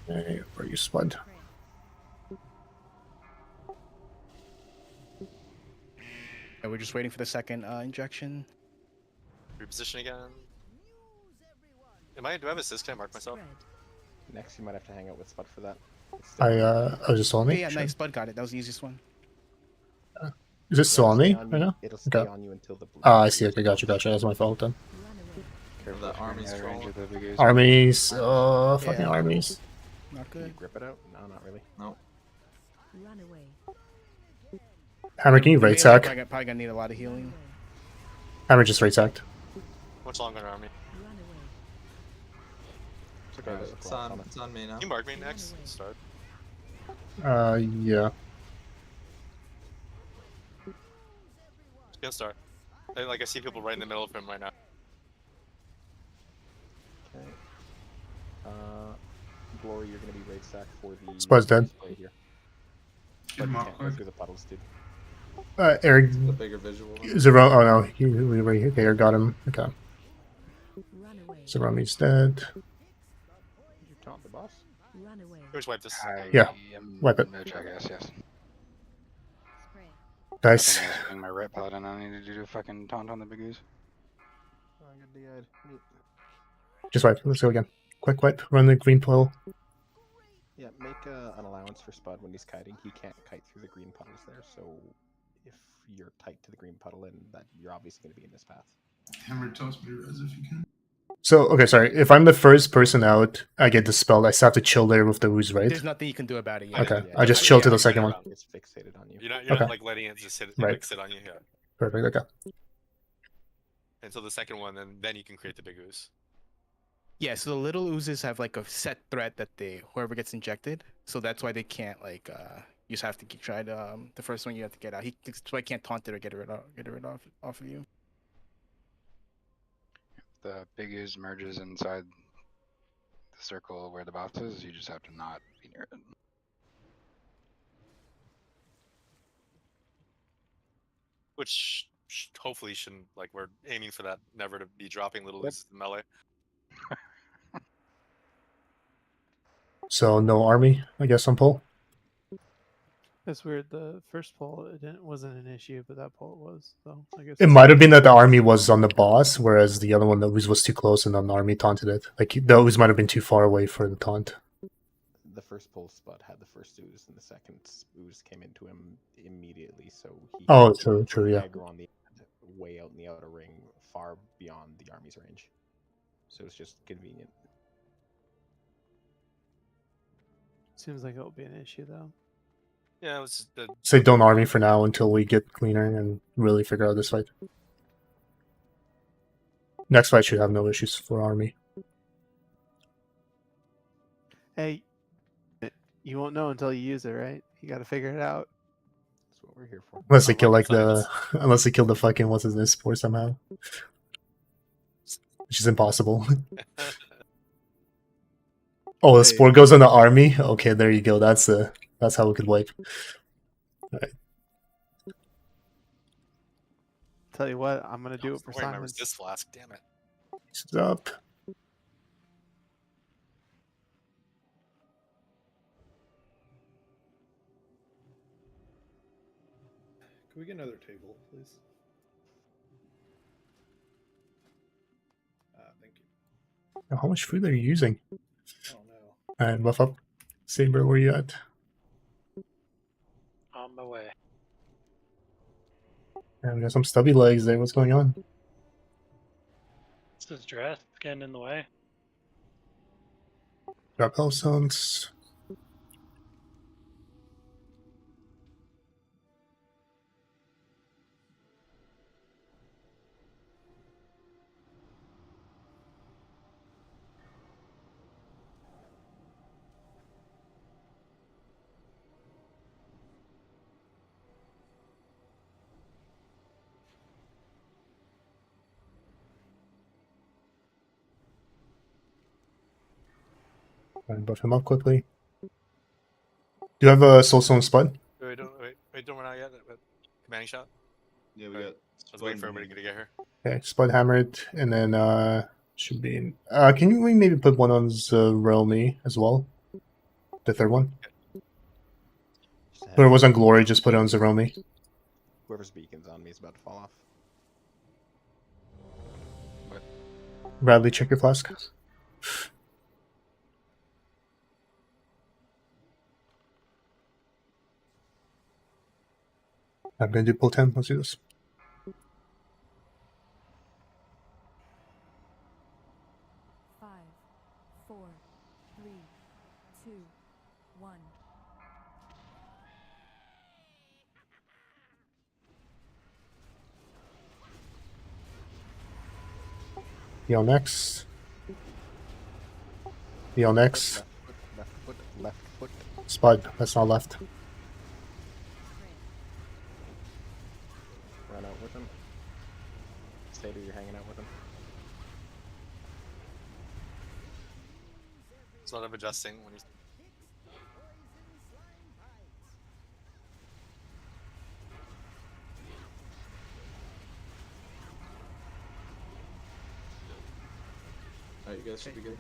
Where are you, Spud? And we're just waiting for the second injection. Reposition again. Do I have assist? Can I mark myself? Next, you might have to hang out with Spud for that. I was just on me. Yeah, Sure. nice. Spud got it. That was the easiest one. Is it still on me right now? It'll stay on you until the blue. Ah, I see. Okay, gotcha. That's my fault then. The army's trolling. Armies. Fucking armies. Not Can you good. grip it out? No, not really. No. Hammer, can you right sack? Probably gonna need a lot of healing. Hammer just right sacked. Much longer on army. It's okay. It's on me now. You mark me next. Start. Yeah. Just gonna start. I see people right in the middle of him right now. Okay. Glory, you're gonna be raid sack for the. Spud's dead. Here. Get him You up can't go quick. through the puddles, dude. Eric. The bigger visual. Zero. Oh no, okay, Eric got him. Okay. Zeromi's dead. Did you taunt the boss? Can we just wipe this? Yeah, wipe it. I guess, yes. Nice. In my ret paladin, I need to do a fucking taunt on the big ooze. Oh, I got DI'd. Neat. Just wipe. Let's go again. Quick wipe. Run the green puddle. Yeah, make an allowance for Spud when he's kiting. He can't kite through the green puddles there, so if you're tight to the green puddle and that you're obviously going to be in this path. Hammer, toss me res if you can. So, okay, sorry. If I'm the first person out, I get dispelled. I still have to chill there with the ooze, right? There's nothing you can do about it yet. Okay, I just chill to the second one. It's fixated on you. You're Okay. not like letting it just sit, Right. like, sit on you. Yeah. Perfect. Okay. Until the second one, then you can create the big ooze. Yeah, so the little oozes have like a set threat that whoever gets injected, so that's why they can't like you just have to try the first one you have to get out. That's why he can't taunt it or get it off of you. The big ooze merges inside the circle where the boss is. You just have to not be near it. Which hopefully shouldn't, like, we're aiming for that never to be dropping little oozes in melee. So no army, I guess, on pull. That's weird. The first poll wasn't an issue, but that poll was. So I guess It might have been that the army was on the boss, whereas the other one, the ooze, was too close, and then the army taunted it. Like the ooze might have been too far away for the taunt. The first pull spot had the first ooze, and the second ooze came into him immediately. So he True, yeah. aggro on the way out in the outer ring, far beyond the army's range. So it's just convenient. Seems like it'll be an issue though. Yeah, it was the... Say don't army for now until we get cleaner and really figure out this fight. Next fight should have no issues for army. Hey, you won't know until you use it, right? You got to figure it out. That's what we're here for. Unless they kill like unless they kill the fucking what's his name spore somehow, which is impossible. Oh, the spore goes on the army. Okay, there you go. That's how we could wipe. All right. Tell you what, I'm gonna do it for Who remembers Simon's. this flask? Damn it. It's up. Can we get another table, please? Thank you. How much food are you using? I don't know. All right, buff up. Saber, where you at? On my way. Yeah, we got some stubby legs there. What's going on? This is dress getting in the way. Drop health zones. And buff him up quickly. Do you have a soul stone spud? Wait, don't run out yet. Commanding shot? Yeah, we got. Let's wait for everybody to get here. Okay, spud hammered, and then should be in. Can we maybe put one on Realmy as well? The third one? Whoever was on Glory, just put it on Zeromi. Whoever's beacon's on me is about to fall off. Bradley, check your flask. I'm gonna do pull 10. Let's do this. Five, 4, 3, 2, 1. Heal next. Heal next. Left foot, left foot. Spud, that's not left. Run out with him. Saber, you're hanging out with him. It's a lot of adjusting when he's... Alright, you guys should be good.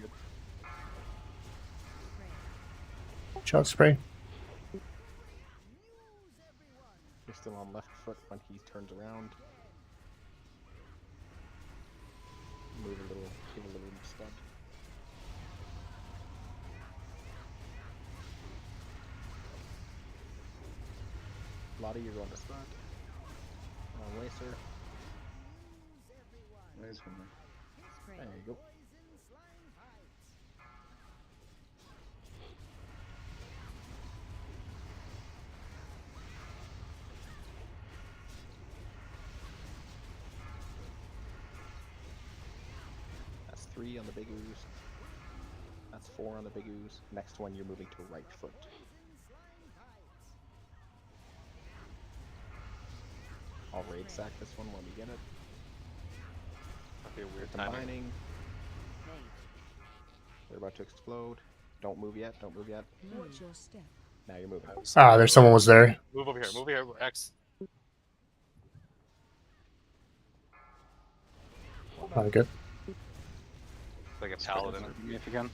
Shock spray. You're still on left foot when he turns around. Move a little, give a little spud. Lottie, you're on the spot. Wrong way, sir. There's one more. There you go. That's 3 on the big ooze. That's 4 on the big ooze. Next one, you're moving to right foot. I'll raid sack this one when we get it. That'd be a weird Combining. They're about to explode. Don't move yet. Don't move yet. Watch your step. Now you're moving. Ah, there's someone was there. Move over here. Move over here. X. Not good. Like a paladin. If you can.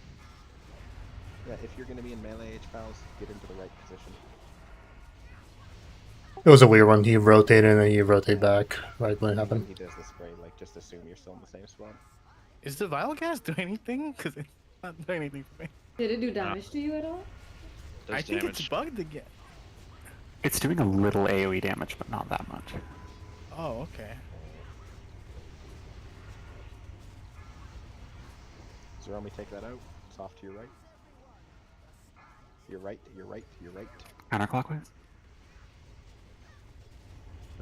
Yeah, if you're going to be in melee H-Pals, get into the right position. It was a weird one. He rotated and then he rotated back right when it happened. He does the spray, like, just assume you're still in the same spot. Is the vial gas doing anything? Because it's not doing anything for me. Did it do damage to you at all? I think it's bugged again. It's doing a little AoE damage, but not that much. Oh, okay. Zeromi, take that out. It's off to your right. Your right, your right, your right. Counterclockwise?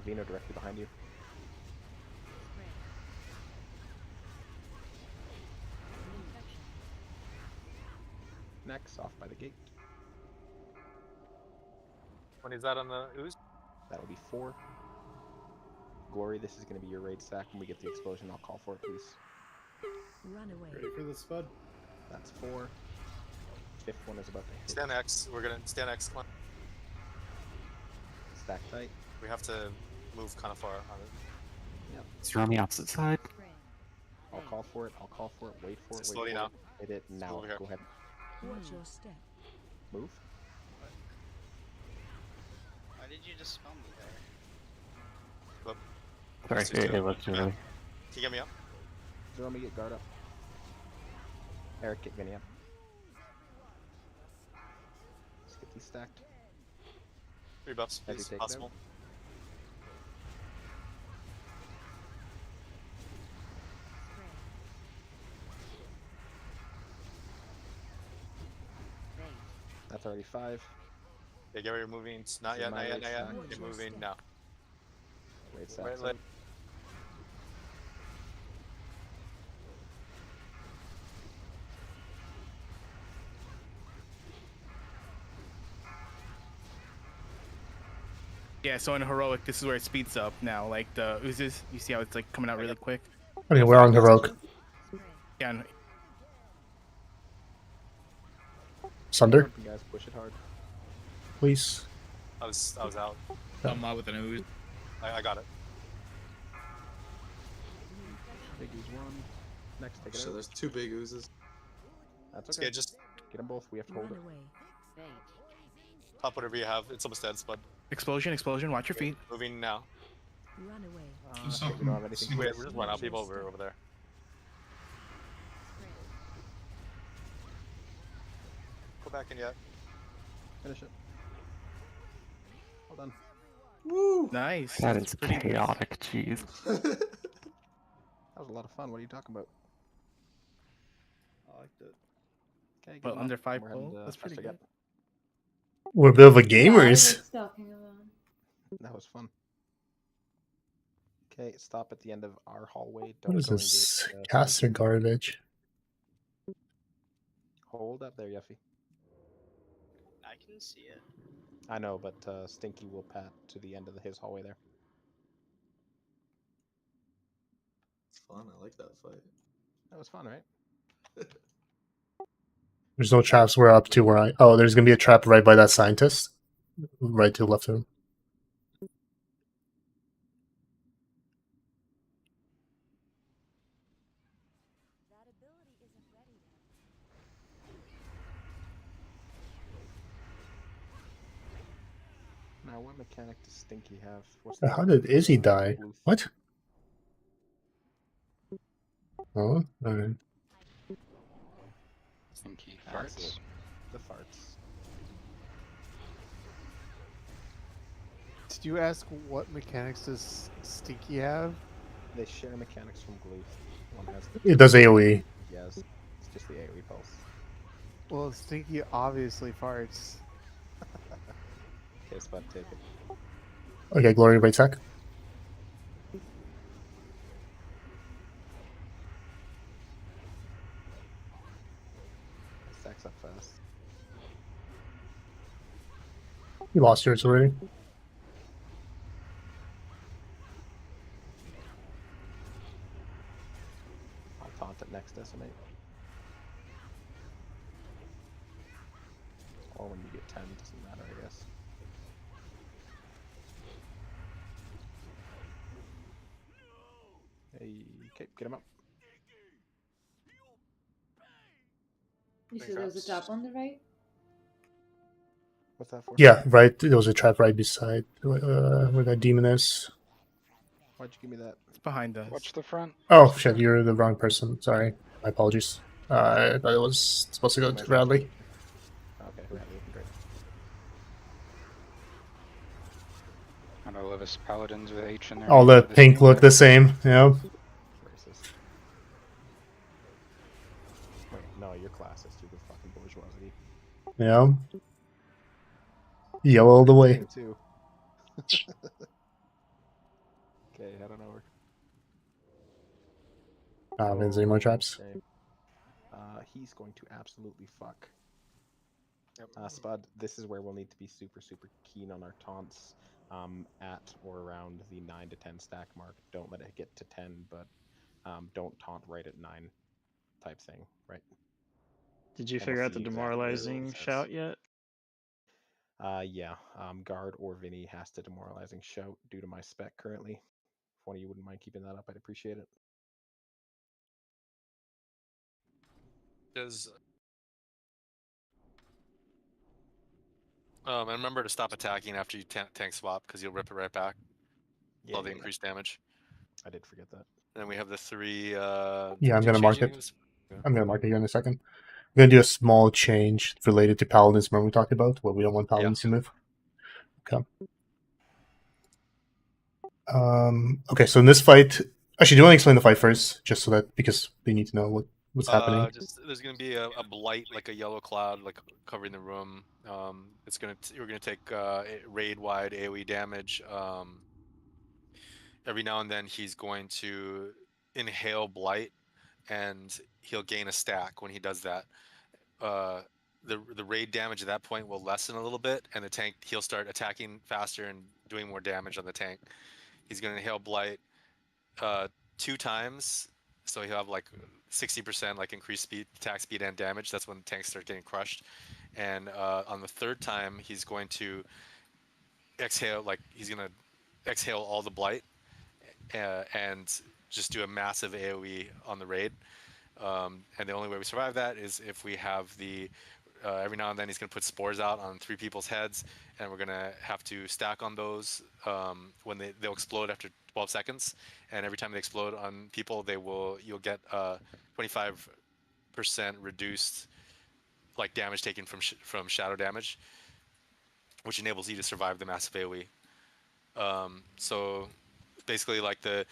Avino directly behind you. Next, off by the gate. When is that on the ooze? That'll be 4. Glory, this is going to be your raid sack. When we get the explosion, I'll call for it, please. Run away. Ready for the spud? That's 4. 5th one is about to hit. Stand X. We're gonna stand X. Come on. Stack tight. We have to move kind of far on it. Yep. So you're on the opposite side. I'll call for it. I'll call for it. Wait for it. It's Wait slowly for now. it. Hit it now. over here. Go ahead. Watch your step. Move. Why did you just spawn me there? Sorry, it was too early. Can you get me up? Zeromi, get guard up. Eric, get Vinny up. Let's get these stacked. 3 buffs, Heavy please. take it Possible. That's already 5. Yeah, get ready to moving. Not So yet, my not yet, raid not yet. sack. Get moving now. Raid Right sack. leg. Yeah, so in heroic, this is where it speeds up now. Like the oozes, you see how it's like coming out really quick. Okay, we're on heroic. Yeah. And Sunder, You guys push it hard. please. I was out. I'm out with an ooze. I got it. Big ooze 1. Next, take it So out. there's 2 big oozes. That's Okay, okay. just Get them both. We have to hold Run it. away. pop whatever you have. It's almost dead, Spud. explosion, explosion. Watch your feet. Moving now. Run away. Okay, we don't have anything. Wait, we're just running out people over there. Go back in yet. Finish it. Well done. Woo! Nice. That That's is pretty good. chaotic, jeez. That was a lot of fun. What are you talking about? I liked it. Okay, But good under enough. 5 We're pull, heading to that's pretty Fester good. Gap. We're a bit of a Yeah, I gamers. was talking about. That was fun. Okay, stop at the end of our hallway. What Don't is go this? engage, Caster garbage. Hold up there, Yuffie. I can see it. I know, but Stinky will pat to the end of his hallway there. It's fun. I like that fight. That was fun, right? There's no traps. We're up to where I. Oh, there's gonna be a trap right by that scientist. Right to left of him. Now, what mechanic does Stinky have? What's How did Izzy die? Blue- What? Oh, alright. Stinky That's farts. it. The farts. Did you ask what mechanics does Stinky have? They share mechanics from Glue. One has the It does AoE. Yes, it's just the AoE pulse. Well, Stinky obviously farts. Okay, Spud, take it. Okay, Glory right sack. Stacks up fast. You lost yours already. I'll taunt it next decimate. Or when you get 10, doesn't matter, I guess. Hey, okay, get him up. You said there was a trap on the right? What's that for? Yeah, right. There was a trap right beside where that demon is. Why'd you give me that? It's behind us. Watch the front. Oh shit, you're the wrong person. Sorry, my apologies. I thought it was supposed to go to Radley. Okay, Radley, great. I know Levis Paladins with H in there. All the pink look the same. Yeah. Racist. Wait, no, you're classist. You're the fucking bourgeoisie. Yeah. Yellow the way. Too. Okay, head on over. Is there any more traps? Okay. He's going to absolutely fuck. Spud, this is where we'll need to be super, super keen on our taunts at or around the 9 to 10 stack mark. Don't let it get to 10, but don't taunt right at 9 type thing, right? Did you And figure we'll out the see exactly where it demoralizing makes sense. shout yet? Yeah. Guard or Vinny has to demoralizing shout due to my spec currently. If one of you wouldn't mind keeping that up, I'd appreciate it. Does and remember to stop attacking after you tank swap because you'll rip it right back. Yeah, All the increased damage. I did forget that. And then we have the 3. Yeah, I'm gonna mark it. Yeah. I'm gonna mark it here in a second. I'm gonna do a small change related to paladins. Remember we talked about where we don't want paladins to move. Okay. Okay, so in this fight, actually, do you want to explain the fight first, just so that because they need to know what's happening? Just there's gonna be a blight, like a yellow cloud, like covering the room. You're gonna take raid wide AOE damage. Every now and then he's going to inhale blight, and he'll gain a stack when he does that. The raid damage at that point will lessen a little bit, and the tank he'll start attacking faster and doing more damage on the tank. He's gonna inhale blight 2 times, so he'll have like 60% like increased speed, attack speed, and damage. That's when tanks start getting crushed. And on the 3rd time, he's going to exhale, like he's gonna exhale all the blight and just do a massive AOE on the raid. And the only way we survive that is if we have the every now and then he's going to put spores out on 3 people's heads, and we're going to have to stack on those when they'll explode after 12 seconds. And every time they explode on people, you'll get 25% reduced like damage taken from shadow damage, which enables you to survive the massive AoE. So basically, like the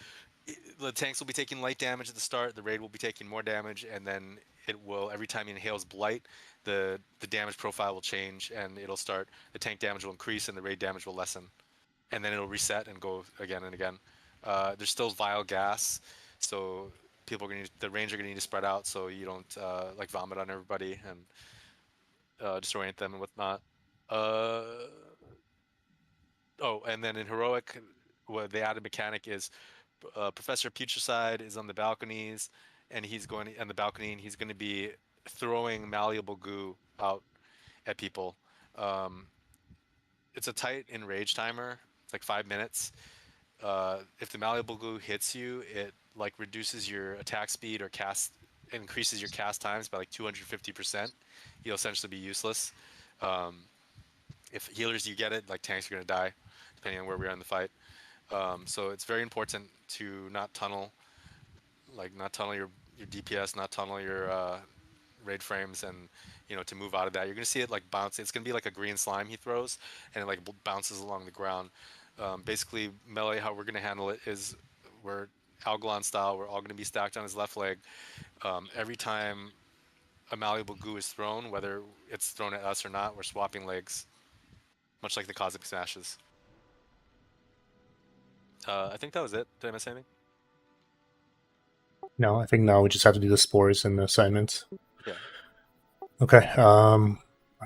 tanks will be taking light damage at the start, the raid will be taking more damage, and then it will, every time he inhales blight, the damage profile will change, and it'll start, the tank damage will increase and the raid damage will lessen, and then it'll reset and go again and again. There's still vile gas, so the range are gonna need to spread out so you don't like vomit on everybody and disorient them and whatnot. Oh, and then in heroic, what the added mechanic is Professor Putricide is on the balconies, and he's going on the balcony, and he's going to be throwing malleable goo out at people. It's a tight enrage timer. It's like 5 minutes. If the malleable goo hits you, it like reduces your attack speed or increases your cast times by like 250%. You'll essentially be useless. If healers you get it, like tanks are going to die, depending on where we are in the fight. So it's very important to not tunnel your DPS, not tunnel your raid frames, and to move out of that. You're gonna see it like bounce. It's gonna be like a green slime he throws, and it like bounces along the ground. Basically, melee, how we're going to handle it is we're Algalon style. We're all going to be stacked on his left leg. Every time a malleable goo is thrown, whether it's thrown at us or not, we're swapping legs, much like the Cosmic Smashes. I think that was it. Did I miss anything? No, I think now we just have to do the spores and the assignments. Yeah. Okay.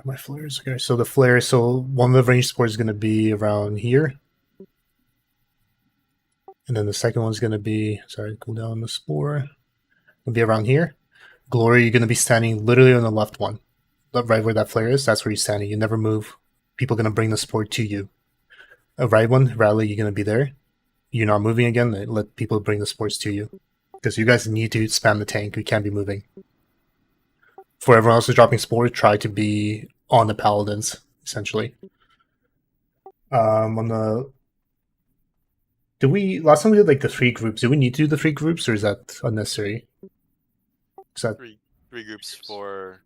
My flares. Okay, so the flare. So one of the range spores is going to be around here, and then the second one's going to be cool down the spore. It'll be around here. Glory, you're going to be standing literally on the left one, right where that flare is. That's where you're standing. You never move. People are going to bring the spore to you. A right one, Rally, you're going to be there. You're not moving again. Let people bring the spores to you, because you guys need to spam the tank. We can't be moving. For everyone else who's dropping spore, try to be on the paladins, essentially. On the last time we did like the 3 groups, do we need to do the 3 groups, or is that unnecessary? Is that three groups for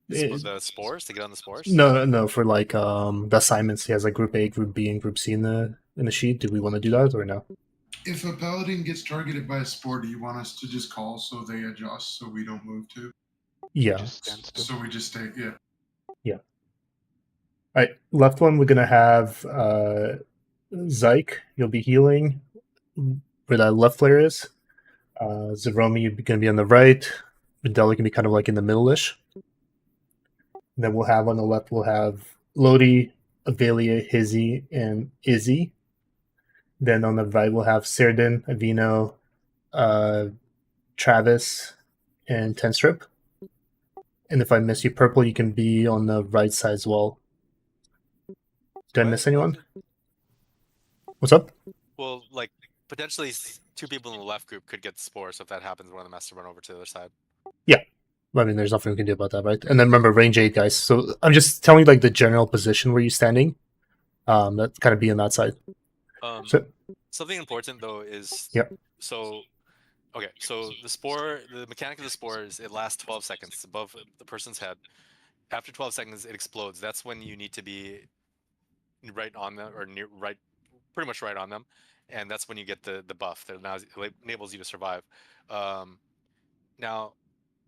the spores, to get on the spores? No, for like the assignments. He has like group A, group B, and group C in the sheet. Do we want to do that or no? If a paladin gets targeted by a spore, do you want us to just call so they adjust so we don't move too? Yeah. So we just stay, yeah. Yeah. All right, left one, we're gonna have Zyke. You'll be healing where that left flare is. Zeromi, you're gonna be on the right. Videla can be kind of like in the middle-ish. And then we'll have on the left, we'll have Lodi, Avelia, Hizzy, and Izzy. Then on the right, we'll have Serdin, Avino, Travis, and Tenstrip. And if I miss you, Purple, you can be on the right side as well. Did I miss anyone? What's up? Well, like, potentially 2 people in the left group could get the spore, so if that happens, one of them has to run over to the other side. Yeah. I mean, there's nothing we can do about that, right? And then remember, range 8, guys. So I'm just telling you, like, the general position where you're standing. That kind of be on that side. Something important, though, is... Yep. So, okay, so the mechanic of the spore is it lasts 12 seconds above the person's head. After 12 seconds, it explodes. That's when you need to be right on them, or pretty much right on them. And that's when you get the buff that enables you to survive. Now,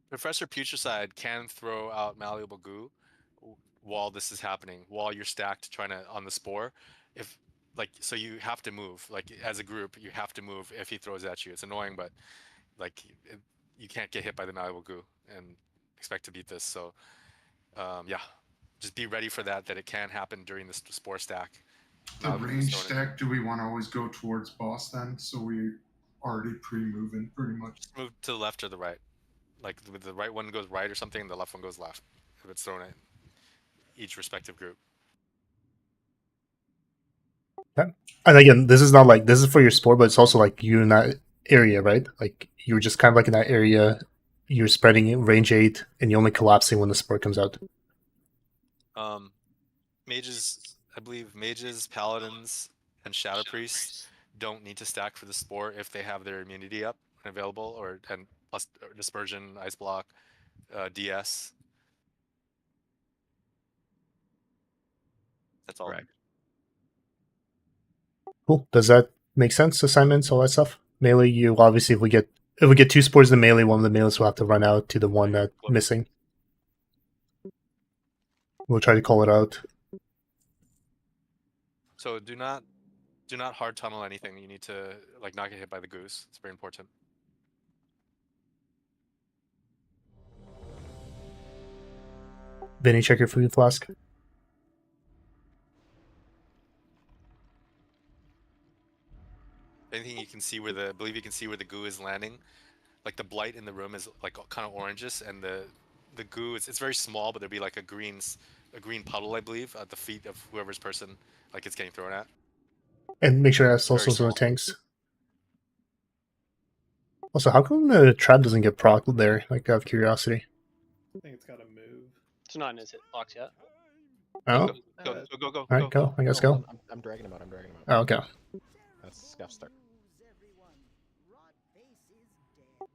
Professor Putricide can throw out malleable goo while this is happening, while you're stacked trying to on the spore. So you have to move. Like, as a group, you have to move if he throws at you. It's annoying, but like you can't get hit by the malleable goo and expect to beat this. So yeah, just be ready for that it can happen during the spore stack. The range stack, do we want to always go towards boss then? So we already pre-moving pretty much. Just move to the left or the right. Like the right one goes right or something, and the left one goes left. If it's thrown at each respective group. Okay. And again, this is not like, this is for your spore, but it's also like you're in that area, right? Like you're just kind of like in that area. You're spreading it range 8, and you're only collapsing when the spore comes out. Mages, I believe mages, paladins, and shadow priests don't need to stack for the spore if they have their immunity up and available, and plus dispersion, ice block, DS. That's all. Right. Cool. Does that make sense? Assignments, all that stuff. Melee, you obviously, if we get 2 spores in melee, one of the melees will have to run out to the one that's missing. We'll try to call it out. So do not hard tunnel anything. You need to not get hit by the goose. It's very important. Vinny, check your food flask. Anything you can see where I believe you can see where the goo is landing. Like the blight in the room is like kind of orangish, and the goo it's very small, but there'd be like a green puddle, I believe, at the feet of whoever's person it's getting thrown at. And make sure that's also in the tanks. Also, how come the trap doesn't get procced there? Like, out of curiosity. I think it's got to move. It's not in his hitbox yet. Oh. Go. All right, go. I guess go. I'm dragging him out. Oh, okay. That's scuff start.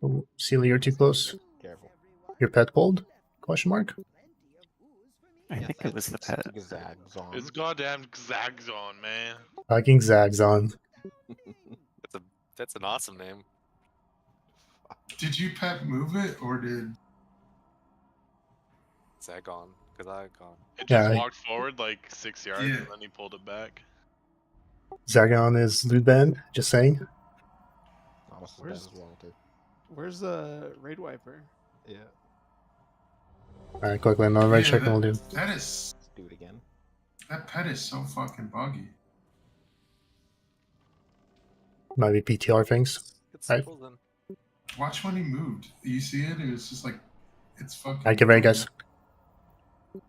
Oh, Celia, you're too close. Careful. Your pet pulled? Question mark. I think it was the pet. Zagzon. It's goddamn Zagzon, man. Fucking Zagzon. That's an awesome name. Did you pet move it or did? Zagon, because I gone. It just Yeah. walked forward like 6 yards and then he pulled it back. Zagon is loot ban, just saying. Where's the raid wiper? Yeah. Alright, quickly, another right check and we'll do. That is. Let's do it again. That pet is so fucking buggy. Might be PTR things. Right. Watch when he moved. You see it? It was just like, it's fucking. Alright, get ready, guys.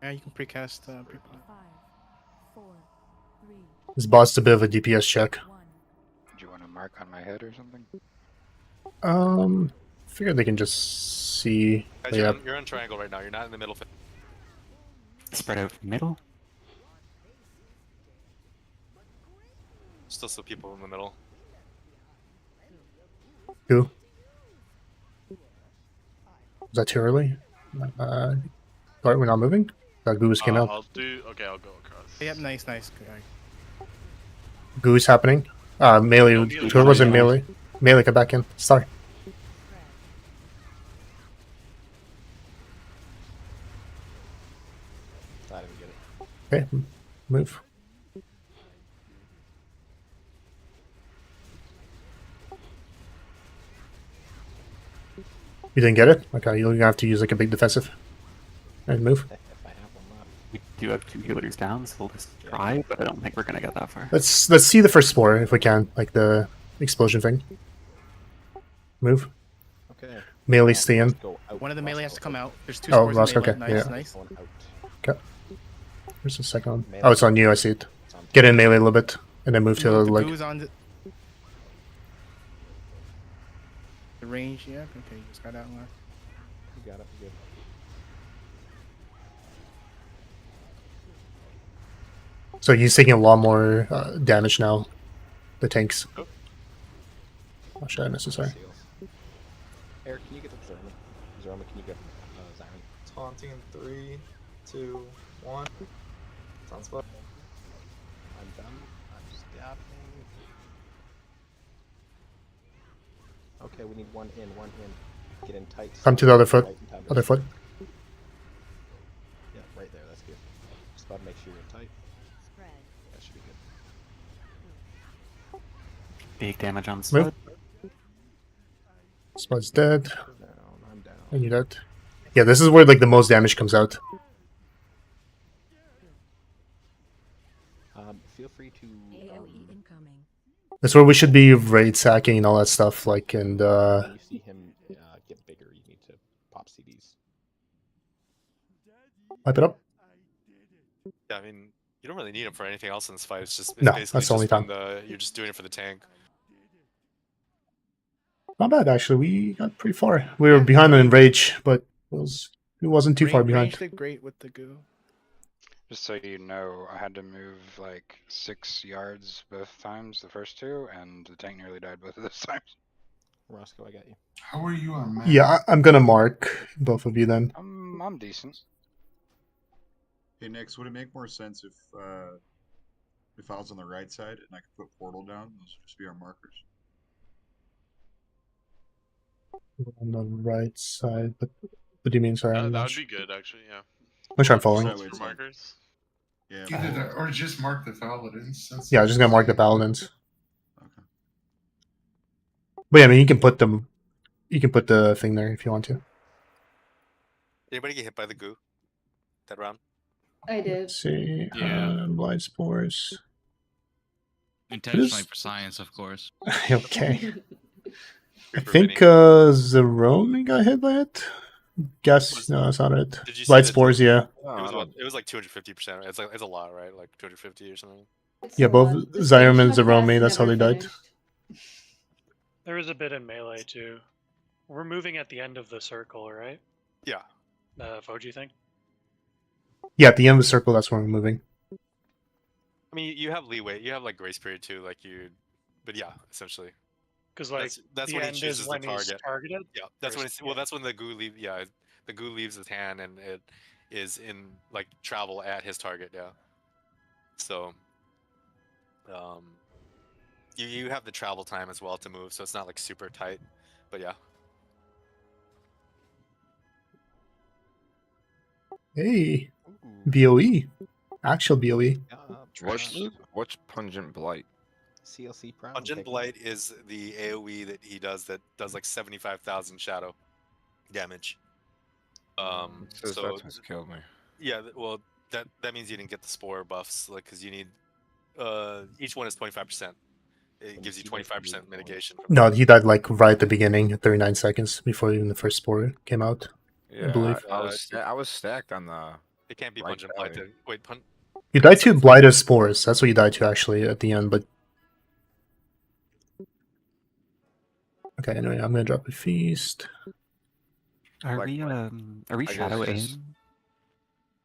Yeah, you can precast. Pre-pot. This boss is a bit of a DPS check. Do you want to mark on my head or something? Figure they can just see. Guys, you're on triangle right now. You're not in the middle. Spread out middle. Still some people in the middle. Who? Is that too early? Bart, we're not moving? That goose came out. I'll go across. Yep, nice. Goose happening. Melee. Who was in melee? Melee, come back in. Sorry. I didn't get it. Okay, move. You didn't get it? Okay, you're gonna have to use like a big defensive. And move. We do have 2 healers down, so we'll just try, but I don't think we're gonna get that far. Let's see the first spore if we can, like the explosion thing. Move. Okay. Melee stay in. One of the melee has to come out. There's 2 Oh, spores Ross, in melee. okay, Nice. Okay. Where's the second one? Oh, it's on you, I see it. Get in melee a little bit, and then move to the leg. Goo's on the range, yeah. Okay, you just got that one. You got it, good. So he's taking a lot more damage now. The tanks. Oh, shit, I missed it, sorry. Eric, can you get the Zerma? Zerma, can you get Zion? Taunting in 3, 2, 1. Sounds fun. I'm done. I'm stopping. Okay, we need one in. Get in tight. Come to the other foot. Other foot. Yeah, right there. That's good. Just about to make sure you're tight. That should be good. Big damage on Spud. Spud's dead. I'm down. And you're dead. Yeah, this is where like the most damage comes out. Feel free to. That's where we should be raid sacking and all that stuff. Like, and When you see him get bigger, you need to pop CDs. wipe it up. Yeah, I mean, you don't really need him for anything else in this fight. It's just No, basically that's the only just when time. you're just doing it for the tank. Not bad actually. We got pretty far. We were behind on rage, but it wasn't too far behind. Range did great with the goo. Just so you know, I had to move like 6 yards both times, the first 2, and the tank nearly died both of those times. Roscoe, I got you. How are you on map? Yeah, I'm gonna mark both of you then. I'm decent. Hey, Nix, would it make more sense if I was on the right side and I could put portal down? Those would just be our markers. On the right side, but what do you mean? Sorry, I'm That not would sure. be good, actually. Yeah. I'm sure I'm following. For markers. Yeah. Either that or just mark the paladins. That's Yeah, I'm just gonna mark the paladins. But yeah, I mean, you can put them. You can put the thing there if you want to. Did anybody get hit by the goo that round? I did. Let's see, Yeah. blind spores. Intentionally for science, of course. Okay. I think Zeroni got hit by it. Guess no, that's not it. Did you see Blight the- spores, yeah. It was like 250%. It's a lot, right? Like 250 or something. Yeah, both Zyrum and Zeromi, that's how they died. There was a bit in melee too. We're moving at the end of the circle, right? Yeah. Foji thing. Yeah, at the end of the circle, that's where we're moving. I mean, you have leeway. You have like grace period too, but yeah, essentially. Because like that's the when he end chooses is the when he's target. targeted. Yeah, that's when that's when the goo leaves. Yeah, the goo leaves his hand, and is in like travel at his target. Yeah. So, you have the travel time as well to move, so it's not like super tight. But yeah. Hey, BOE, actual BOE. What's Pungent Blight? CLC Prime. Pungent Blight is the AoE that he does that does like 75,000 shadow damage. Says So that's what killed me. yeah, well that means you didn't get the spore buffs, like because you need each one is 25%. It gives you 25% mitigation. No, he died like right at the beginning, 39 seconds before even the first spore came out. I Yeah, believe. I was stacked on the. It can't be right Pungent Blight. belly. Wait, You died to Blight of Spores. That's what you died to actually at the end. But okay, anyway, I'm gonna drop a feast. Are we I shadow just- aim?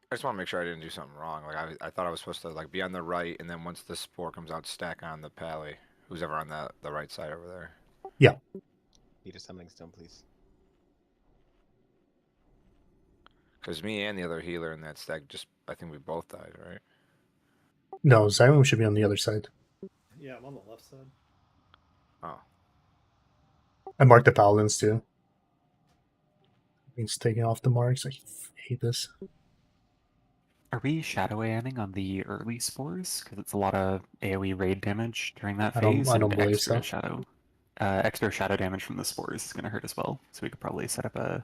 I just want to make sure I didn't do something wrong. Like I thought I was supposed to like be on the right, and then once the spore comes out, stack on the pally. Who's ever on the right side over there? Yeah. Need a summoning stone, please. Because me and the other healer in that stack I think we both died, right? No, Zyron should be on the other side. Yeah, I'm on the left side. Oh. I marked the paladins too. Means taking off the marks. I hate this. Are we shadow aiming on the early spores? Because it's a lot of AoE raid damage during that I don't- phase. I don't and believe extra so. shadow. Extra shadow damage from the spores is going to hurt as well. So we could probably set up a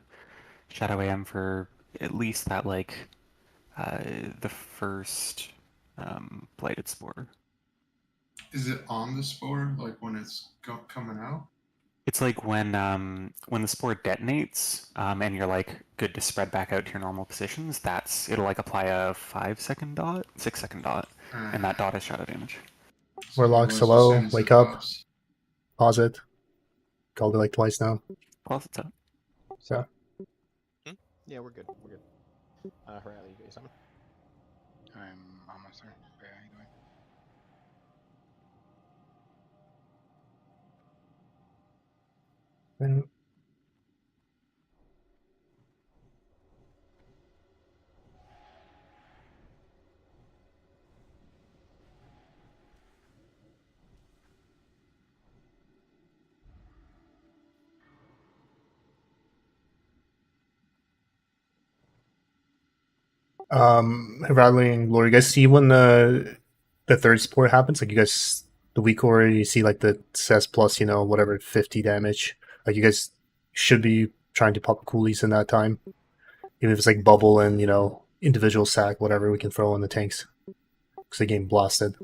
shadow AM for at least that, like, the first blighted spore. Is it on the spore, like when it's coming out? It's like when the spore detonates, and you're like good to spread back out to your normal positions. It'll like apply a 5-second dot, 6-second dot, and that dot is shadow damage. Warlocks, more or less as soon hello, as wake it up. pops. Pause it. Called it like twice now. Pause it up. Yeah. Yeah, we're good. We're good. Harali, you guys summon? I'm almost there. Yeah, how you doing? Rattling Lore, you guys see when the third spore happens? Like you guys, the weak aura, you see like the says plus, whatever 50 damage. Like you guys should be trying to pop coolies in that time, even if it's like bubble and individual sack, whatever we can throw in the tanks, because they get blasted.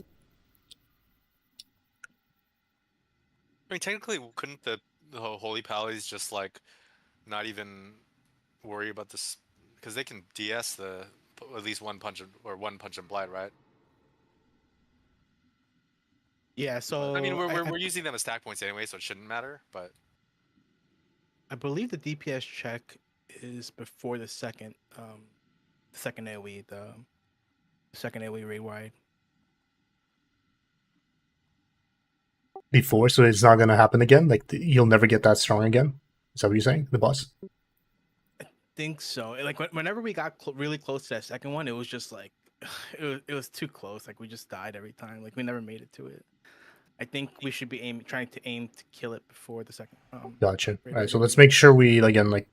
I mean, technically, couldn't the holy pallies just like not even worry about this because they can DS the at least one punch and blight, right? Yeah, so I mean, we're using them as stack points anyway, so it shouldn't matter. But I believe the DPS check is before the second AoE, the second AoE raid wide. Before, so it's not going to happen again? Like, you'll never get that strong again? Is that what you're saying? The boss? Think so. Like, whenever we got really close to that second one, it was just like, it was too close. Like, we just died every time. Like, we never made it to it. I think we should be trying to aim to kill it before the second. Gotcha. All right, so let's make sure we, again, like,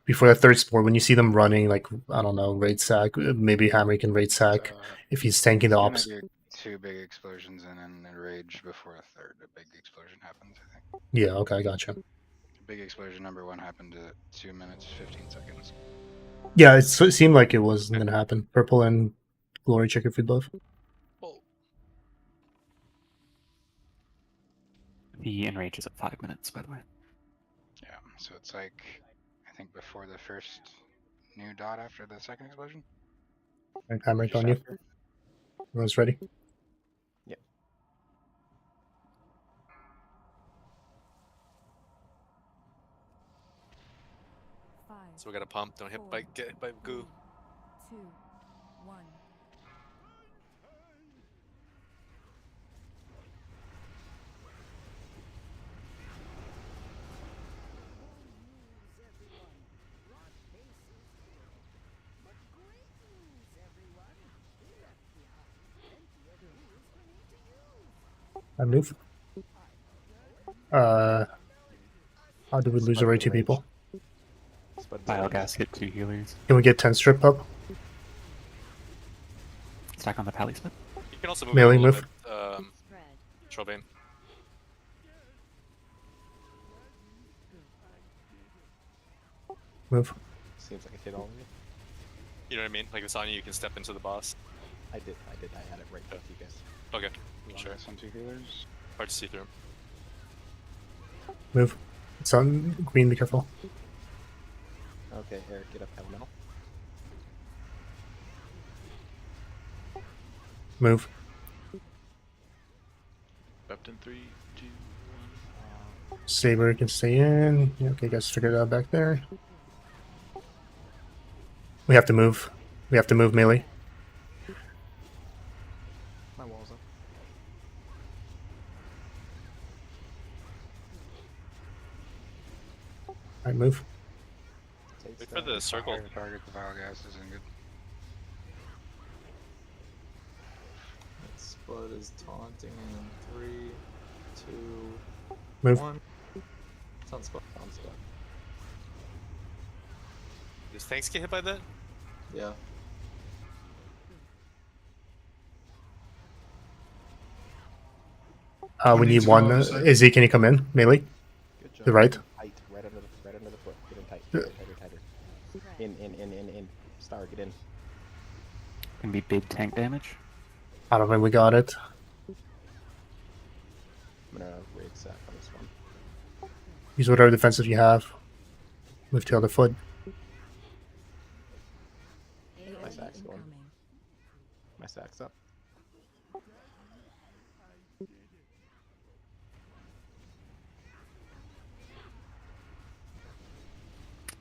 before that third spore, when you see them running, like, I don't know, raid sack, maybe Hammer can raid sack if he's tanking the ops. Gonna do 2 big explosions and then a rage before a third. A big explosion happens, I think. Yeah, okay, gotcha. Big explosion number 1 happened at 2 minutes 15 seconds. Yeah, it seemed like it wasn't going to happen. Purple and Glory Chicken Food both. The enrage is at 5 minutes, by the way. Yeah, so it's like, I think before the first new dot after the second explosion? Right, Hammer Just on you. after. Everyone's ready? Yep. so we got to pump. Don't get hit by goo. 2, 1. I move. How did we lose Spud already to 2 rage. people? Spud to Bile rage. gasket, 2 healers. Can we get 10 strip up? Stack on the pally split. You can also move Melee in a little move. bit, Trobane. Move. Seems like it hit all of you. You know what I mean? Like Lasagna, you can step into the boss. I did. I had it right with you guys. Okay, sure. Some 2 healers. Hard to see through. Move. It's on green, be careful. Okay, Eric, get up elemental. Move. Left in 3, 2, 1. Saber can stay in. Yeah, okay, guys, figure it out back there. We have to move. We have to move melee. My wall's up. Alright, move. Wait for the circle. Target the vile gas isn't good. That Spud is taunting in 3, 2, Move. 1. It's on Spud. On Spud. Does tanks get hit by that? Yeah. We need one. Izzy, can you come in? Melee? Good job. The right? Tight. Right under the foot. Get in tight. Tighter. In. Star, get in. Can be big tank damage. I don't think we got it. I'm gonna raid sack on this one. Use whatever defensive you have. Move to the other foot. My sack's going. My sack's up.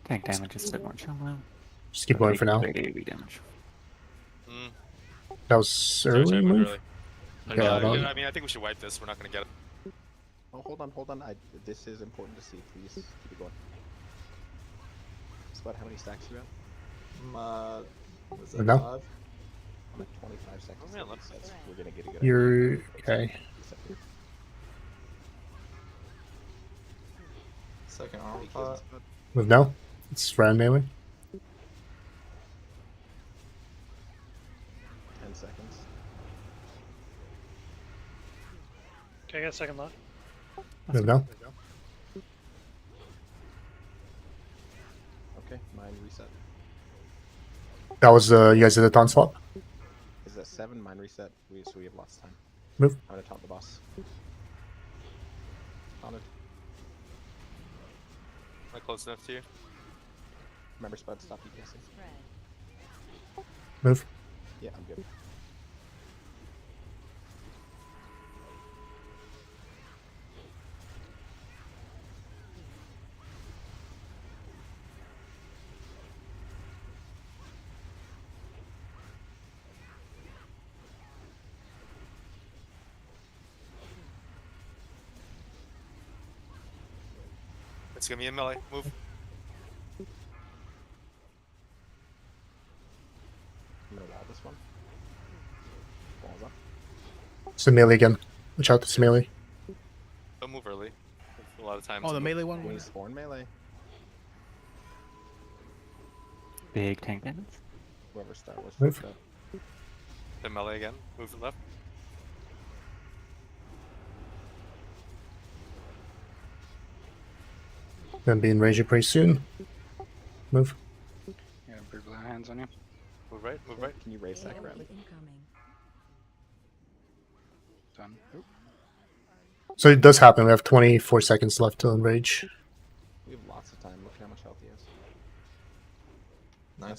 Tank damage is a bit more shallow. Just keep going for now. AoE damage. That was Sorry, early move? really. Yeah, I I don't- mean, I think we should wipe this. We're not gonna get it. Oh, hold on. This is important to see. Please keep it going. Spud, how many stacks you have? Was it No. 5? I'm at 25 seconds. Oh, man, that resets. We're gonna get a good. You're okay. Second armor pot. Move now. It's round melee. 10 seconds. Okay, I got a second left. Move now. Okay, mine reset. That was you guys did a taunt swap. Is that 7? Mine reset. So we have lots of time. Move. I'm gonna taunt the boss. Taunted. Am I close enough to you? Remember, Spud, stop you guessing. Move. Yeah, I'm good. It's gonna be in melee. Move. I'm gonna wall this one. Walls up. It's the melee again. Watch out, it's melee. Don't move early. A lot of times. Oh, the melee one Wings was. spawn melee. Big tank damage. Whoever Star was. Move. fucked up. The melee again. Move left. Gonna be in Ranger pretty soon. Move. Yeah, pretty blue hands on you. Move right. Move right. Can you raise that, Bradley? Done. Oop. So it does happen. We have 24 seconds left to enrage. We have lots of time. Look at how much health he has.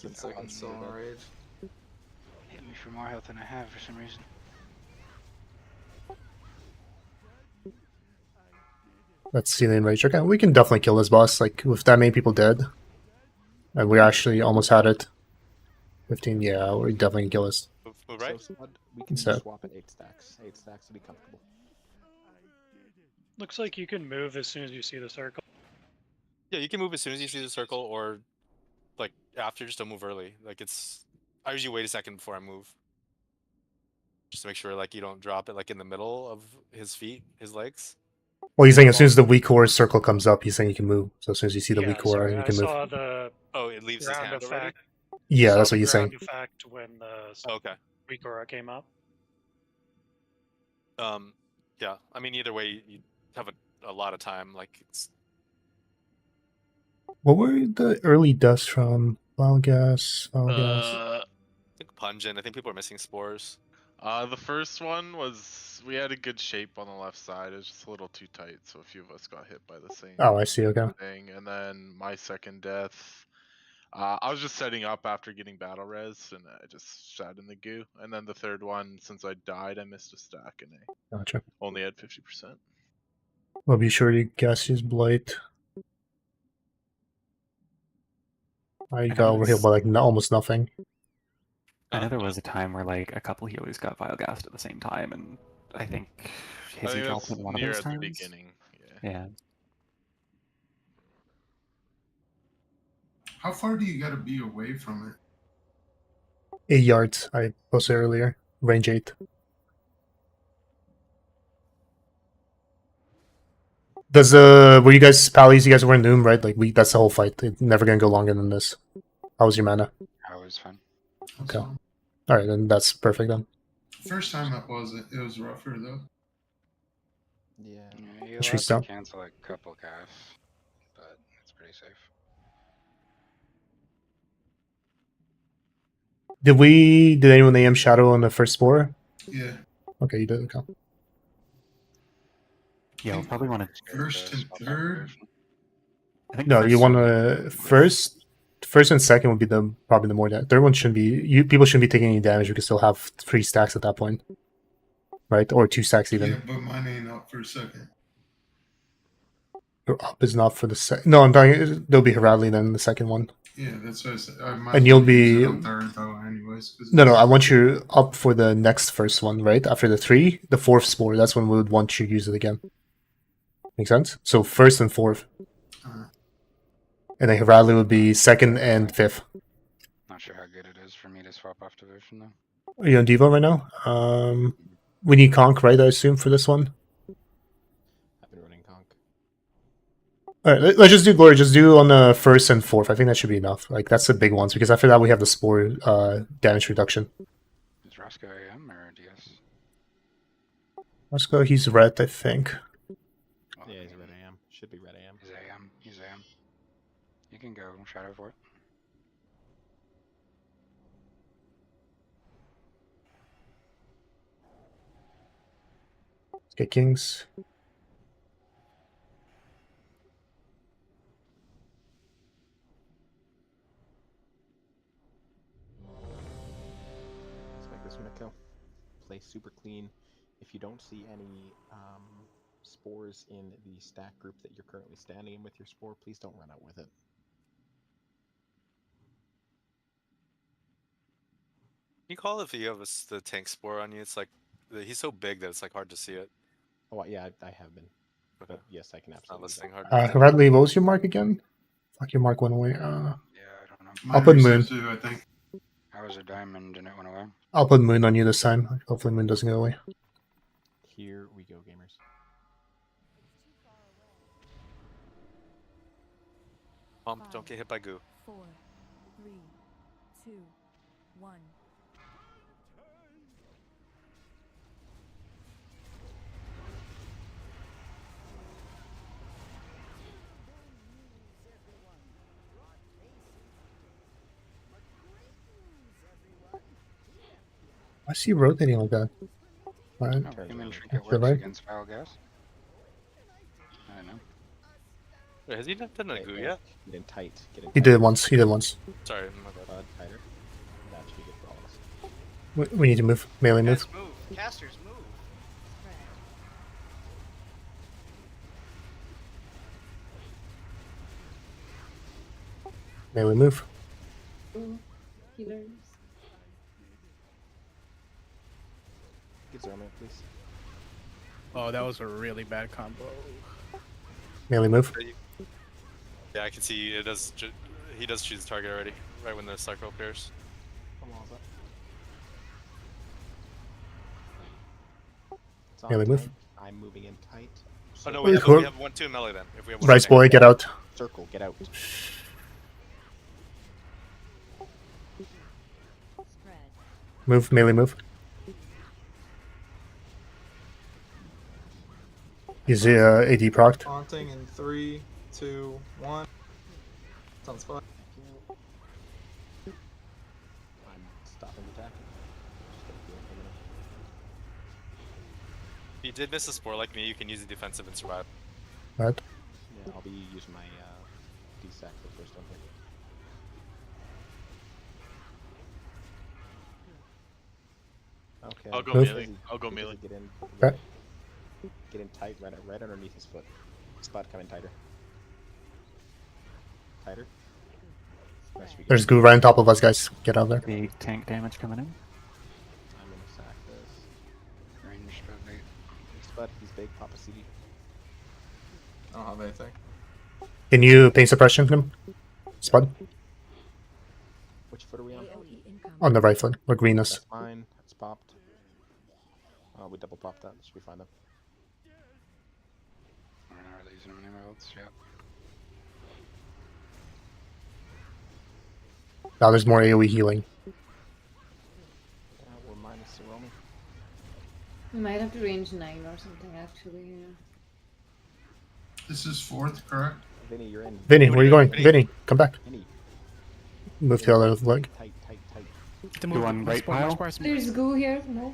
19 seconds still on rage. Hit me for more health than I have for some reason. Let's see the enrage. Okay, we can definitely kill this boss. Like with that many people dead, and we actually almost had it. 15. Yeah, we definitely can kill this. Move right. So, Spud, we can So- swap at 8 stacks. 8 stacks to be comfortable. Looks like you can move as soon as you see the circle. Yeah, you can move as soon as you see the circle, or like after. Just don't move early. Like it's. I usually wait a second before I move. just to make sure like you don't drop it like in the middle of his feet, his legs. Well, he's saying as soon as the weak core circle comes up, he's saying you can move. So as soon as you see the Yeah, weak core, sorry, you I can move. saw the it leaves his ground hand effect. already. Yeah, saw that's the what he's saying. ground effect when the Okay. weak aura came up. Yeah. I mean, either way, you have a lot of time. Like it's. What were the early deaths from? Wild gas. I think pungent. I think people are missing spores. The first one was we had a good shape on the left side. It was just a little too tight, so a few of us got hit by the same. Oh, I see. Okay. Thing. And then my second death, I was just setting up after getting battle res, and I just sat in the goo. And then the third one, since I died, I missed a stack, and I Gotcha. only had 50%. Well, be sure to gaseous blight. I got overhealed by like almost nothing. I know there was a time where like a couple healers got vial gassed at the same time, and I think Hizzy dropped in one of near those at the times. beginning. Yeah. How far do you got to be away from it? 8 yards. I posted earlier. Range 8. Does were you guys pallies? You guys were in Noom, right? Like that's the whole fight. It's never gonna go longer than this. How was your mana? I was fine. Okay. All right, then that's perfect then. First time it wasn't. It was rougher though. Yeah. You Let's have to restart. cancel a couple calf, but it's pretty safe. Did anyone AM Shadow on the first spore? Yeah. Okay, you did. Okay. Yeah, we'll probably want to. First and third. I think No, first you want one- to first and second would be probably the more. Third one shouldn't be. People shouldn't be taking any damage. You can still have 3 stacks at that point, right? Or 2 stacks even. Yeah, but mine ain't up for a second. Your up is not for the second. No, I'm talking. There'll be Heraldly then the second one. Yeah, that's what I said. I might And as you'll well use be it on third though, anyways. no. I want you up for the next first one, right? After the 3, the 4th spore. That's when we would want you to use it again. Make sense? So first and 4th, and then Heraldly would be 2nd and 5th. Not sure how good it is for me to swap off devotion though. Are you on Devo right now? We need Conk, right? I assume for this one. I've been running Conk. All right, let's just do Glory. Just do on the 1st and 4th. I think that should be enough. Like that's the big ones because after that we have the spore damage reduction. Is Roscoe AM or DS? Let's go. He's red, I think. Yeah, he's red AM. Should be red AM. He's AM. He's AM. You can go Shadow for it. Let's get Kings. Expect this one to kill. Play super clean. If you don't see any spores in the stack group that you're currently standing in with your spore, please don't run out with it. Can you call if you have the tank spore on you? It's like he's so big that it's like hard to see it. Oh yeah, I have been. Okay. But yes, I can absolutely. Not listening hard. Heraldly, what was your mark again? Fuck, your mark went away. Yeah, I don't know. I'll put Moon. Too, I think. I was a diamond and it went away. I'll put Moon on you this time. Hopefully Moon doesn't go away. Here we go, gamers. Don't get hit by goo. 4, 3, 2, 1. Why is he rotating like that? Right. Oh, human trinket Feel works right? against foul gas. I don't know. Wait, has he not done a goo yet? Get in tight. Get in He tight. did it once. He did it once. Sorry, my bad. Tighter. That should be good for all of us. We need to move. Melee move. Guys, move. Casters, move. Melee move. Healers. Get Zerman, please. Oh, that was a really bad combo. Melee move. Yeah, I can see it does. He does choose the target already, right when the cycle appears. Come on, It's on Melee move. tank. I'm moving in tight. Oh no, Wait, we have 1-2 melee then. If we have one Rice boy, get out. Circle, get out. Move, melee move. Is the AD procced? Haunting in 3, 2, 1. It's on spot. I'm stopping attacking. If you did miss a spore like me, you can use the defensive and survive. Right. Yeah, I'll be using my D-sack for the first one here. Okay. I'll go Move. melee. I'll go melee. Get in. Okay. Get in tight, right underneath his foot. Spot, come in tighter. Tighter. There's goo right on top of us, guys. Get out of there. Big tank damage coming in. I'm gonna sack this. Range about 8. Spot, he's big. Pop a CD. I don't have anything. Can you paint suppression him? Spud? Which foot are we on? On the right foot, where green is. That's mine. It's popped. Oh, we double popped that. Should be fine then. Are they using them anywhere else? Yeah. Now there's more AoE healing. Yeah, we're minus Romy. We might have to range 9 or something, actually. Yeah. This is 4th, correct? Vinny, you're in. Vinny, where are you going? Vinny, come back. Vinny. Move to the other leg. Tight. To move on right pile. There's goo here. Move.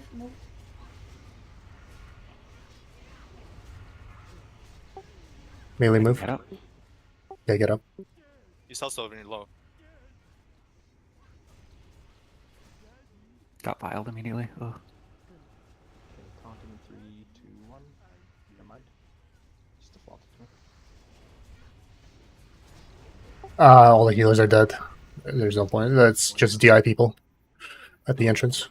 Melee move. Get up. Yeah, get up. You self when you're low. Got piled immediately. Ugh. Taunting in 3, 2, 1. Never mind. Just defaulted to me. All the healers are dead. There's no point. That's just DI people at the entrance.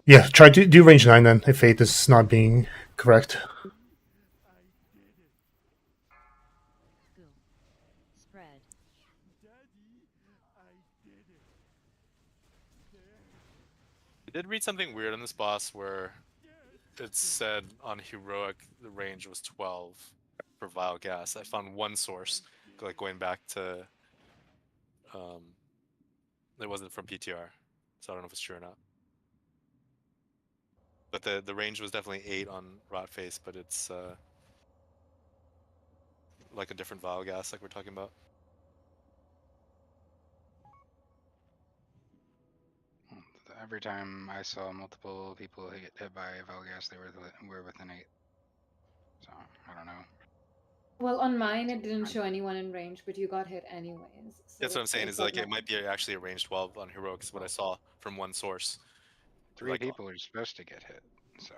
Yeah, try to do range 9 then, if 8 is not being correct. I did read something weird on this boss where it said on heroic the range was 12 for vile gas. I found one source, like going back to, it wasn't from PTR, so I don't know if it's true or not. But the range was definitely 8 on Rotface, but it's like a different vile gas, like we're talking about. Every time I saw multiple people get hit by Valgas, they were within 8. So I don't know. Well, on mine it didn't show anyone in range, but you got hit anyways. So That's what I'm saying. Is like like it might be actually a range 12 on heroic, is what I saw from one source. 3 people are supposed to get hit, so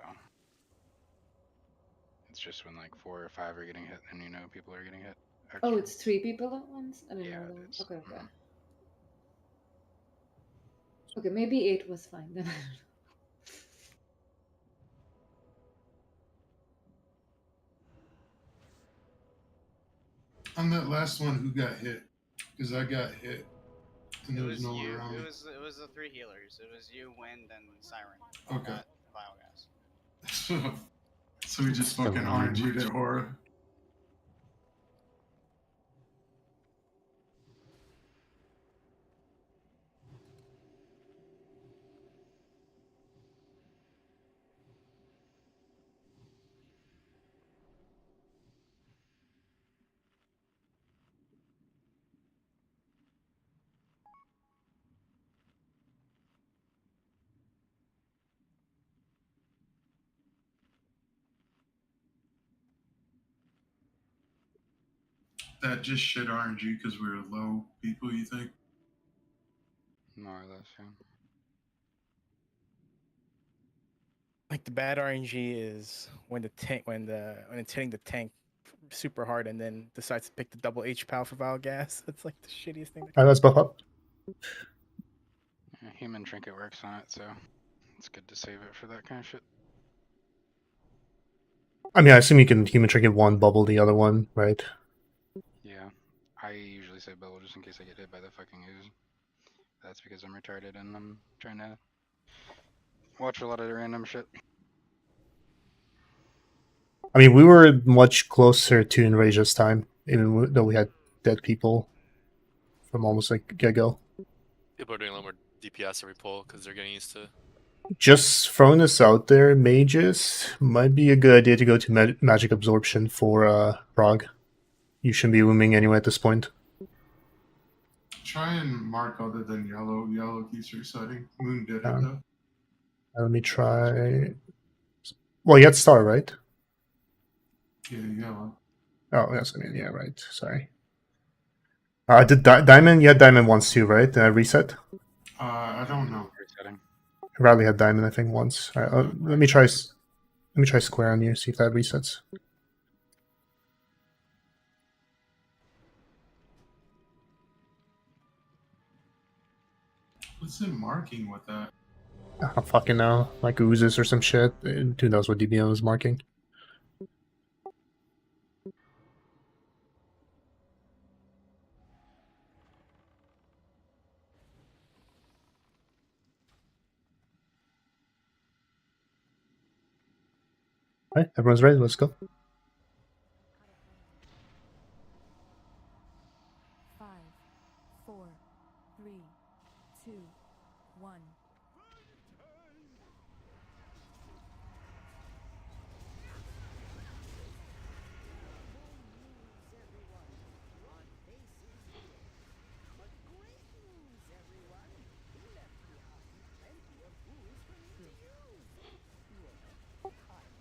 it's just when like 4 or 5 are getting hit, and you know people are getting hit. Oh, it's 3 people at once? I didn't Yeah, know it that. is. Okay. Okay, maybe 8 was fine then. On that last one, who got hit? Because I got hit, and there was no one you. around. It was the 3 healers. It was you, Wind, and Siren. Okay. Not Biogas. So we just fucking RNG'd at Hora. That just shit RNG because we were low people, you think? More or less, yeah. Like the bad RNG is when it's hitting the tank super hard and then decides to pick the double H PAL for Vile Gas. That's like the shittiest thing. Let's buff up. Yeah, human trinket works on it, so it's good to save it for that kind of shit. I mean, I assume you can human trinket one, bubble the other one, right? Yeah, I usually say bubble just in case I get hit by the fucking ooze. That's because I'm retarded and I'm trying to Watch a lot of random shit. I mean, we were much closer to Enrage this time, even though we had dead people from almost like get-go. People are doing a little more DPS every pull because they're getting used to. Just throwing this out there, mages might be a good idea to go to magic absorption for Prague. You shouldn't be looming anyway at this point. Try and mark other than yellow. Yellow keeps resetting. Moon did it though. Let me try. Well, you had star, right? Yeah, yellow. Oh, yes. I mean, yeah, right. Sorry. Did diamond? You had diamond once too, right? Did I reset? I don't know. Resetting. Radley had diamond, I think, once. All right, let me try. Let me try square on you. See if that resets. What's it marking with that? I don't fucking know. Like oozes or some shit. Who knows what DBM is marking? Alright, everyone's ready. Let's go. 5, 4, 3, 2, 1.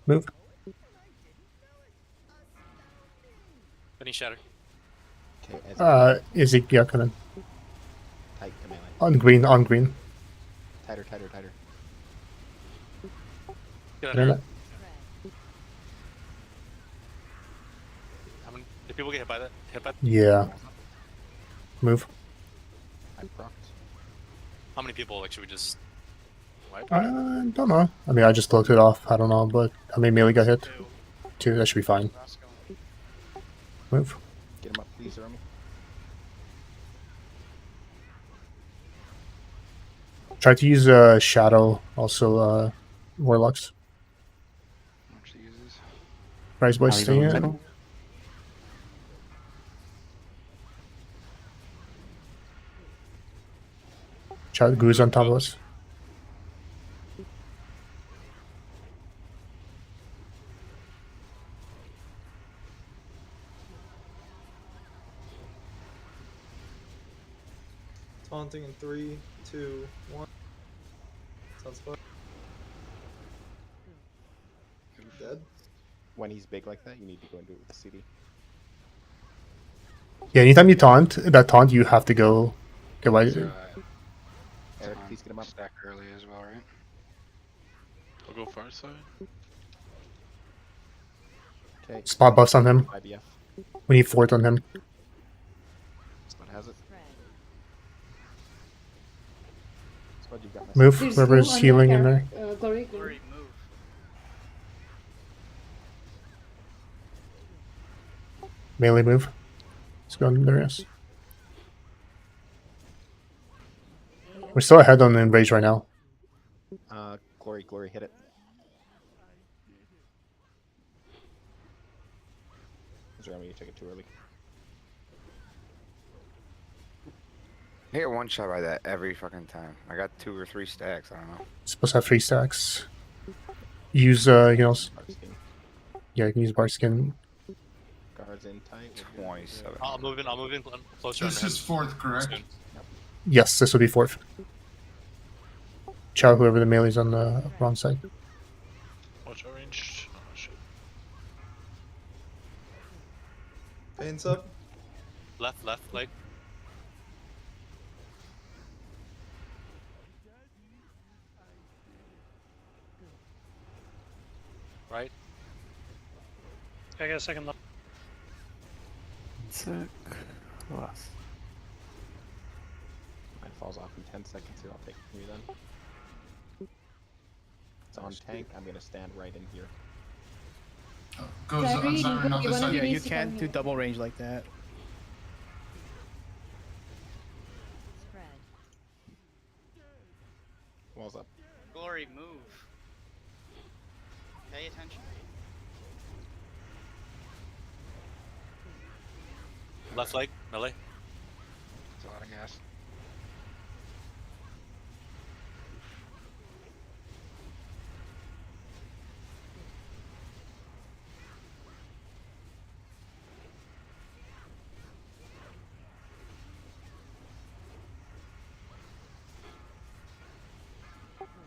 Move. Any shatter. Izzy, yeah, come in. Tight to melee. On green, on green. Tighter, tighter, tighter. Get Get in under. it. How many? Did people get hit by that? Hit by? Yeah. Move. I procced. How many people? Like, should we just wipe? I don't know. I mean, I just blocked it off. I don't know, but how many melee got hit? 2. That should be fine. Move. Get him up, please, Romy. Try to use shadow, also warlocks. Prize boy, stay in. Chat goose on top of us. Taunting in 3, 2, 1. Sounds fun. Dead. When he's big like that, you need to go and do it with the CD. Yeah, anytime you taunt, you have to go. Get right. Eric, please get him up. Stack early as well, right? I'll go far side. Okay. Spot buffs on him. IBF. We need 4th on him. Spot has it. Spot, you've got Move. There's Whoever's glue on healing your in there. Glory, glue. Glory, move. Melee move. Let's go on Darius. We're still ahead on the Enrage right now. Glory, hit it. Jeremy, you took it too early. I get one shot by that every fucking time. I got 2 or 3 stacks. I don't know. Supposed to have 3 stacks. Use you know. Yeah, you can use bar skin. Guards in tight. 27. I'll move in. I'll move in closer. This is 4th, correct? Soon. Yes, this will be 4th. Chow whoever the melee's on the wrong side. Watch our range. Oh shit. Pain's up. Left, like. Right. I got a second left. Sick. Lost. Mine falls off in 10 seconds here. I'll take it from you then. It's on tank. I'm gonna stand right in here. Goes on Siren on the side. Yeah, you can't do double range like that. Walls up. Glory, move. Left leg, melee. That's a lot of gas.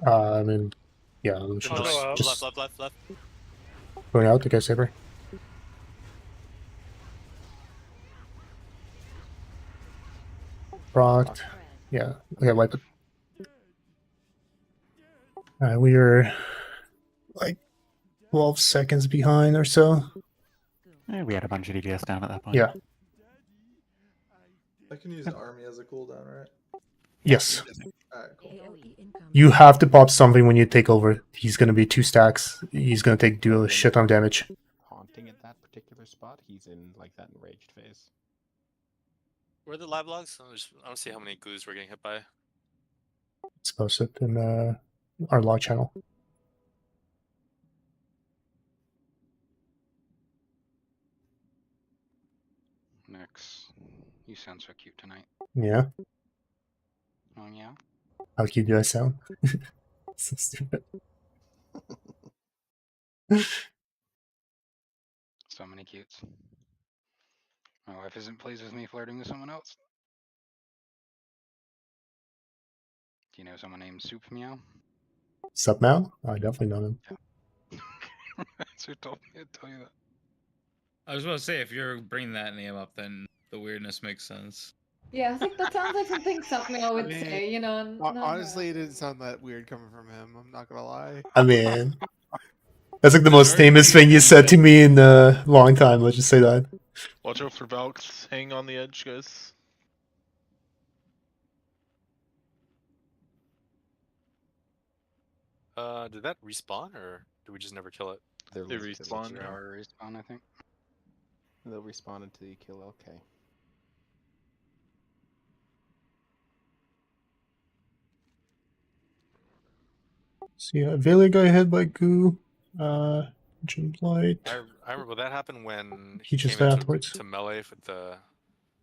I mean, yeah, I'm I'll go out. just Left. going out to get saber. Proc. Yeah. Okay, wipe it. We are like 12 seconds behind or so. We had a bunch of DPS down at that point. Yeah. I can use army as a cooldown, right? Yes. Alright, cool. You have to pop something when you take over. He's going to be 2 stacks. He's going to do a shit ton of damage. Haunting at that particular spot, he's in like that enraged phase. Where are the live logs? I don't see how many goos we're getting hit by. It's posted in our log channel. Nix, you sound so cute tonight. Yeah. Oh yeah. How cute do I sound? So stupid. So many cutes. My wife isn't pleased with me flirting with someone else. Do you know someone named Soup Meow? Sup, Mal? I definitely know him. That's who told me to tell you that. I was about to say, if you're bringing that name up, then the weirdness makes sense. Yeah, I was like, that sounds like something Sapmeo would say, you know. Honestly, it didn't sound that weird coming from him. I'm not gonna lie. I mean, that's like the most famous thing you said to me in a long time. Let's just say that. Watch out for Valks. Hang on the edge, guys. Did that respawn or did we just never kill it? They respawn. They are respawn, I think. They'll respawn until you kill LK. So yeah, Vela got hit by goo. Jim Blight. I remember that happened when He just came died into afterwards. to melee with the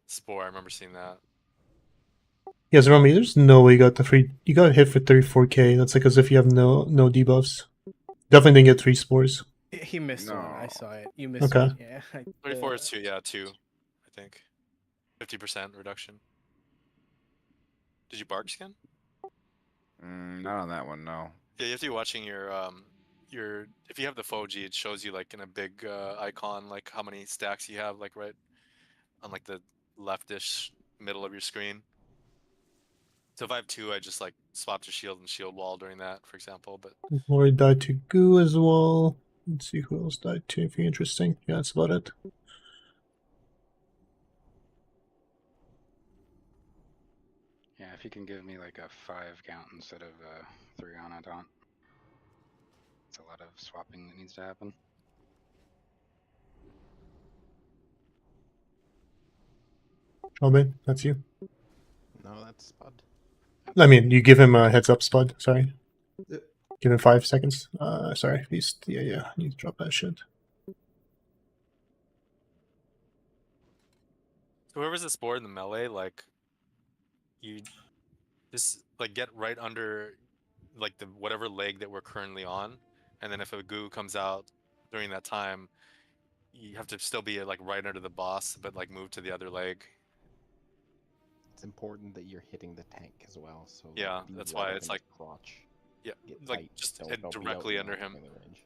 spore. I remember seeing that. Yes, Romy, there's no way you got the free. You got hit for 34k. That's like as if you have no debuffs. Definitely didn't get 3 spores. He missed one. I saw it. You missed Okay. one. Yeah. 34 is 2, yeah, 2, I think. 50% reduction. Did you bark skin? Not on that one, no. Yeah, you have to be watching your if you have the Foji, it shows you like in a big icon like how many stacks you have, like right on like the leftish middle of your screen. So if I have 2, I just like swap to shield and shield wall during that, for example. But Lori died to goo as well. Let's see who else died to. Anything interesting? Yeah, that's about it. Yeah, if you can give me like a 5 count instead of 3 on a taunt. It's a lot of swapping that needs to happen. Robin, that's you. No, that's Spud. I mean, you give him a heads up, Spud. Sorry. Yep. Give him 5 seconds. Sorry, Beast. Yeah. I need to drop that shit. whoever's the spore in the melee, like you just like get right under like the whatever leg that we're currently on, and then if a goo comes out during that time, you have to still be like right under the boss, but like move to the other leg. It's important that you're hitting the tank as well. So Yeah, be that's right why up it's in like his crotch. yeah, Get like tight, just don't hit be out directly under beyond him. melee range.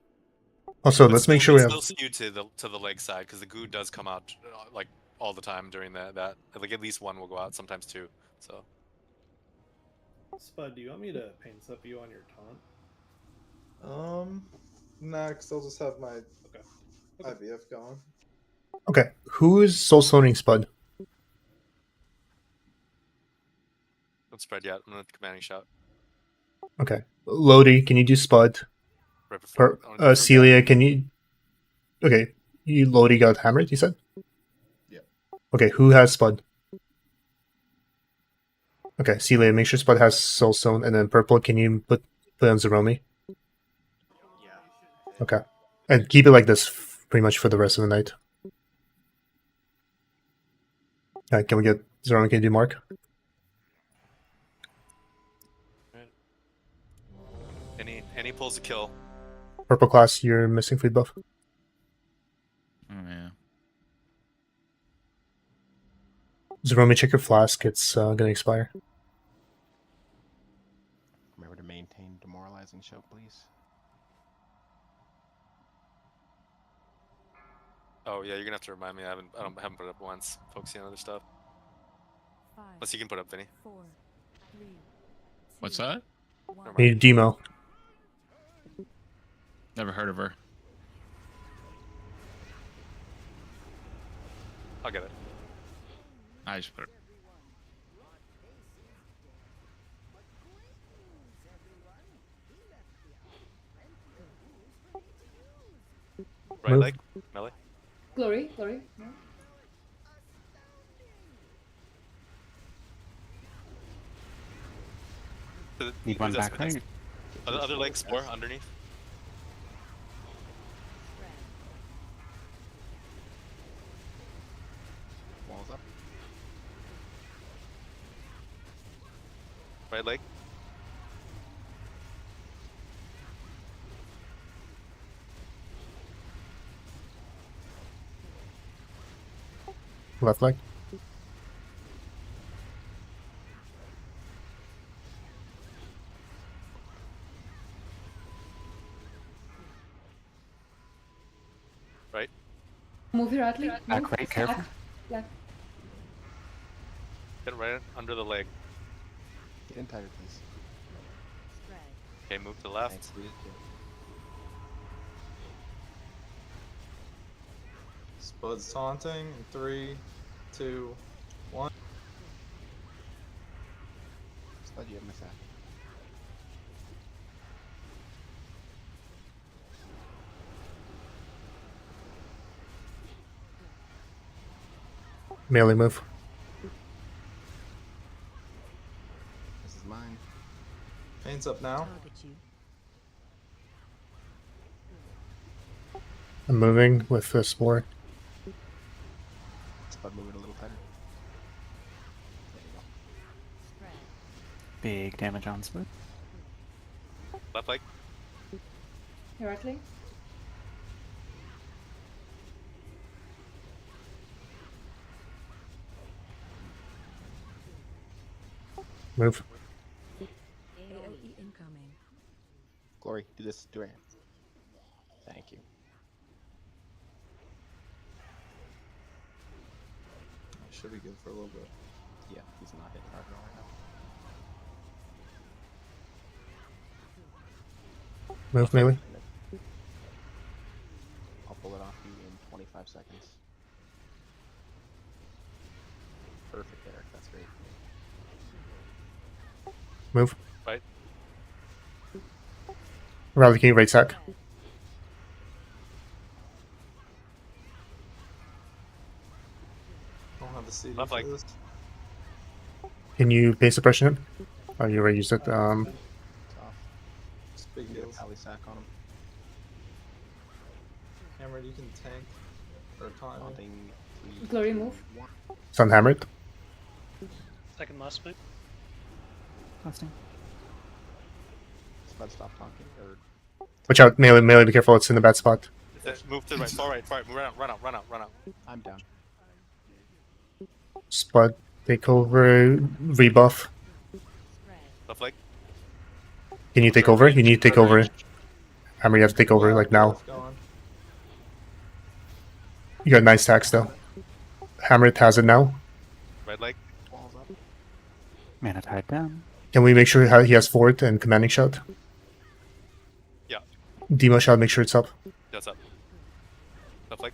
Also, But let's make sure we have. still skewed to the leg side because the goo does come out like all the time during that like at least one will go out, sometimes 2. So Spud, do you want me to pain up you on your taunt? Nah, because I'll just have my IVF going. Okay, who is soul stoning Spud? don't spread yet. I'm gonna commanding shot. Okay, Lodi, can you do Spud? Right before. Celia, can you? Okay, you Lodi got hammered. You said. Yeah. Okay, who has Spud? Okay, Celia, make sure Spud has soul stone, and then purple. Can you put on Zeromi? Okay, and keep it like this pretty much for the rest of the night. Can we get Zero? Can you do Mark? Any pulls a kill. Purple class, you're missing food buff. Oh yeah. Zeromi, check your flask. It's gonna expire. Remember to maintain demoralizing show, please. Oh yeah, you're gonna have to remind me. I haven't put it up once. Focusing on other stuff. 5, Unless you can put it up, Vinny. 4, 3, What's that? We need demo. Never heard of her. I'll get it. I just put it. Right Move. leg, melee. Glory. No. Need one back right. Other leg, spore underneath. Walls up. Right leg. Left leg. Right. Move your athlete. Back Move. right, careful. Back. Get right under the leg. Get in tighter, please. Okay, move to the left. Thanks, lead it too. Spud's taunting in 3, 2, 1. Spud, you have my sack. Melee move. This is mine. Pain's up now. I'm moving with the spore. Spud, move it a little tighter. There you go. Big damage on Spud. Left leg. Your athlete. Move. AOE incoming. Glory, do this. Do it. Thank you. Should be good for a little bit. Yeah, he's not hitting hard right now. Move melee. I'll pull it off you in 25 seconds. Perfect, Eric. That's great. Move. Right. Rally, can you right sack? I don't have the CD Left for leg. this. Can you pain suppression him? Oh, you already used it. It's off. It's big Get a deals. pally sack on him. Hammered, you can tank or time. Taunting. 3, Glory 2, move. 1. It's unhammered. Second last move. Casting. Spud, stop talking. Or Watch out, melee, be careful, it's in a bad spot. Move to the right. Far right. Run out. I'm down. Spud, take over, rebuff. Left leg. Can you take over? You need to take over. Hammer, you have to take over, like now. Going. You got 9 stacks though. Hammer has it now. Right leg. Walls up. Mana tied down. Can we make sure he has fort and commanding shout? Yeah. Demo shout, make sure it's up. That's up. Left leg.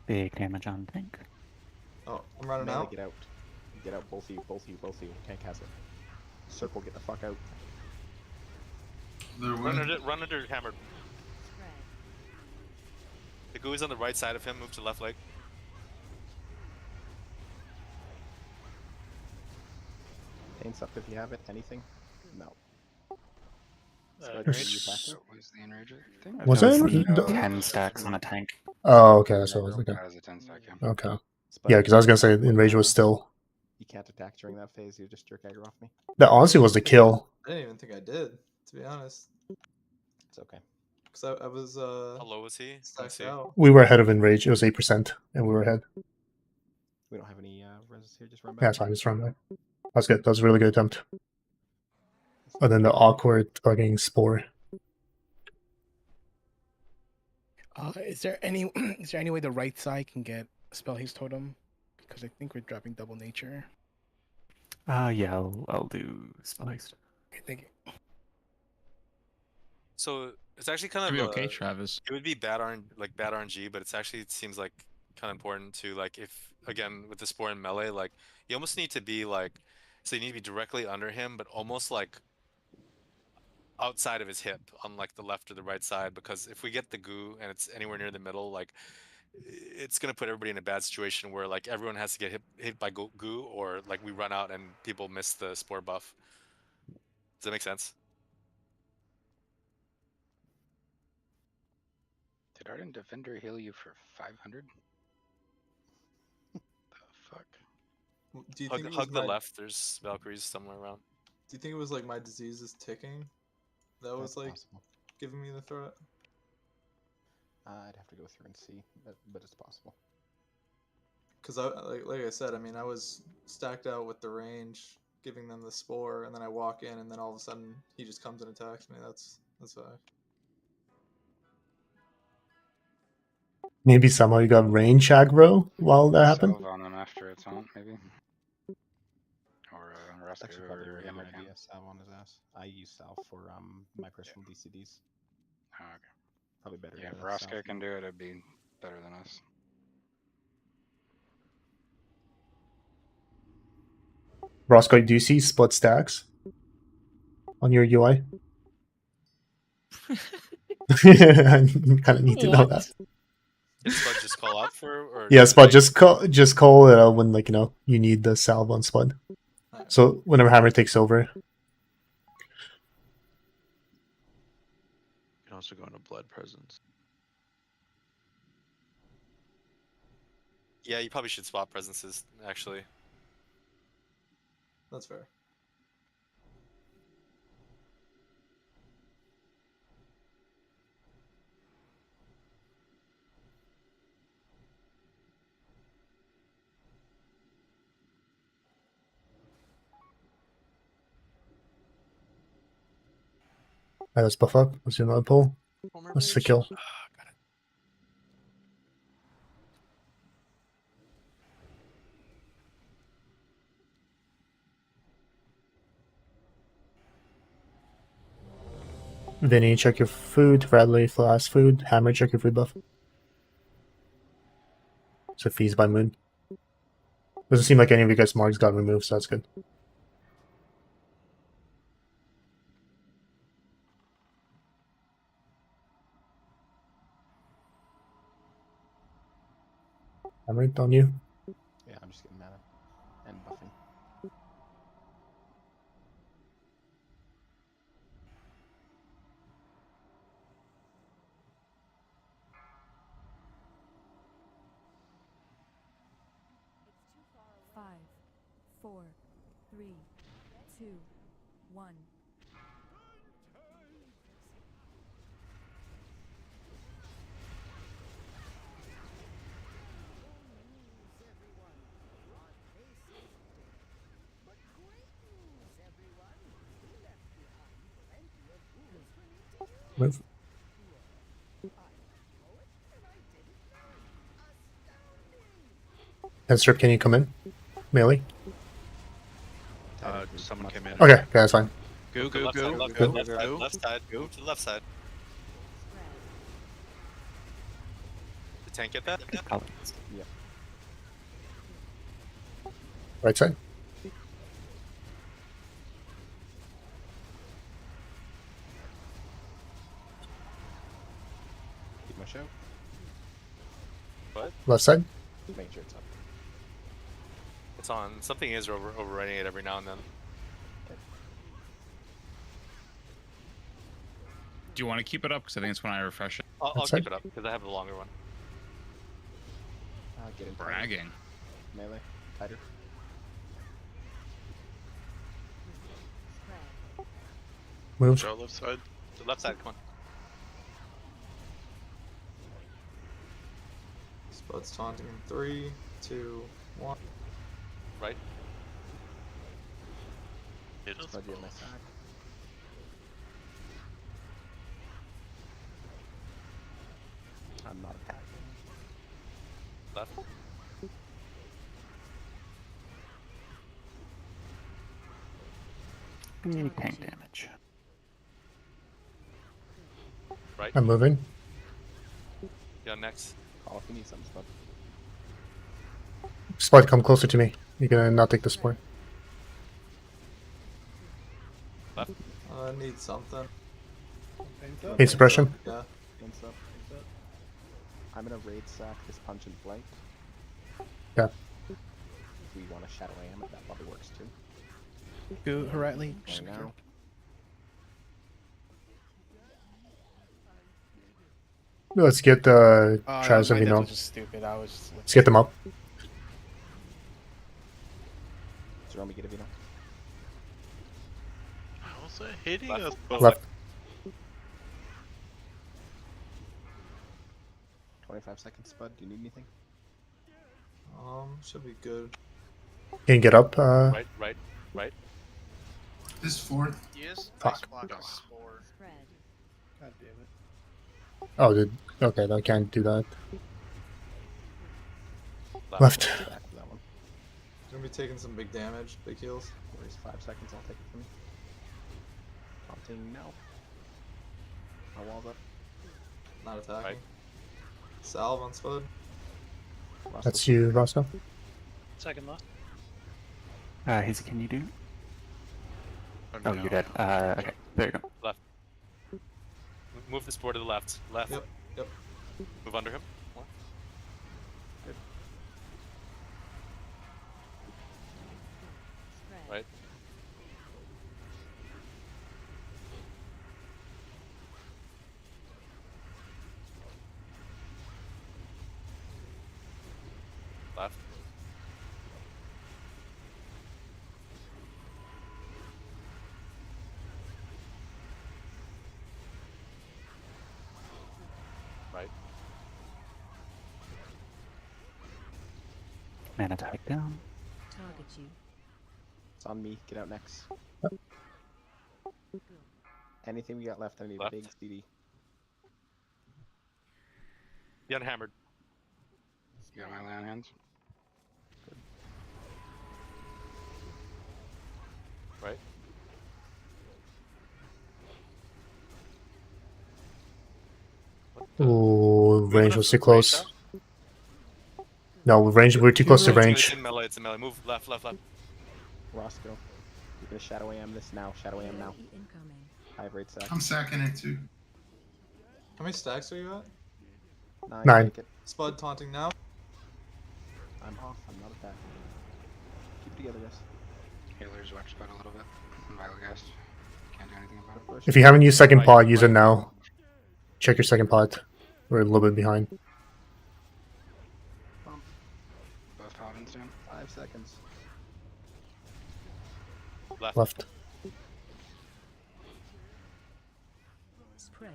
Big damage on tank. Oh, I'm running Melee, out. get out. Get out, both of you, both of you, both of you. Tank has it. Circle, get the fuck out. There Run went. under hammered. The goo is on the right side of him. Move to left leg. Paints up if you have it. Anything? No. What was the enrager thing? Was That it? was the No. 10 stacks on a tank. Oh, okay. So it was okay. That was a 10 stack, yeah. Okay. Spud, Yeah, because I was gonna say when, Enrage was still. You can't attack during that phase. You just jerk aggro off me. That honestly was the kill. I didn't even think I did, to be honest. It's okay. Because I was How low was he? stacked out. We were ahead of Enrage. It was 8%, and we were ahead. We don't have any reses here. Just run back. Yeah, it's fine. Just run back. That was good. That was a really good attempt. And then the awkward fucking spore. Is there any way the right side can get Spell Haste Totem? Because I think we're dropping double nature. Yeah, I'll do Spell Haste. Okay, thank you. So it's actually kind of Be okay, Travis. It would be bad RNG, but it seems like kind of important to like if again with the spore and melee, like you almost need to be like so you need to be directly under him, but almost like outside of his hip on like the left or the right side, because if we get the goo and it's anywhere near the middle, like it's gonna put everybody in a bad situation where like everyone has to get hit by goo, or like we run out and people miss the spore buff. Does that make sense? Did Ardent Defender heal you for 500? The fuck? Do you think it was Hug the left. There's Valkyries somewhere around. Do you think it was like my disease is ticking? That was That's like possible. giving me the threat. I'd have to go through and see, but it's possible. Because like I said, I mean, I was stacked out with the range, giving them the spore, and then I walk in, and then all of a sudden he just comes and attacks me. That's why. Maybe somehow you got range aggro while that happened. Salve on him after it's on, maybe. Or Roscoe Actually, probably or a good Hammer idea. Salve on his ass. I use salve for my personal DCDs. Oh, okay. Probably better. Yeah, to if have Roscoe salve. can do it, it'd be better than us. Roscoe, do you see split stacks on your UI? I kind of need to know that. Did Spud just call out for? Or Yeah, Spud, just call when like you need the salve on Spud. So whenever Hammer takes over. You can also go into Blood Presence. Yeah, you probably should swap presences actually. That's fair. Alright, let's buff up. Let's do another pull. Let's the kill. Vinny, check your food. Bradley, last food. Hammer, check your food buff. So feast by moon. Doesn't seem like any of you guys' marks got removed, so that's good. Hammer, on you. Yeah, I'm just getting mana and buffing. Five, 4, 3, 2, 1. Move. Headstrip, can you come in? Melee? Someone came in. Okay, that's fine. Go, go, Left go, side, left go, side, left side, go. left side. Go. Move to the left side. Did tank get that? Yeah. Right side. Keep my show. What? Left side. Make sure it's up. It's on. Something is overriding it every now and then. Do you want to keep it up? Because I think it's when I refresh it. I'll keep it up because I have the longer one. Get in Bragging. Melee, tighter. Move. Show left side. The left side, come on. Spud's taunting in 3, 2, 1. Right. Spud, you have my sack. I'm not attacking. Left. Tank damage. Right. I'm moving. Yeah, next. Call if you need something, Spud. Spud, come closer to me. You're gonna not take the sport. Left. I need something. Pain suppression. Yeah. Hands up. I'm gonna raid sack this punch and flank. Yeah. If we want a shadow AM, that probably works too. Do Heratli. Right now. Let's get the Travis my and death Vino. was just stupid. I was just Let's get them up. Jerome, get a Vino. How's it hitting us? Left. 25 seconds, Spud. Do you need anything? Should be good. Can you get up? Right. This fourth. He is Fuck. ice block a spore. God damn it. Oh, okay, I can't do that. Left. That one. Gonna be taking some big damage, big heals. Where's 5 seconds? I'll take it from you. Taunting now. My wall's up. Not attacking. Salve on Spud. That's you, Roscoe. Second left. Hazy, can you do? Oh, you're dead. Okay, there you go. Left. Move the spore to the left. Left. Yep. Move under him. One. Good. Right. Left. Right. Mana type down. Target you. It's on me. Get out next. Anything we got left, I need Left. a big CD. Be unhammered. You got my land hands? Right. Ooh, range was too close. No, range. We're too close to range. It's in melee. It's in melee. Move left. Roscoe. You're gonna shadow AM this now. Shadow AM now. I have raid sack. I'm sacking it too. How many stacks are you at? 9. Take it. Spud taunting now. I'm off. I'm not attacking. Keep it together, guys. Healers watch about a little bit. Vilogast. Can't do anything about it. If you haven't used second pod, use it now. Check your second pod. We're a little bit behind. Both paladins down. 5 seconds. Left. Spread.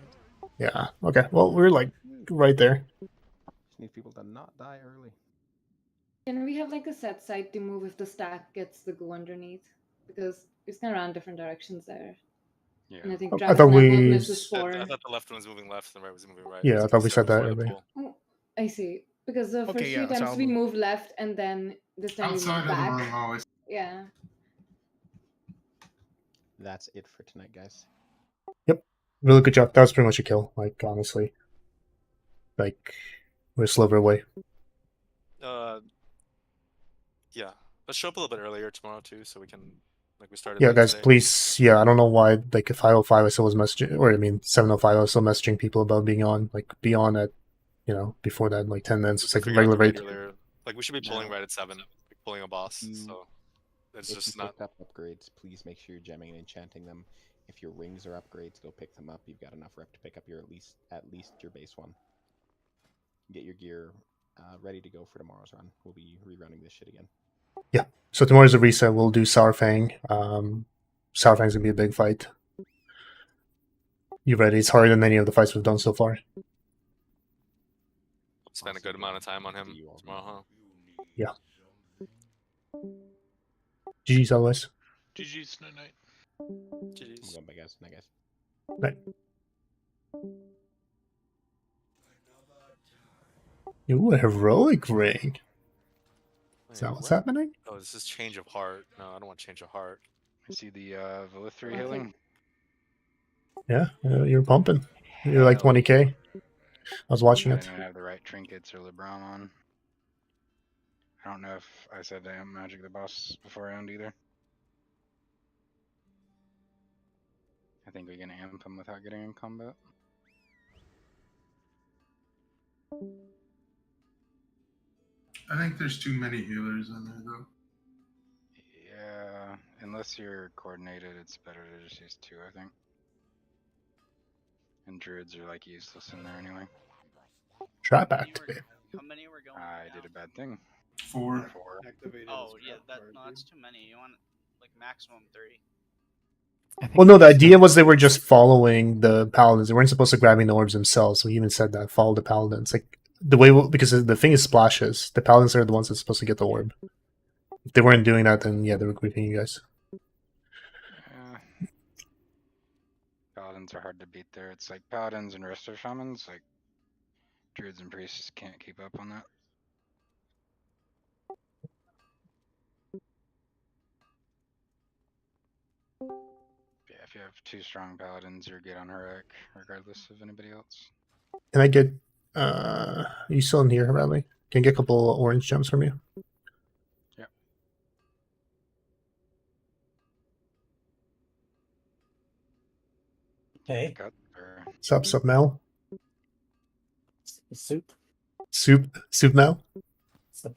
Yeah. Okay. Well, we're like right there. Just need people to not die early. Can we have like a set side to move if the stack gets the goo underneath? Because it's gonna run different directions there. Yeah. And I think I Travis thought and I both we- missed the I spore. thought the left one was moving left and the right was moving right. Yeah, I thought we said that Before the earlier. pool. Oh, I see. Because the first Okay, few yeah, so times I'll we move. moved left and then this time Outside we of moved the back. room always. Yeah. That's it for tonight, guys. Really good job. That was pretty much a kill. Like honestly, like we're a sliver away. Yeah. Let's show up a little bit earlier tomorrow too, so we can we started. Yeah, late guys, today. please. Yeah, I don't know why. Like, if 505 I still was messaging, or I mean 705 I was still messaging people about being on. Like, be on at, before that, like 10 minutes. It's like Figure out regular the raid rate. earlier. Like we should be pulling right at 7, like pulling a boss. So It's if just you not. picked up upgrades, please make sure you're gemming and enchanting them. If your rings are upgrades, go pick them up. You've got enough rep to pick up your at least your base one. Get your gear ready to go for tomorrow's run. We'll be rerunning this shit again. Yeah. So tomorrow's a reset. We'll do Sourfang. Sourfang's gonna be a big fight. You ready? It's harder than any of the fights we've done so far. Spend a good amount of time on him tomorrow, huh? Yeah. GG's always. GG's, night night. GG's. I'm going, bye guys. Night guys. Night. Ooh, a heroic ring. Is that what's happening? Oh, this is change of heart. No, I don't want change of heart. I see the Velithri healing. Yeah, you're pumping. You're like 20k. I was watching I it. didn't have the right trinkets or LeBron on. I don't know if I said I am Magic the Boss beforehand either. I think we're gonna amp him without getting in combat. I think there's too many healers in there though. Yeah, unless you're coordinated, it's better to just use 2, I think. And druids are like useless in there anyway. Trap activate. How many were going? I did a bad thing. 4. Activated Oh yeah, no, that's too many. You want like maximum 3. Well, no, the idea was they were just following the paladins. They weren't supposed to grabbing the orbs themselves. We even said that. Follow the paladins. Like the way because the thing is splashes. The paladins are the ones that's supposed to get the orb. If they weren't doing that, then yeah, they were creeping you guys. Paladins are hard to beat there. It's like paladins and resto shamans. Like druids and priests can't keep up on that. Yeah, if you have 2 strong paladins, you're good on heroic, regardless of anybody else. Can I get? Are you still in here, Bradley? Can I get a couple orange gems from you? Yep. Hey. Sup, Mel? Soup. Soup, Mel?